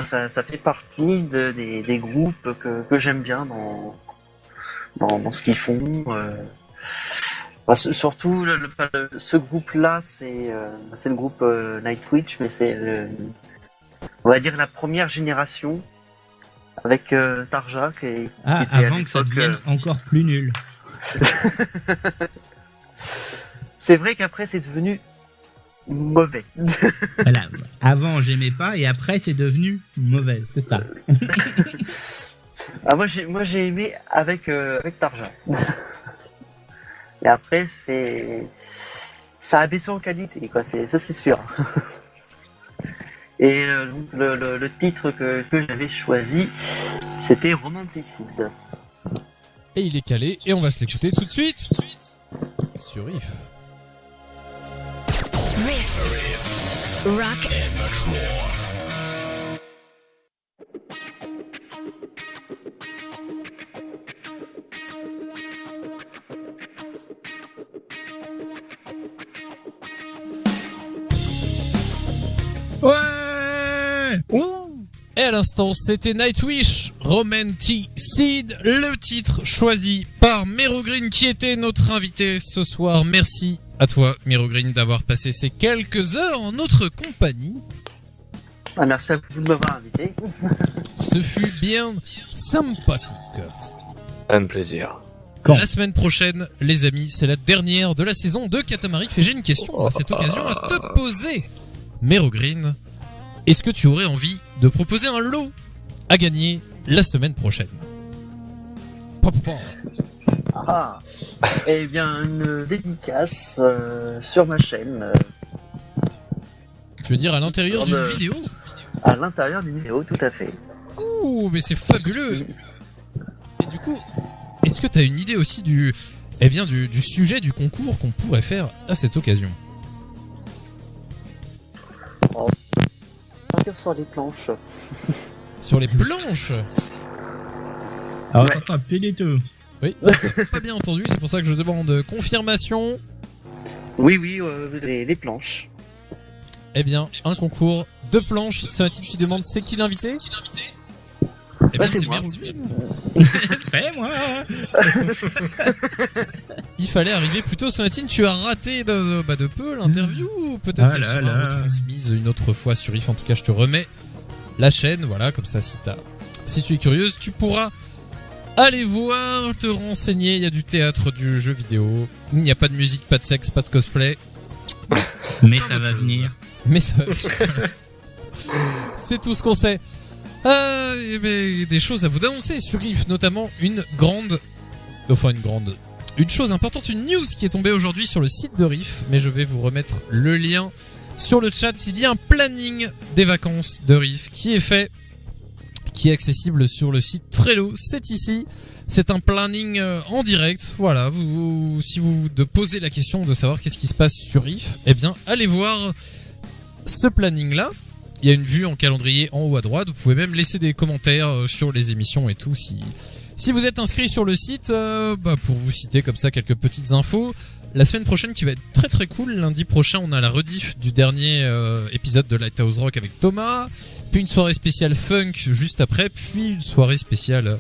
Ça fait partie des groupes que j'aime bien dans ce qu'ils font. Surtout ce groupe-là, c'est le groupe Nightwish, mais c'est on va dire la première génération avec Tarja qui était avant que ça devienne encore plus nul. C'est vrai qu'après c'est devenu mauvais. Voilà. Avant j'aimais pas et après c'est devenu mauvais, c'est ça. Moi j'ai aimé avec Tarja. Et après ça a baissé en qualité, quoi. Ça c'est sûr. Et le titre que j'avais choisi, c'était Romanticide. Et il est calé, et on va se l'écouter tout de suite sur Riff. Riff. Rock and much more. Ouais. Et à l'instant, c'était Nightwish, Romantic Seed, le titre choisi par Merogreen qui était notre invité ce soir. Merci à toi, Merogreen, d'avoir passé ces quelques heures en notre compagnie. Merci à vous de m'avoir invité. Ce fut bien sympathique. Un plaisir. La semaine prochaine, les amis, c'est la dernière de la saison de Katamari. Et j'ai une question à cette occasion à te poser, Merogreen. Est-ce que tu aurais envie de proposer un lot à gagner la semaine prochaine? Ah, eh bien, une dédicace sur ma chaîne. Tu veux dire à l'intérieur d'une vidéo? À l'intérieur d'une vidéo, tout à fait. Ouh, mais c'est fabuleux. Et du coup, est-ce que tu as une idée aussi du sujet du concours qu'on pourrait faire à cette occasion? Sur les planches. Sur les planches? Alors, t'entends plus du tout. Oui, pas bien entendu, c'est pour ça que je demande confirmation. Oui, les planches. Eh bien, un concours de planches. C'est un titre qui demande c'est qui l'invité? Eh bien, c'est moi. Fais-moi. Il fallait arriver plus tôt, Sonatine. Tu as raté de peu l'interview. Peut-être qu'elle sera retransmise une autre fois sur IF. En tout cas, je te remets la chaîne. Voilà, comme ça, si tu es curieuse, tu pourras aller voir, te renseigner. Il y a du théâtre, du jeu vidéo. Il n'y a pas de musique, pas de sexe, pas de cosplay. Mais ça va venir. Mais ça c'est tout ce qu'on sait. Des choses à vous annoncer sur IF, notamment une chose importante, une news qui est tombée aujourd'hui sur le site de Riff, mais je vais vous remettre le lien sur le chat. Il y a un planning des vacances de Riff qui est fait, qui est accessible sur le site Trello. C'est ici, c'est un planning en direct. Voilà, si vous vous posez la question de savoir qu'est-ce qui se passe sur Riff, eh bien allez voir ce planning-là. Il y a une vue en calendrier en haut à droite. Vous pouvez même laisser des commentaires sur les émissions et tout si vous êtes inscrit sur le site, pour vous citer comme ça quelques petites infos. La semaine prochaine qui va être très très cool. Lundi prochain, on a la rediff du dernier épisode de Lighthouse Rock avec Thomas. Puis une soirée spéciale funk juste après. Puis une soirée spéciale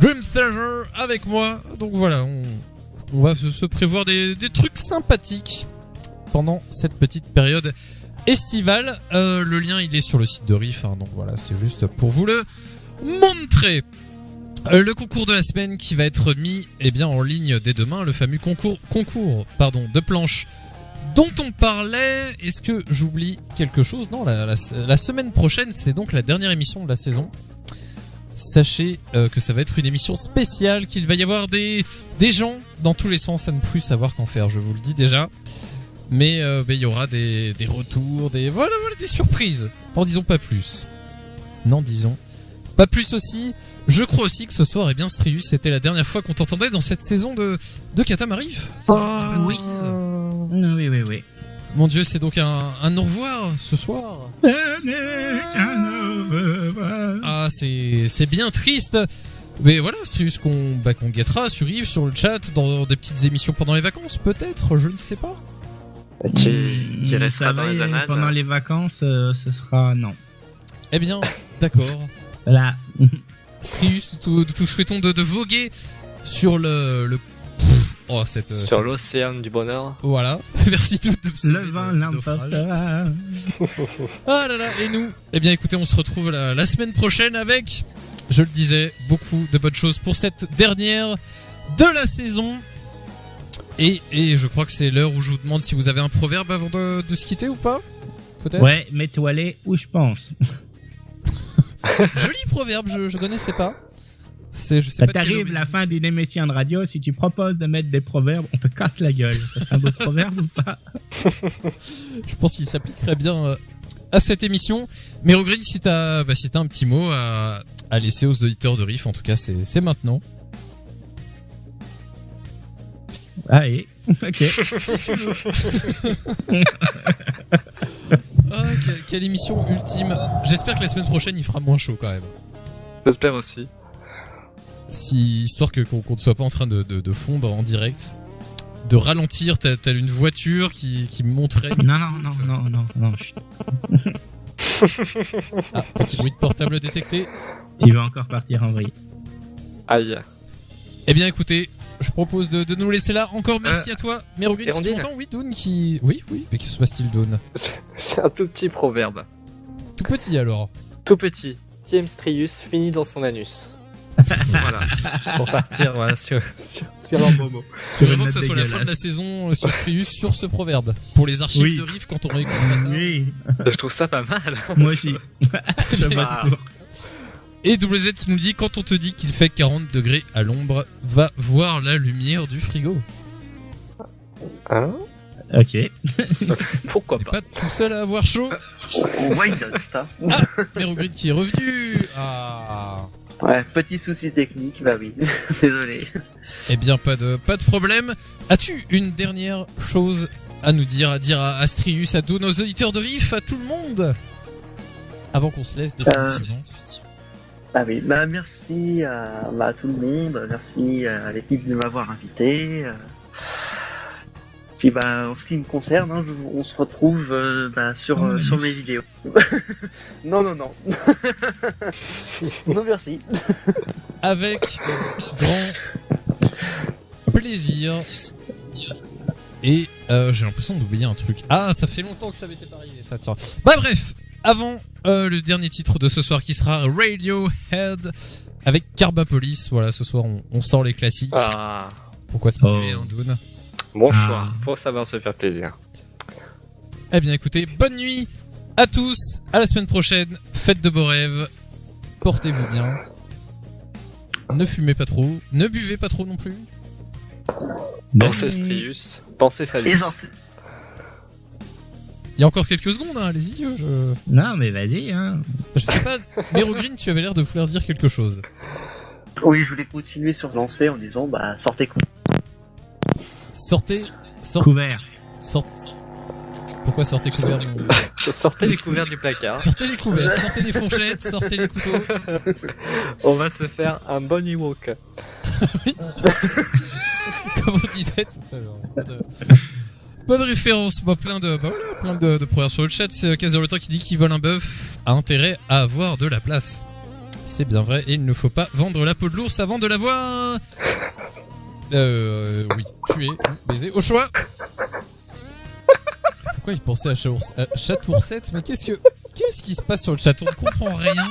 Dream Theater avec moi. Donc voilà, on va se prévoir des trucs sympathiques pendant cette petite période estivale. Le lien il est sur le site de Riff, donc voilà, c'est juste pour vous le montrer. Le concours de la semaine qui va être mis en ligne dès demain, le fameux concours de planches dont on parlait. Est-ce que j'oublie quelque chose? Non, la semaine prochaine, c'est donc la dernière émission de la saison. Sachez que ça va être une émission spéciale, qu'il va y avoir des gens dans tous les sens à ne plus savoir qu'en faire, je vous le dis déjà. Mais il y aura des retours, des surprises. N'en disons pas plus. N'en disons pas plus aussi. Je crois aussi que ce soir, Strius, c'était la dernière fois qu'on t'entendait dans cette saison de Katamari. Oui. Oui. Mon Dieu, c'est donc un au revoir ce soir. Ah, c'est bien triste. Mais voilà, Strius qu'on guettera sur Yves, sur le chat, dans des petites émissions pendant les vacances, peut-être, je ne sais pas. Qui restera dans les annales. Pendant les vacances, ce sera non. Eh bien, d'accord. Voilà. Strius, nous souhaitons de voguer sur sur l'océan du bonheur. Voilà. Merci toutes de le vent l'emportera. Ah là là, et nous, écoutez, on se retrouve la semaine prochaine avec, je le disais, beaucoup de bonnes choses pour cette dernière de la saison. Et je crois que c'est l'heure où je vous demande si vous avez un proverbe avant de se quitter ou pas. Peut-être. Ouais, mets-toi les où je pense. Joli proverbe, je connaissais pas. Je sais pas. T'arrives la fin d'une émission de radio, si tu proposes de mettre des proverbes, on te casse la gueule. C'est un beau proverbe ou pas? Je pense qu'il s'appliquerait bien à cette émission. Mais Rogreen, si t'as un petit mot à laisser aux auditeurs de Riff, en tout cas, c'est maintenant. Allez, ok. Si tu veux. Quelle émission ultime. J'espère que la semaine prochaine il fera moins chaud quand même. J'espère aussi. Histoire qu'on ne soit pas en train de fondre en direct, de ralentir, t'as une voiture qui monterait. Non. Ah, petit bruit de portable détecté. Tu vas encore partir en vrille. Aïe. Eh bien écoutez, je propose de nous laisser là. Encore merci à toi. Merogreen, si tu Hérondine. m'entends, oui, Doon qui... Oui, mais que se passe-t-il, Doon? C'est un tout petit proverbe. Tout petit alors. Tout petit. Qui aime Strius finit dans son anus. Voilà. Pour partir voilà, sur un beau mot. Tu veux une vraiment que ça note soit la fin de la saison sur Strius sur ce proverbe. Pour les archives Oui. de Riff quand on réécoutera ça. Oui, Je trouve ça pas mal. moi aussi. J'aime Ah. pas tout. Et WZ qui nous dit, quand on te dit qu'il fait 40 degrés à l'ombre, va voir la lumière du frigo. Hein? Ok. Pourquoi T'es pas? pas tout seul à avoir chaud. Why not, hein. Merogreen qui est revenu. Ah. Ouais, petit souci technique, bah oui. Désolé. Eh bien, pas de problème. As-tu une dernière chose à nous dire, à Astrius, à tous nos auditeurs de Riff, à tout le monde, avant qu'on se laisse définitivement. Ah oui, bah merci à tout le monde, merci à l'équipe de m'avoir invité. Puis bah en ce qui me concerne, hein, on se retrouve sur mes vidéos. non. non merci. Avec grand plaisir. Et j'ai l'impression d'oublier un truc. Ah, ça fait longtemps que ça m'était pas arrivé, ça, tiens. Bah bref, avant le dernier titre de ce soir qui sera Radiohead avec Carbapolis. Voilà, ce soir on sort les classiques. Ah. Pourquoi se priver, hein, Doon? Bon choix. Faut savoir se faire plaisir. Eh bien écoutez, bonne nuit à tous, à la semaine prochaine, faites de beaux rêves, portez-vous bien, ne fumez pas trop, ne buvez pas trop non plus. Pensez Strius, pensez Phallus. Il y a encore quelques secondes, hein, allez-y. Non mais vas-y, hein. Je sais pas, Merogreen, tu avais l'air de vouloir dire quelque chose. Oui, je voulais continuer sur lancer en disant bah sortez Sortez couvert. Pourquoi sortez couvert Sortez les couverts du placard. Sortez les couverts, sortez les fourchettes, sortez les couteaux. On va se faire un bon Ewok. Comme on disait tout à l'heure. Bonne référence, bah, plein de progrès sur le chat. C'est Kaiser le temps qui dit qu'il vole un bœuf a intérêt à avoir de la place. C'est bien vrai, et il ne faut pas vendre la peau de l'ours avant de l'avoir. Oui, tué, baiser, au choix. Pourquoi il pensait à Chatoursette? Mais qu'est-ce qui se passe sur le chat? On ne comprend rien.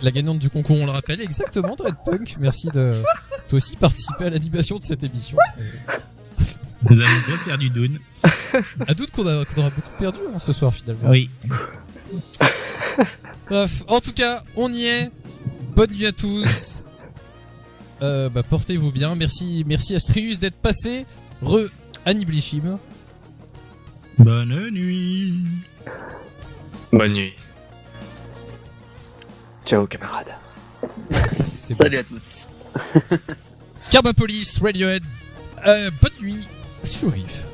La gagnante du concours, on le rappelle, exactement, Dreadpunk. Merci de toi aussi participer à l'animation de cette émission. Nous avons bien perdu Doon. À doute qu'on aura beaucoup perdu hein, ce soir finalement. Oui. Bref, en tout cas, on y est. Bonne nuit à tous. Portez-vous bien. Merci à Strius d'être passé. Aniblishim. Bonne nuit. Bonne nuit. Ciao camarades. Salut à tous. Carbapolis, Radiohead. Bonne nuit sur Riff.